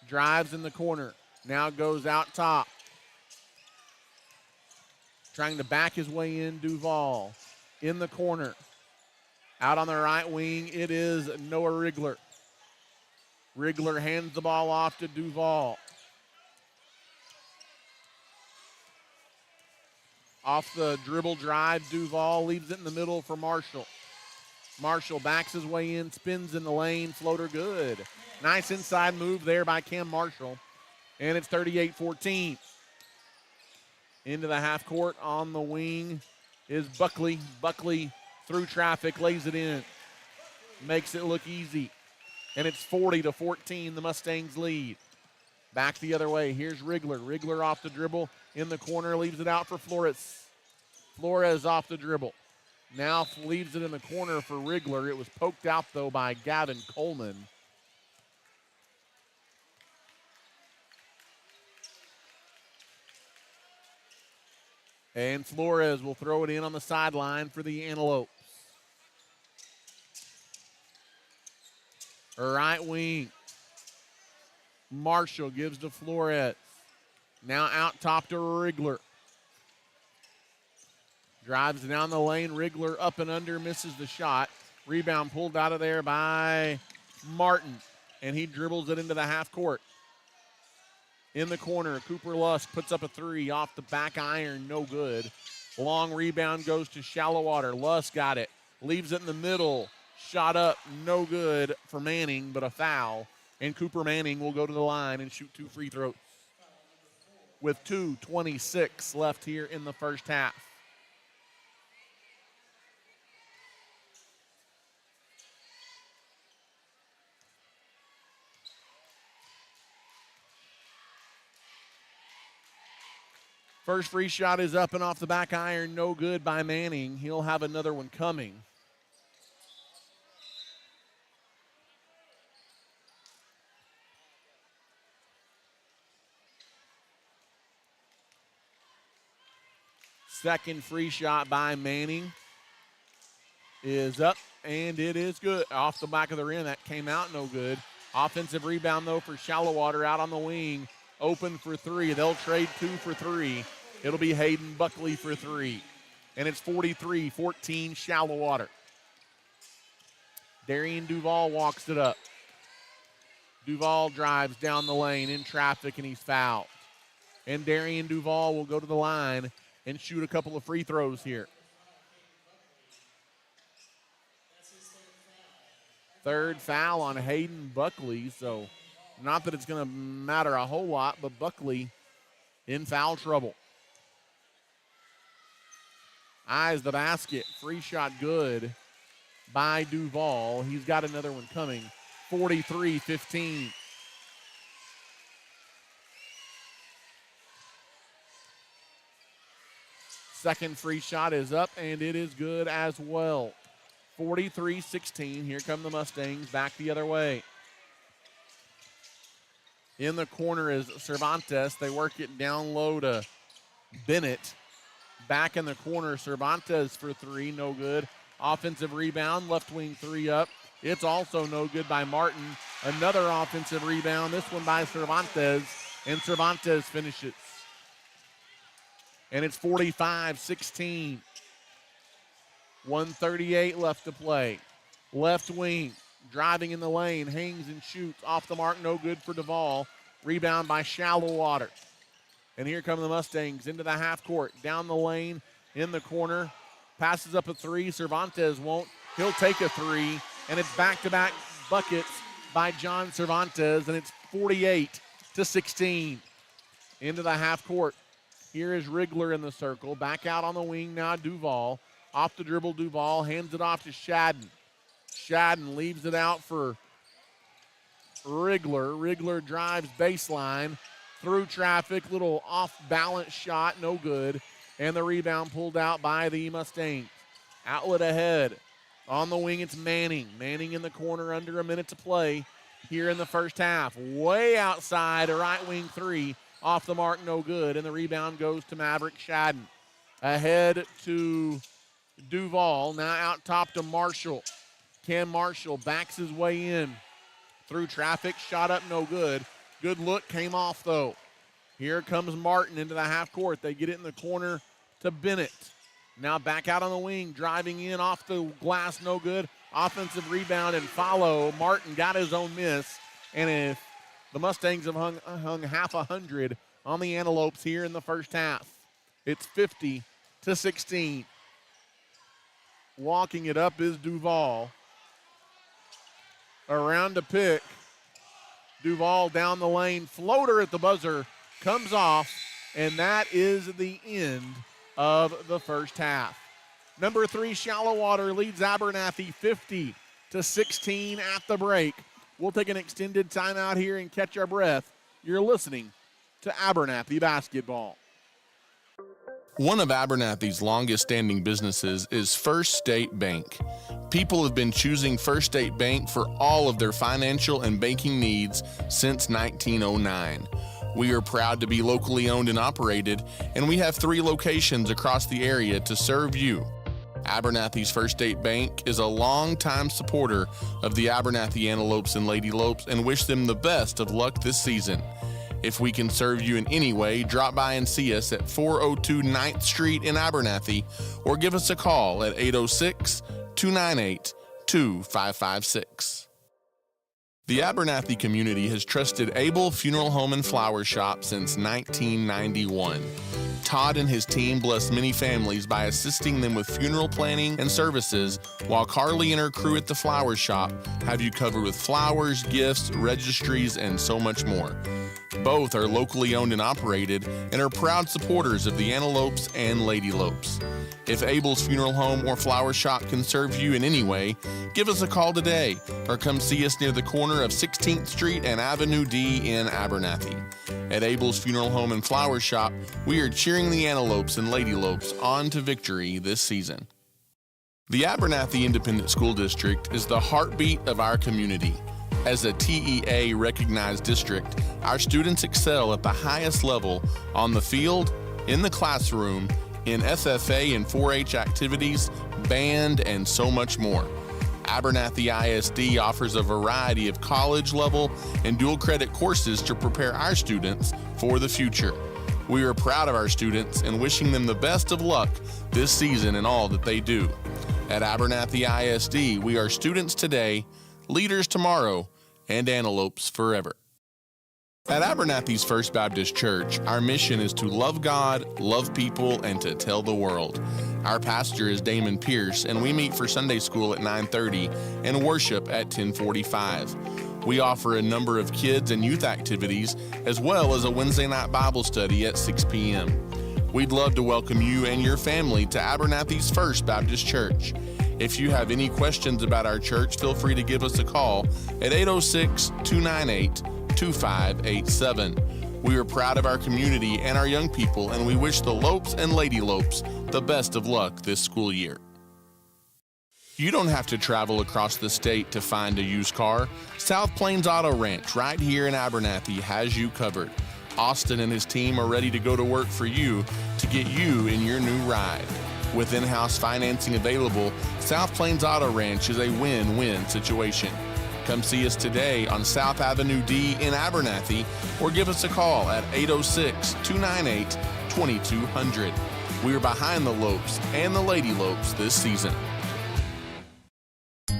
Drives in the corner. Now goes out top. Trying to back his way in, Duval. In the corner. Out on the right wing, it is Noah Rigler. Rigler hands the ball off to Duval. Off the dribble drive, Duval leaves it in the middle for Marshall. Marshall backs his way in, spins in the lane, floater good. Nice inside move there by Cam Marshall. And it's 38-14. Into the half court on the wing is Buckley. Buckley through traffic, lays it in. Makes it look easy. And it's 40-14, the Mustangs lead. Back the other way, here's Rigler. Rigler off the dribble, in the corner, leaves it out for Flores. Flores off the dribble. Now leaves it in the corner for Rigler. It was poked out, though, by Gavin Coleman. And Flores will throw it in on the sideline for the Antelopes. Right wing. Marshall gives to Flores. Now out top to Rigler. Drives down the lane. Rigler up and under, misses the shot. Rebound pulled out of there by Martin. And he dribbles it into the half court. In the corner, Cooper Lusk puts up a three off the back iron, no good. Long rebound goes to Shallowater. Lusk got it. Leaves it in the middle. Shot up, no good for Manning, but a foul. And Cooper Manning will go to the line and shoot 2 free throws. With 2:26 left here in the first half. First free shot is up and off the back iron, no good by Manning. He'll have another one coming. Second free shot by Manning is up, and it is good. Off the back of the rim, that came out no good. Offensive rebound, though, for Shallowater out on the wing. Open for three. They'll trade 2 for 3. It'll be Hayden Buckley for 3. And it's 43-14 Shallowater. Darian Duval walks it up. Duval drives down the lane in traffic, and he's fouled. And Darian Duval will go to the line and shoot a couple of free throws here. Third foul on Hayden Buckley, so not that it's going to matter a whole lot, but Buckley in foul trouble. Eyes the basket. Free shot good by Duval. He's got another one coming. 43-15. Second free shot is up, and it is good as well. 43-16. Here come the Mustangs back the other way. In the corner is Cervantes. They work it down low to Bennett. Back in the corner, Cervantes for three, no good. Offensive rebound, left wing three up. It's also no good by Martin. Another offensive rebound, this one by Cervantes, and Cervantes finishes. And it's 45-16. 1:38 left to play. Left wing, driving in the lane, hangs and shoots. Off the mark, no good for Duval. Rebound by Shallowater. And here come the Mustangs into the half court. Down the lane, in the corner. Passes up a three. Cervantes won't. He'll take a three. And it's back-to-back buckets by John Cervantes. And it's 48-16. Into the half court. Here is Rigler in the circle. Back out on the wing now, Duval. Off the dribble, Duval hands it off to Shadden. Shadden leaves it out for Rigler. Rigler drives baseline through traffic. Little off-balance shot, no good. And the rebound pulled out by the Mustangs. Outlet ahead. On the wing, it's Manning. Manning in the corner, under a minute to play here in the first half. Way outside, a right wing three. Off the mark, no good. And the rebound goes to Maverick Shadden. Ahead to Duval. Now out top to Marshall. Ken Marshall backs his way in. Through traffic, shot up, no good. Good look, came off though. Here comes Martin into the half court. They get it in the corner to Bennett. Now back out on the wing, driving in off the glass, no good. Offensive rebound and follow. Martin got his own miss. And if the Mustangs have hung half 100 on the Antelopes here in the first half, it's 50-16. Walking it up is Duval. Around to pick. Duval down the lane. Floater at the buzzer. Comes off. And that is the end of the first half. Number 3, Shallowater leads Abernathy 50-16 at the break. We'll take an extended timeout here and catch our breath. You're listening to Abernathy basketball. One of Abernathy's longest-standing businesses is First State Bank. People have been choosing First State Bank for all of their financial and banking needs since 1909. We are proud to be locally owned and operated, and we have 3 locations across the area to serve you. Abernathy's First State Bank is a longtime supporter of the Abernathy Antelopes and Lady Lopes and wish them the best of luck this season. If we can serve you in any way, drop by and see us at 402 9th Street in Abernathy or give us a call at 806-298-2556. The Abernathy community has trusted Abel Funeral Home and Flower Shop since 1991. Todd and his team bless many families by assisting them with funeral planning and services, while Carly and her crew at the flower shop have you covered with flowers, gifts, registries, and so much more. Both are locally owned and operated and are proud supporters of the Antelopes and Lady Lopes. If Abel's Funeral Home or Flower Shop can serve you in any way, give us a call today or come see us near the corner of 16th Street and Avenue D in Abernathy. At Abel's Funeral Home and Flower Shop, we are cheering the Antelopes and Lady Lopes on to victory this season. The Abernathy Independent School District is the heartbeat of our community. As a TEA-recognized district, our students excel at the highest level on the field, in the classroom, in FFA and 4-H activities, band, and so much more. Abernathy ISD offers a variety of college-level and dual-credit courses to prepare our students for the future. We are proud of our students and wishing them the best of luck this season in all that they do. At Abernathy ISD, we are students today, leaders tomorrow, and antelopes forever. At Abernathy's First Baptist Church, our mission is to love God, love people, and to tell the world. Our pastor is Damon Pierce, and we meet for Sunday school at 9:30 and worship at 10:45. We offer a number of kids and youth activities, as well as a Wednesday night Bible study at 6 p.m. We'd love to welcome you and your family to Abernathy's First Baptist Church. If you have any questions about our church, feel free to give us a call at 806-298-2587. We are proud of our community and our young people, and we wish the Lopes and Lady Lopes the best of luck this school year. You don't have to travel across the state to find a used car. South Plains Auto Ranch right here in Abernathy has you covered. Austin and his team are ready to go to work for you to get you in your new ride. With in-house financing available, South Plains Auto Ranch is a win-win situation. Come see us today on South Avenue D in Abernathy or give us a call at 806-298-2200. We are behind the Lopes and the Lady Lopes this season.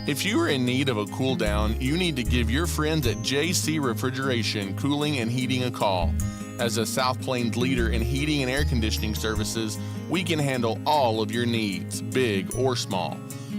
If you are in need of a cool down, you need to give your friends at JC Refrigeration Cooling and Heating a call. As a South Plains leader in heating and air conditioning services, we can handle all of your needs, big or small.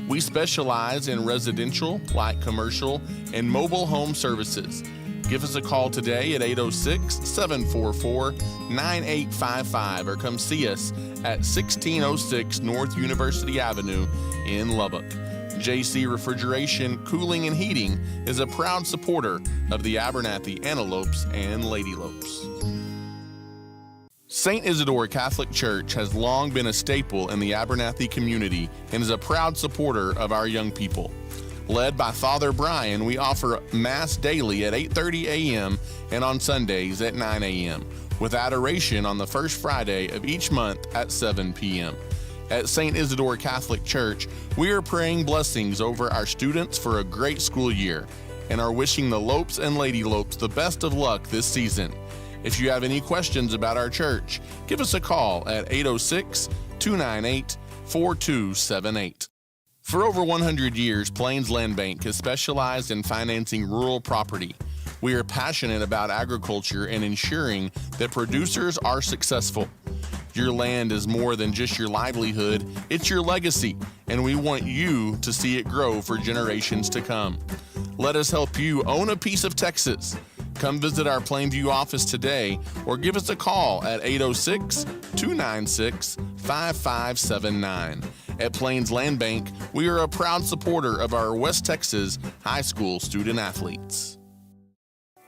We specialize in residential, light commercial, and mobile home services. Give us a call today at 806-744-9855 or come see us at 1606 North University Avenue in Lubbock. JC Refrigeration, Cooling, and Heating is a proud supporter of the Abernathy Antelopes and Lady Lopes. St. Isidore Catholic Church has long been a staple in the Abernathy community and is a proud supporter of our young people. Led by Father Brian, we offer Mass daily at 8:30 a.m. and on Sundays at 9 a.m., with adoration on the first Friday of each month at 7 p.m. At St. Isidore Catholic Church, we are praying blessings over our students for a great school year and are wishing the Lopes and Lady Lopes the best of luck this season. If you have any questions about our church, give us a call at 806-298-4278. For over 100 years, Plains Land Bank has specialized in financing rural property. We are passionate about agriculture and ensuring that producers are successful. Your land is more than just your livelihood, it's your legacy, and we want you to see it grow for generations to come. Let us help you own a piece of Texas. Come visit our Plainview office today or give us a call at 806-296-5579. At Plains Land Bank, we are a proud supporter of our West Texas high school student athletes.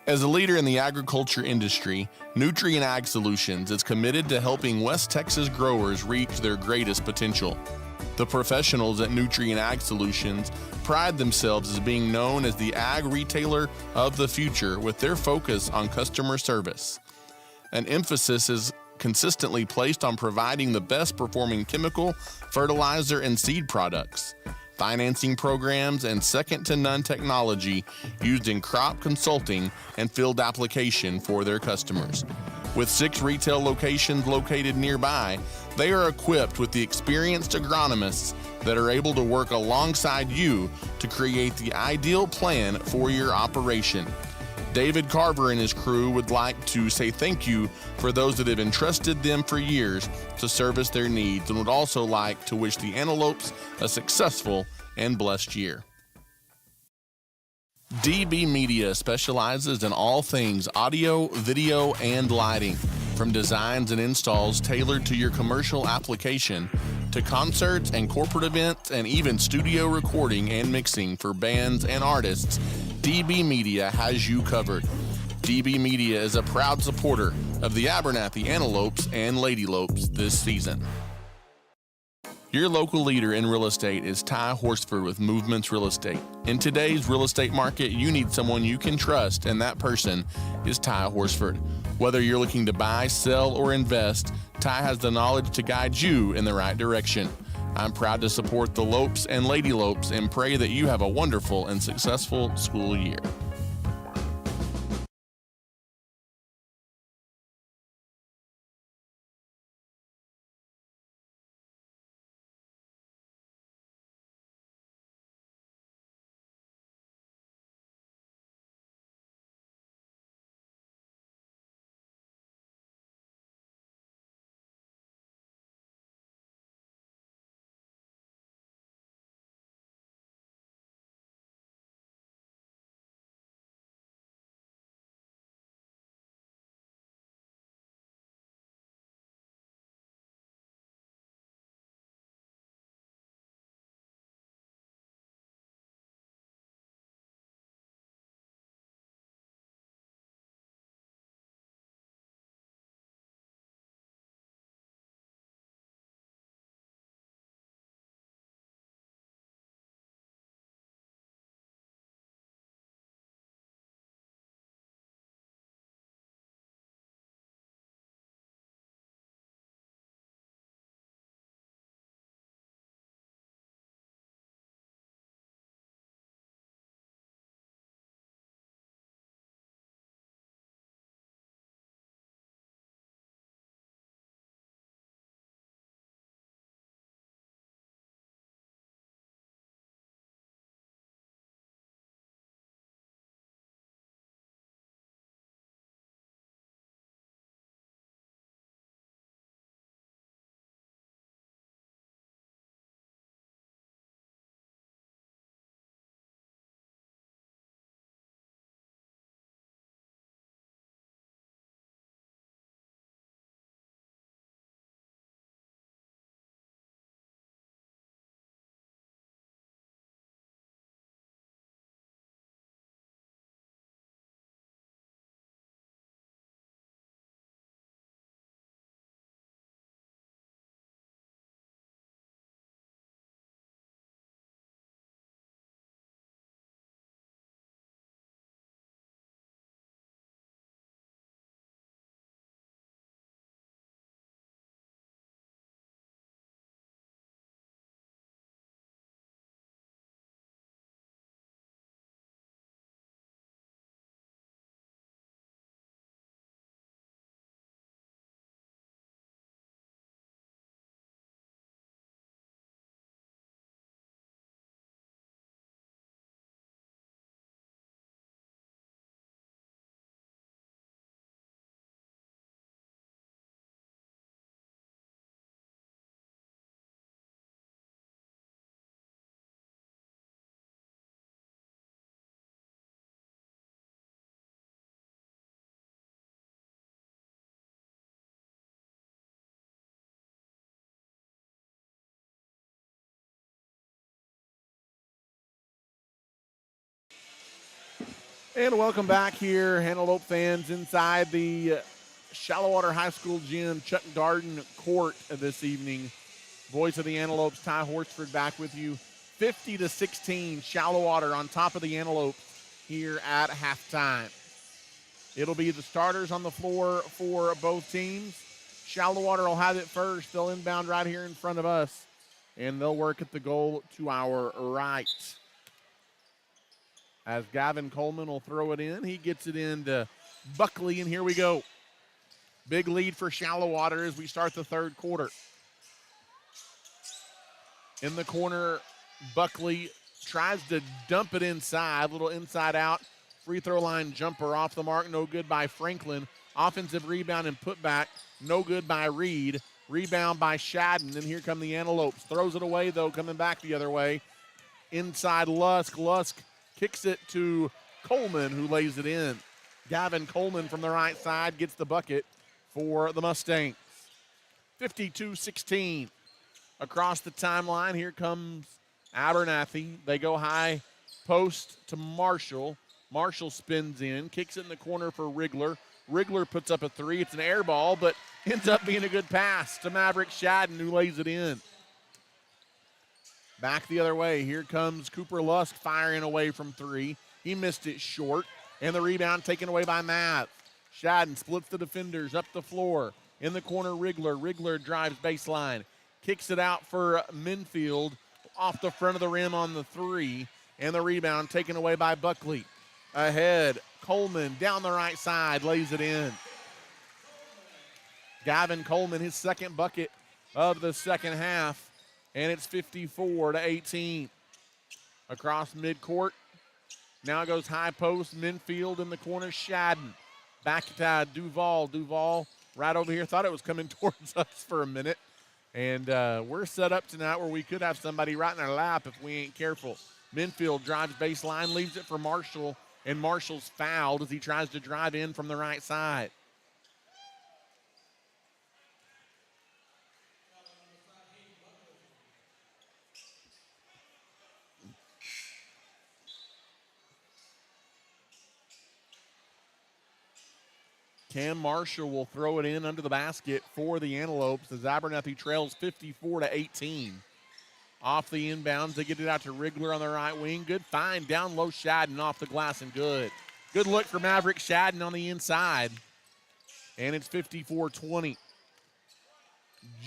As a leader in the agriculture industry, Nutrient Ag Solutions is committed to helping West Texas growers reach their greatest potential. The professionals at Nutrient Ag Solutions pride themselves as being known as the ag retailer of the future with their focus on customer service. An emphasis is consistently placed on providing the best performing chemical, fertilizer, and seed products, financing programs, and second-to-none technology used in crop consulting and field application for their customers. With 6 retail locations located nearby, they are equipped with the experienced agronomists that are able to work alongside you to create the ideal plan for your operation. David Carver and his crew would like to say thank you for those that have entrusted them for years to service their needs, and would also like to wish the Antelopes a successful and blessed year. DB Media specializes in all things audio, video, and lighting. From designs and installs tailored to your commercial application, to concerts and corporate events, and even studio recording and mixing for bands and artists, DB Media has you covered. DB Media is a proud supporter of the Abernathy Antelopes and Lady Lopes this season. Your local leader in real estate is Ty Horsford with Movements Real Estate. In today's real estate market, you need someone you can trust, and that person is Ty Horsford. Whether you're looking to buy, sell, or invest, Ty has the knowledge to guide you in the right direction. I'm proud to support the Lopes and Lady Lopes and pray that you have a wonderful and successful school year. And welcome back here, Antelope fans, inside the Shallowater High School Gym, Chuck Garden Court this evening. Voice of the Antelopes, Ty Horsford, back with you. 50-16, Shallowater on top of the Antelopes here at halftime. It'll be the starters on the floor for both teams. Shallowater will have it first. They'll inbound right here in front of us, and they'll work at the goal to our right. As Gavin Coleman will throw it in. He gets it into Buckley, and here we go. Big lead for Shallowater as we start the third quarter. In the corner, Buckley tries to dump it inside. Little inside out. Free throw line jumper off the mark. No good by Franklin. Offensive rebound and putback. No good by Reed. Rebound by Shadden. And here come the Antelopes. Throws it away, though, coming back the other way. Inside Lusk. Lusk kicks it to Coleman, who lays it in. Gavin Coleman from the right side gets the bucket for the Mustangs. 52-16. Across the timeline, here comes Abernathy. They go high post to Marshall. Marshall spins in, kicks it in the corner for Rigler. Rigler puts up a three. It's an air ball, but ends up being a good pass to Maverick Shadden, who lays it in. Back the other way. Here comes Cooper Lusk firing away from three. He missed it short, and the rebound taken away by Mav. Shadden splits the defenders up the floor. In the corner, Rigler. Rigler drives baseline. Kicks it out for Minfield off the front of the rim on the three, and the rebound taken away by Buckley. Ahead, Coleman down the right side, lays it in. Gavin Coleman, his second bucket of the second half, and it's 54-18. Across midcourt, now goes high post, Minfield in the corner, Shadden. Back to Duval. Duval right over here, thought it was coming towards us for a minute. And we're set up tonight where we could have somebody right in our lap if we ain't careful. Minfield drives baseline, leaves it for Marshall, and Marshall's fouled as he tries to drive in from the right side. Cam Marshall will throw it in under the basket for the Antelopes as Abernathy trails 54-18. Off the inbounds, they get it out to Rigler on the right wing. Good find, down low Shadden off the glass and good. Good look for Maverick Shadden on the inside. And it's 54-20.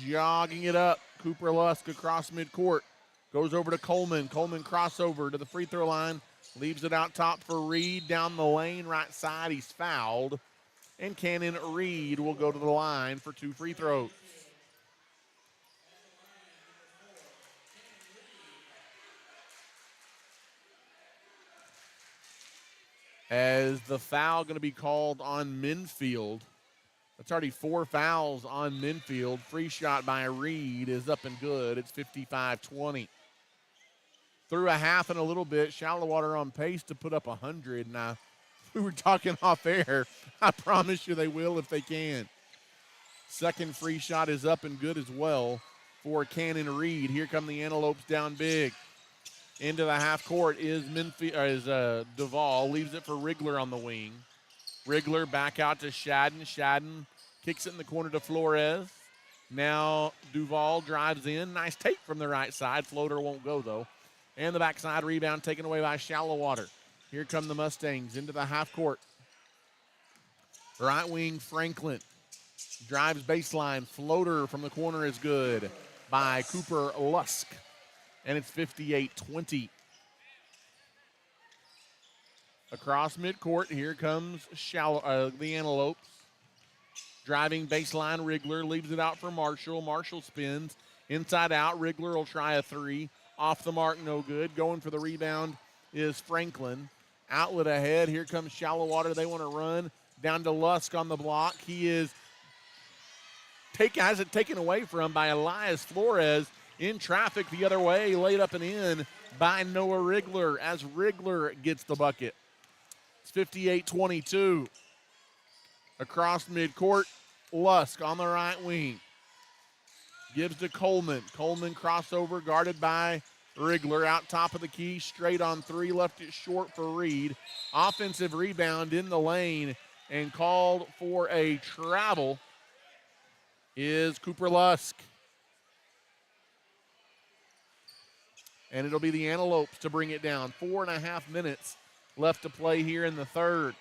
Jogging it up, Cooper Lusk across midcourt. Goes over to Coleman. Coleman crossover to the free throw line. Leaves it out top for Reed down the lane, right side. He's fouled. And Cannon Reed will go to the line for two free throws. As the foul going to be called on Minfield. That's already 4 fouls on Minfield. Free shot by Reed is up and good. It's 55-20. Through a half and a little bit, Shallowater on pace to put up 100. Now, we were talking off air. I promise you they will if they can. Second free shot is up and good as well for Cannon Reed. Here come the Antelopes down big. Into the half court is Duval. Leaves it for Rigler on the wing. Rigler back out to Shadden. Shadden kicks it in the corner to Flores. Now Duval drives in. Nice take from the right side. Floater won't go, though. And the backside rebound taken away by Shallowater. Here come the Mustangs into the half court. Right wing, Franklin. Drives baseline. Floater from the corner is good by Cooper Lusk. And it's 58-20. Across midcourt, here comes the Antelopes. Driving baseline, Rigler leaves it out for Marshall. Marshall spins. Inside out, Rigler will try a three. Off the mark, no good. Going for the rebound is Franklin. Outlet ahead. Here comes Shallowater. They want to run down to Lusk on the block. He has it taken away from by Elias Flores. In traffic the other way, laid up and in by Noah Rigler as Rigler gets the bucket. It's 58-22. Across midcourt, Lusk on the right wing. Gives to Coleman. Coleman crossover guarded by Rigler out top of the key, straight on three, left it short for Reed. Offensive rebound in the lane and called for a travel is Cooper Lusk. And it'll be the Antelopes to bring it down. 4.5 minutes left to play here in the third.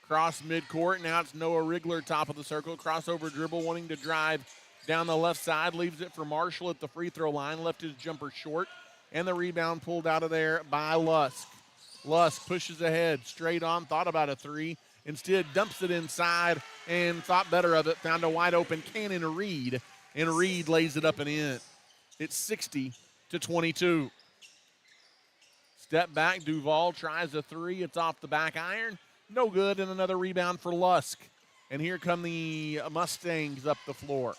Cross midcourt, now it's Noah Rigler top of the circle. Crossover dribble, wanting to drive down the left side, leaves it for Marshall at the free throw line, left his jumper short, and the rebound pulled out of there by Lusk. Lusk pushes ahead, straight on, thought about a three, instead dumps it inside and thought better of it, found a wide open Cannon Reed, and Reed lays it up and in. It's 60-22. Step back, Duval tries a three, it's off the back iron, no good, and another rebound for Lusk. And here come the Mustangs up the floor.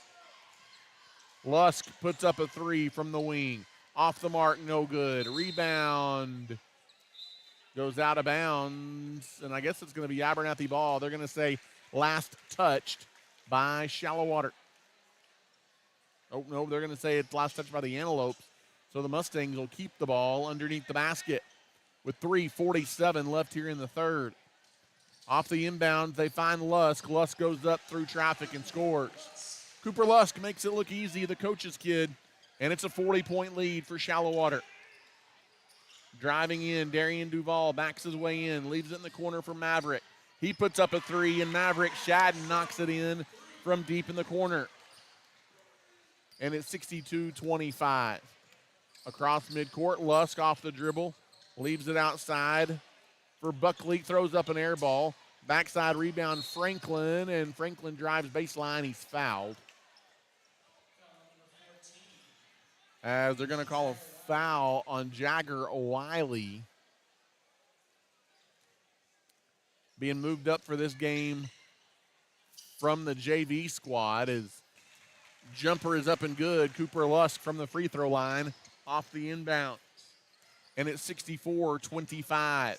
Lusk puts up a three from the wing. Off the mark, no good. Rebound goes out of bounds, and I guess it's going to be Abernathy ball. They're going to say last touched by Shallowater. Oh, no, they're going to say it's last touched by the Antelopes. So the Mustangs will keep the ball underneath the basket with 3:47 left here in the third. Off the inbound, they find Lusk. Lusk goes up through traffic and scores. Cooper Lusk makes it look easy, the coach's kid, and it's a 40-point lead for Shallowater. Driving in, Darian Duval backs his way in, leaves it in the corner for Maverick. He puts up a three, and Maverick Shadden knocks it in from deep in the corner. And it's 62-25. Across midcourt, Lusk off the dribble, leaves it outside for Buckley, throws up an air ball. Backside rebound, Franklin, and Franklin drives baseline. He's fouled. As they're going to call a foul on Jagger Wiley. Being moved up for this game from the JV squad as jumper is up and good. Cooper Lusk from the free throw line off the inbound. And it's 64-25.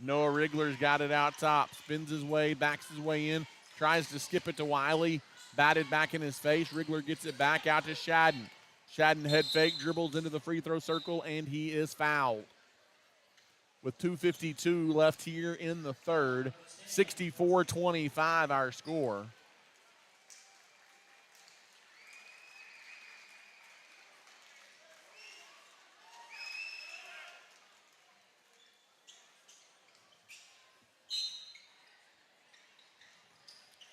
Noah Rigler's got it out top. Spins his way, backs his way in. Tries to skip it to Wiley. Batted back in his face. Rigler gets it back out to Shadden. Shadden head fake, dribbles into the free throw circle, and he is fouled. With 2:52 left here in the third. 64-25 our score.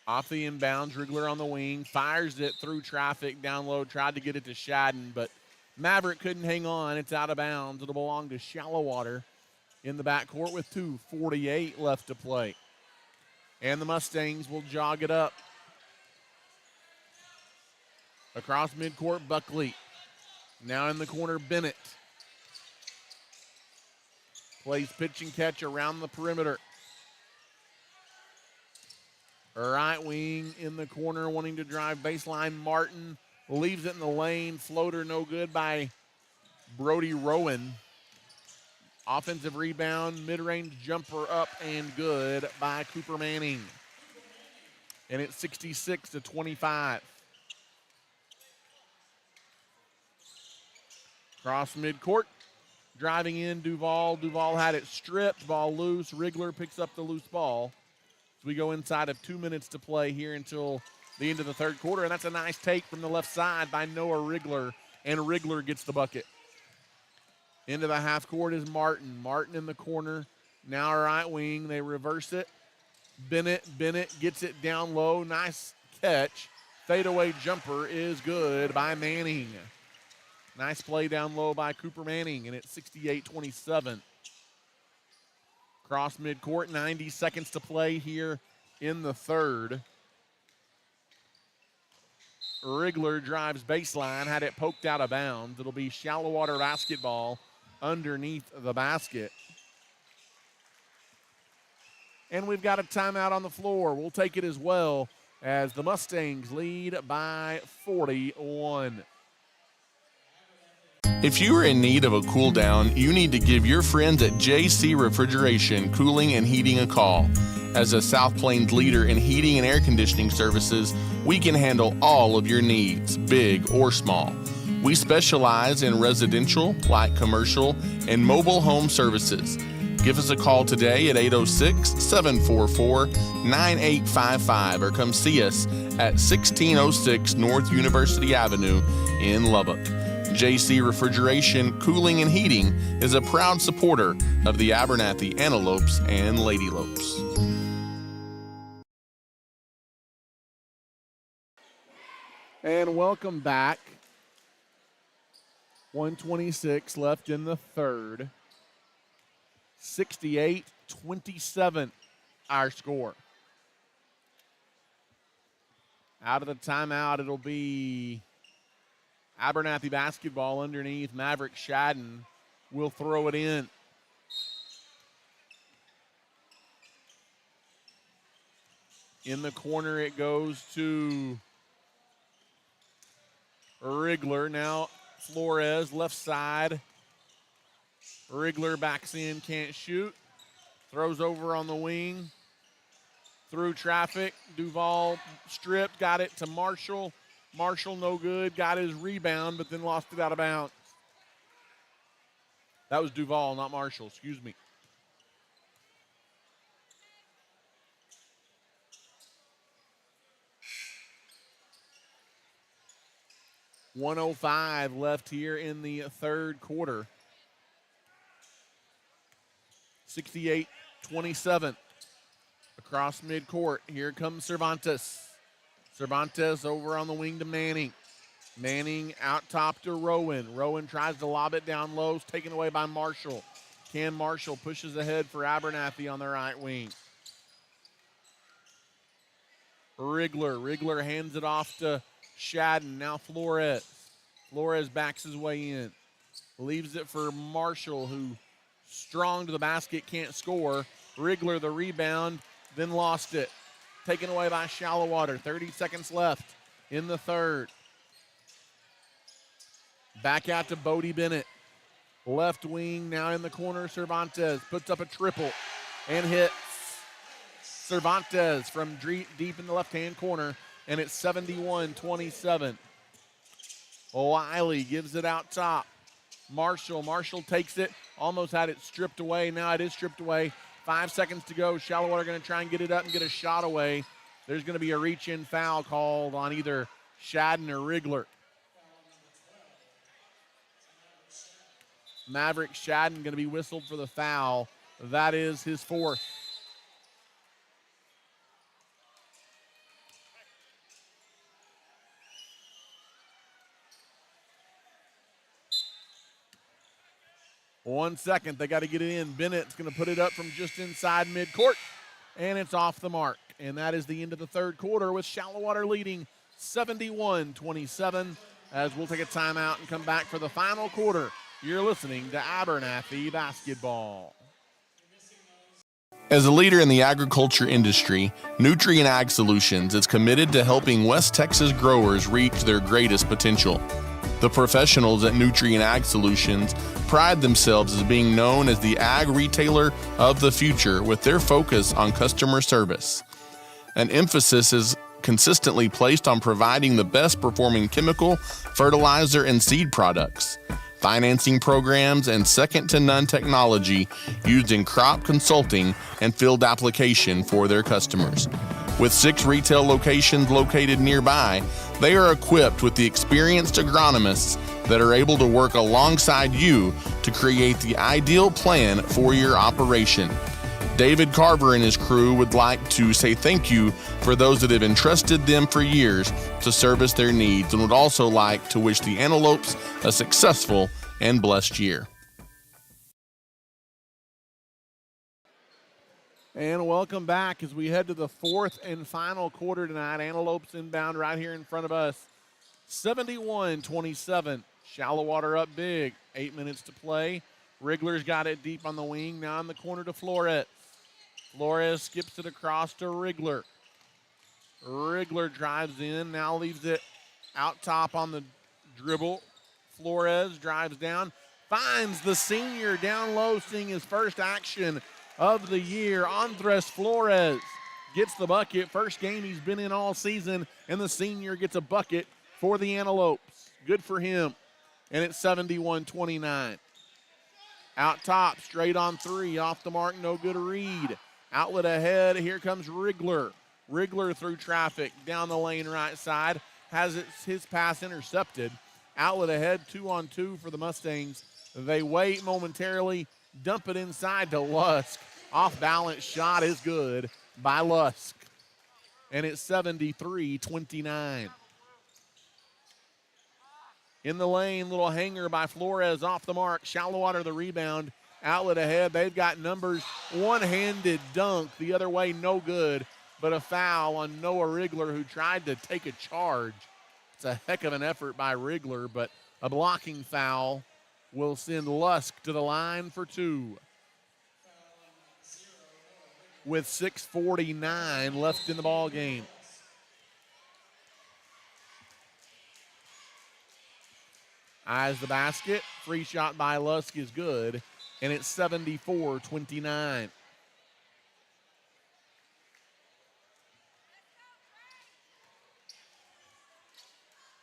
Off the inbounds, Rigler on the wing, fires it through traffic down low, tried to get it to Shadden, but Maverick couldn't hang on. It's out of bounds. It'll belong to Shallowater in the backcourt with 2:48 left to play. And the Mustangs will jog it up. Across midcourt, Buckley. Now in the corner, Bennett. Plays pitch and catch around the perimeter. Right wing in the corner, wanting to drive baseline. Martin leaves it in the lane. Floater no good by Brody Rowan. Offensive rebound, mid-range jumper up and good by Cooper Manning. And it's 66-25. Cross midcourt, driving in Duval. Duval had it stripped, ball loose. Rigler picks up the loose ball. So we go inside of 2 minutes to play here until the end of the third quarter, and that's a nice take from the left side by Noah Rigler, and Rigler gets the bucket. Into the half court is Martin. Martin in the corner, now right wing. They reverse it. Bennett gets it down low. Nice catch. Fadeaway jumper is good by Manning. Nice play down low by Cooper Manning, and it's 68-27. Cross midcourt, 90 seconds to play here in the third. Rigler drives baseline, had it poked out of bounds. It'll be Shallowater basketball underneath the basket. And we've got a timeout on the floor. We'll take it as well as the Mustangs lead by 41. If you are in need of a cool down, you need to give your friends at JC Refrigeration Cooling and Heating a call. As a South Plains leader in heating and air conditioning services, we can handle all of your needs, big or small. We specialize in residential, light commercial, and mobile home services. Give us a call today at 806-744-9855 or come see us at 1606 North University Avenue in Lubbock. JC Refrigeration, Cooling, and Heating is a proud supporter of the Abernathy Antelopes and Lady Lopes. And welcome back. 1:26 left in the third. 68-27 our score. Out of the timeout, it'll be Abernathy basketball underneath. Maverick Shadden will throw it in. In the corner it goes to Rigler. Now Flores, left side. Rigler backs in, can't shoot. Throws over on the wing. Through traffic. Duval stripped, got it to Marshall. Marshall no good, got his rebound, but then lost it out of bounds. That was Duval, not Marshall, excuse me. .105 left here in the third quarter. 68-27 across midcourt. Here comes Cervantes. Cervantes over on the wing to Manning. Manning out top to Rowan. Rowan tries to lob it down low. It's taken away by Marshall. Cam Marshall pushes ahead for Abernathy on the right wing. Rigler hands it off to Shadden. Now Flores. Flores backs his way in. Leaves it for Marshall, who strong to the basket, can't score. Rigler the rebound, then lost it. Taken away by Shallowater. 30 seconds left in the third. Back out to Bodie Bennett. Left wing now in the corner. Cervantes puts up a triple and hits. Cervantes from deep in the left-hand corner, and it's 71-27. Wiley gives it out top. Marshall takes it, almost had it stripped away. Now it is stripped away. 5 seconds to go. Shallowater going to try and get it up and get a shot away. There's going to be a reach-in foul called on either Shadden or Rigler. Maverick Shadden going to be whistled for the foul. That is his fourth. One second, they got to get it in. Bennett's going to put it up from just inside midcourt, and it's off the mark. And that is the end of the third quarter with Shallowater leading 71-27. As we'll take a timeout and come back for the final quarter. You're listening to Abernathy basketball. As a leader in the agriculture industry, Nutrien Ag Solutions is committed to helping West Texas growers reach their greatest potential. The professionals at Nutrien Ag Solutions pride themselves as being known as the ag retailer of the future with their focus on customer service. An emphasis is consistently placed on providing the best performing chemical, fertilizer, and seed products, financing programs, and second-to-none technology used in crop consulting and field application for their customers. With 6 retail locations located nearby, they are equipped with the experienced agronomists that are able to work alongside you to create the ideal plan for your operation. David Carver and his crew would like to say thank you for those that have entrusted them for years to service their needs, and would also like to wish the Antelopes a successful and blessed year. And welcome back as we head to the fourth and final quarter tonight. Antelopes inbound right here in front of us. 71-27. Shallowater up big. 8 minutes to play. Rigler's got it deep on the wing. Now in the corner to Flores. Flores skips it across to Rigler. Rigler drives in. Now leaves it out top on the dribble. Flores drives down. Finds the senior down low, seeing his first action. of the year. Andres Flores gets the bucket. First game he's been in all season, and the senior gets a bucket for the Antelopes. Good for him. And it's 71-29. Out top, straight on three, off the mark, no good. Reed. Outlet ahead, here comes Rigler. Rigler through traffic, down the lane right side, has his pass intercepted. Outlet ahead, 2-on-2 for the Mustangs. They wait momentarily, dump it inside to Lusk. Off balance shot is good by Lusk. And it's 73-29. In the lane, little hanger by Flores off the mark. Shallowater the rebound. Outlet ahead. They've got numbers. One-handed dunk the other way, no good. But a foul on Noah Rigler, who tried to take a charge. It's a heck of an effort by Rigler, but a blocking foul will send Lusk to the line for two. With 6:49 left in the ball game. Eyes the basket. Free shot by Lusk is good. And it's 74-29.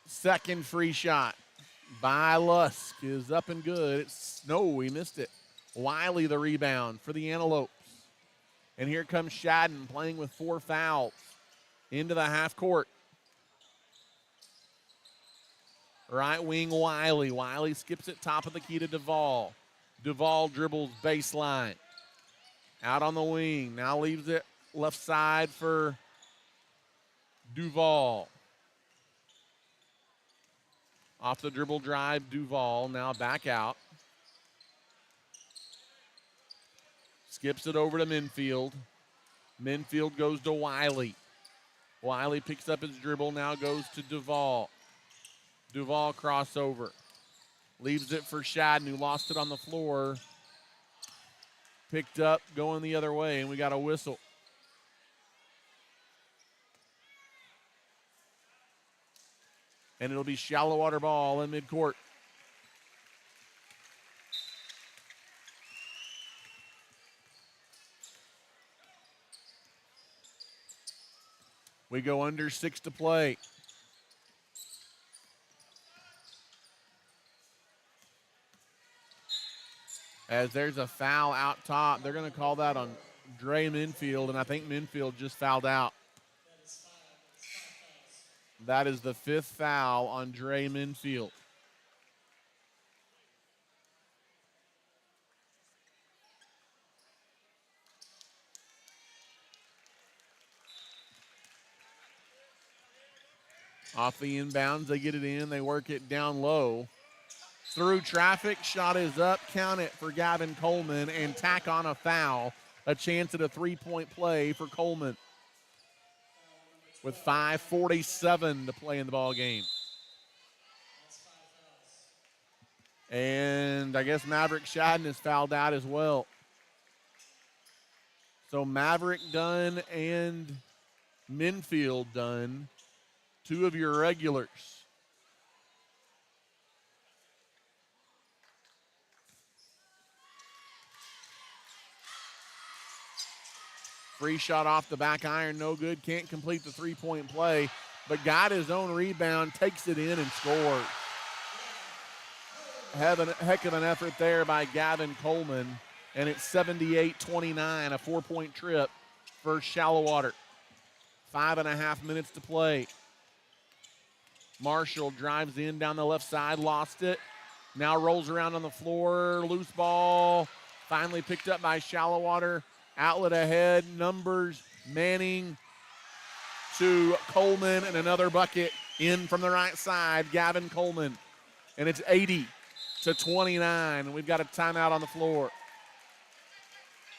Second free shot by Lusk is up and good. He missed it. Wiley the rebound for the Antelopes. And here comes Shadden playing with 4 fouls into the half court. Right wing Wiley. Wiley skips it top of the key to Duvall. Duvall dribbles baseline. Out on the wing. Now leaves it left side for Duvall. Off the dribble drive, Duvall now back out. Skips it over to Minfield. Minfield goes to Wiley. Wiley picks up his dribble, now goes to Duvall. Duvall crossover. Leaves it for Shadden, who lost it on the floor. Picked up, going the other way, and we got a whistle. And it'll be Shallowater ball in midcourt. We go under 6 to play. As there's a foul out top. They're going to call that on Dre Minfield, and I think Minfield just fouled out. That is the 5th foul on Dre Minfield. Off the inbounds, they get it in. They work it down low. Through traffic, shot is up. Count it for Gavin Coleman and tack on a foul. A chance at a three-point play for Coleman. With 5:47 to play in the ball game. And I guess Maverick Shadden is fouled out as well. So Maverick done and Minfield done. 2 of your regulars. Free shot off the back iron, no good. Can't complete the three-point play, but got his own rebound, takes it in and scores. Heck of an effort there by Gavin Coleman, and it's 78-29, a 4-point trip for Shallowater. 5.5 minutes to play. Marshall drives in down the left side, lost it. Now rolls around on the floor, loose ball, finally picked up by Shallowater. Outlet ahead, numbers, Manning to Coleman, and another bucket in from the right side, Gavin Coleman. And it's 80-29, and we've got a timeout on the floor.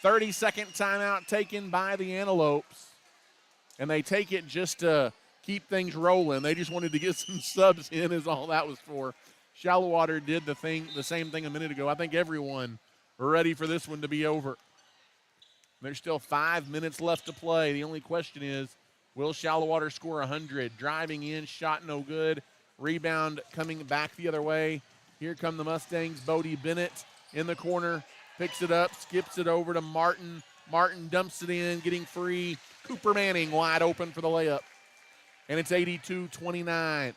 30-second timeout taken by the Antelopes, and they take it just to keep things rolling. They just wanted to get some subs in is all that was for. Shallowater did the same thing a minute ago. I think everyone ready for this one to be over. There's still 5 minutes left to play. The only question is, will Shallowater score 100? Driving in, shot no good. Rebound coming back the other way. Here come the Mustangs. Bodie Bennett in the corner. Picks it up, skips it over to Martin. Martin dumps it in, getting free. Cooper Manning wide open for the layup. And it's 82-29.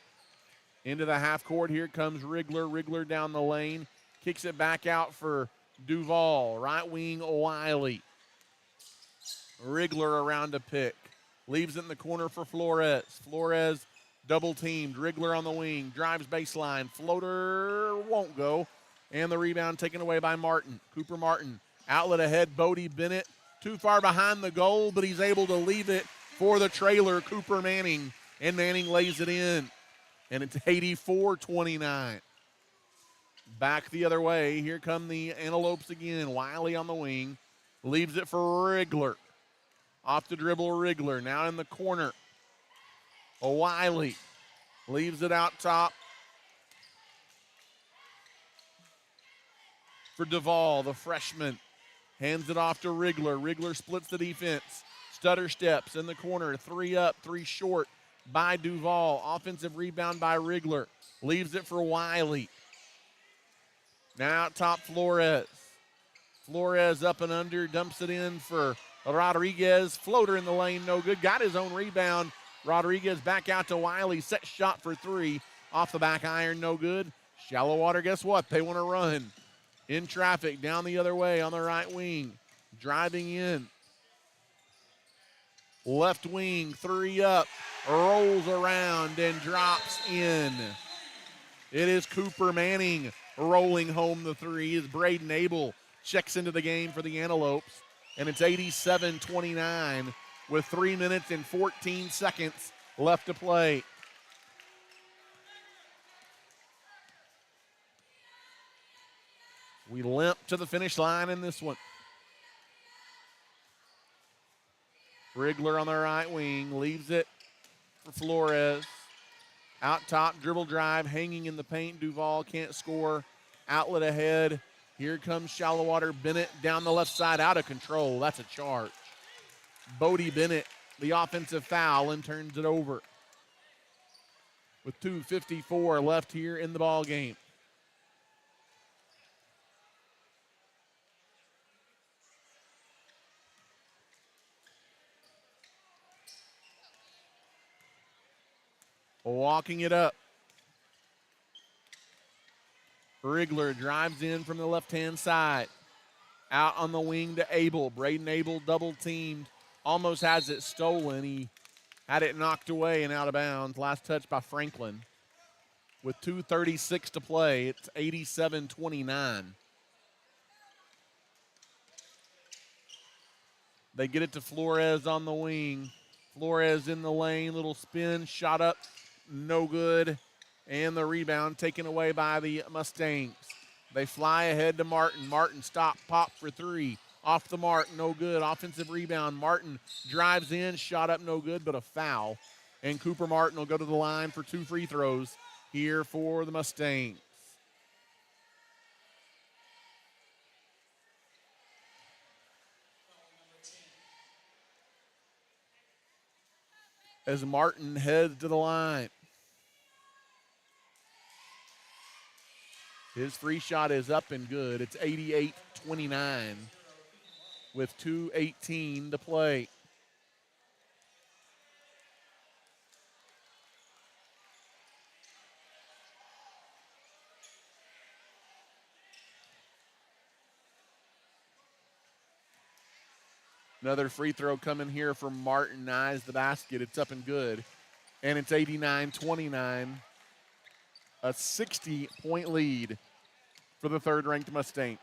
Into the half court, here comes Rigler. Rigler down the lane. Kicks it back out for Duval. Right wing, Wiley. Rigler around to pick. Leaves it in the corner for Flores. Flores double teamed. Rigler on the wing. Drives baseline. Floater won't go. And the rebound taken away by Martin. Cooper Martin. Outlet ahead. Bodie Bennett. Too far behind the goal, but he's able to leave it for the trailer, Cooper Manning. And Manning lays it in. And it's 84-29. Back the other way. Here come the Antelopes again. Wiley on the wing. Leaves it for Rigler. Off the dribble, Rigler. Now in the corner. Wiley. Leaves it out top. For Duval, the freshman. Hands it off to Rigler. Rigler splits the defense. Stutter steps in the corner. 3 up, 3 short by Duval. Offensive rebound by Rigler. Leaves it for Wiley. Now out top, Flores. Flores up and under. Dumps it in for Rodriguez. Floater in the lane, no good. Got his own rebound. Rodriguez back out to Wiley. Set shot for 3. Off the back iron, no good. Shallowater, guess what? They want to run. In traffic, down the other way on the right wing. Driving in. Left wing, 3 up. Rolls around and drops in. It is Cooper Manning rolling home the 3 as Braden Abel checks into the game for the Antelopes. And it's 87-29 with 3 minutes and 14 seconds left to play. We limp to the finish line in this one. Rigler on the right wing, leaves it for Flores. Out top, dribble drive, hanging in the paint. Duval can't score. Outlet ahead. Here comes Shallowater. Bennett down the left side, out of control. That's a charge. Bodie Bennett, the offensive foul, and turns it over. With 2:54 left here in the ball game. Walking it up. Rigler drives in from the left-hand side. Out on the wing to Abel. Braden Abel double teamed. Almost has it stolen. He had it knocked away and out of bounds. Last touch by Franklin. With 2:36 to play, it's 87-29. They get it to Flores on the wing. Flores in the lane, little spin, shot up, no good. And the rebound taken away by the Mustangs. They fly ahead to Martin. Martin stop, pop for 3. Off the mark, no good. Offensive rebound. Martin drives in, shot up, no good, but a foul. And Cooper Martin will go to the line for 2 free throws here for the Mustangs. As Martin heads to the line. His free shot is up and good. It's 88-29 with 2:18 to play. Another free throw coming here from Martin. Eyes the basket. It's up and good. And it's 89-29. A 60-point lead for the third-ranked Mustangs.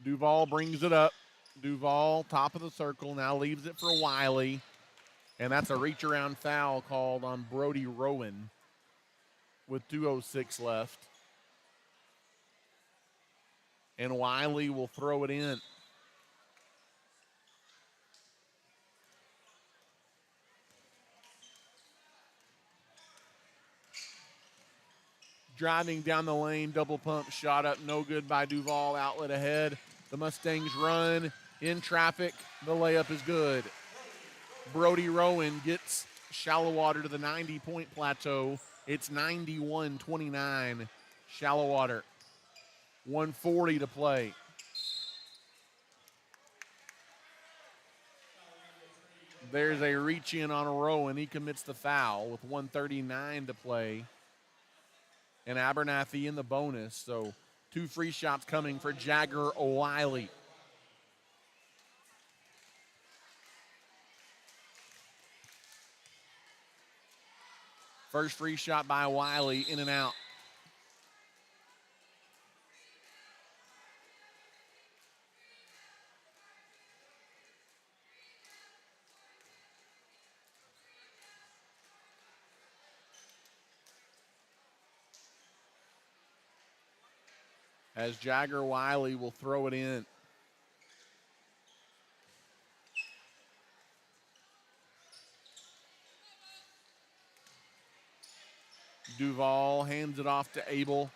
Duval brings it up. Duval, top of the circle, now leaves it for Wiley. And that's a reach-around foul called on Brody Rowan with 2:06 left. And Wiley will throw it in. Driving down the lane, double pump, shot up, no good by Duval, outlet ahead. The Mustangs run in traffic. The layup is good. Brody Rowan gets Shallowater to the 90-point plateau. It's 91-29. Shallowater, 1:40 to play. There's a reach in on a row, and he commits the foul with 1:39 to play. And Abernathy in the bonus. So 2 free shots coming for Jagger Wiley. First free shot by Wiley, in and out. As Jagger Wiley will throw it in. Duval hands it off to Abel.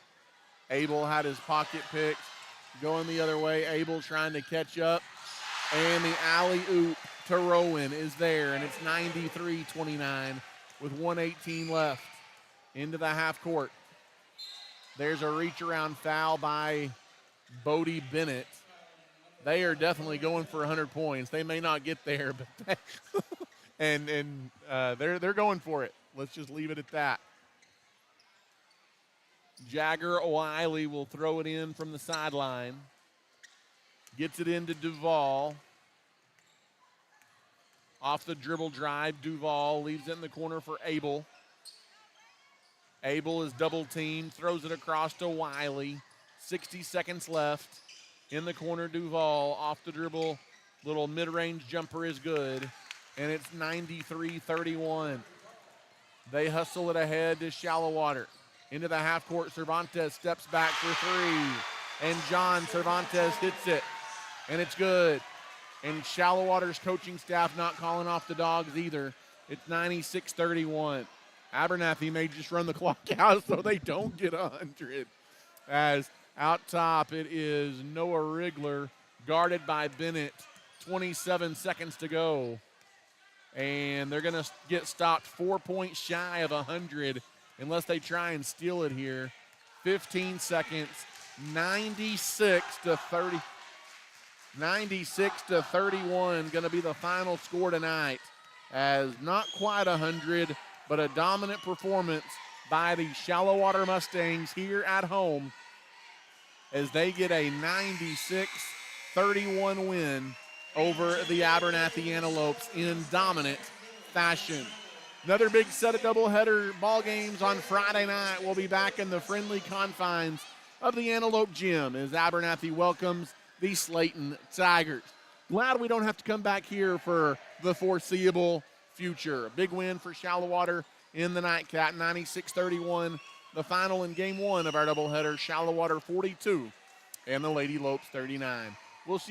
Abel had his pocket picked, going the other way. Abel trying to catch up. And the alley-oop to Rowan is there, and it's 93-29 with 1:18 left into the half court. There's a reach-around foul by Bodie Bennett. They are definitely going for 100 points. They may not get there, but they're going for it. Let's just leave it at that. Jagger Wiley will throw it in from the sideline. Gets it into Duval. Off the dribble drive, Duval leaves it in the corner for Abel. Abel is double teamed, throws it across to Wiley. 60 seconds left. In the corner, Duval off the dribble. Little mid-range jumper is good. And it's 93-31. They hustle it ahead to Shallowater. Into the half court, Cervantes steps back for 3. And John Cervantes hits it. And it's good. And Shallowater's coaching staff not calling off the Dogs either. It's 96-31. Abernathy may just run the clock out so they don't get 100. As out top, it is Noah Rigler, guarded by Bennett. 27 seconds to go. And they're going to get stopped 4 points shy of 100 unless they try and steal it here. 15 seconds, 96-30. 96-31 going to be the final score tonight, as not quite 100, but a dominant performance by the Shallowater Mustangs here at home as they get a 96-31 win over the Abernathy Antelopes in dominant fashion. Another big set of doubleheader ball games on Friday night. We'll be back in the friendly confines of the Antelope Gym as Abernathy welcomes the Slayton Tigers. Glad we don't have to come back here for the foreseeable future. A big win for Shallowater in the nightcap, 96-31. The final in game 1 of our doubleheader, Shallowater 42 and the Lady Lopes 39. We'll see you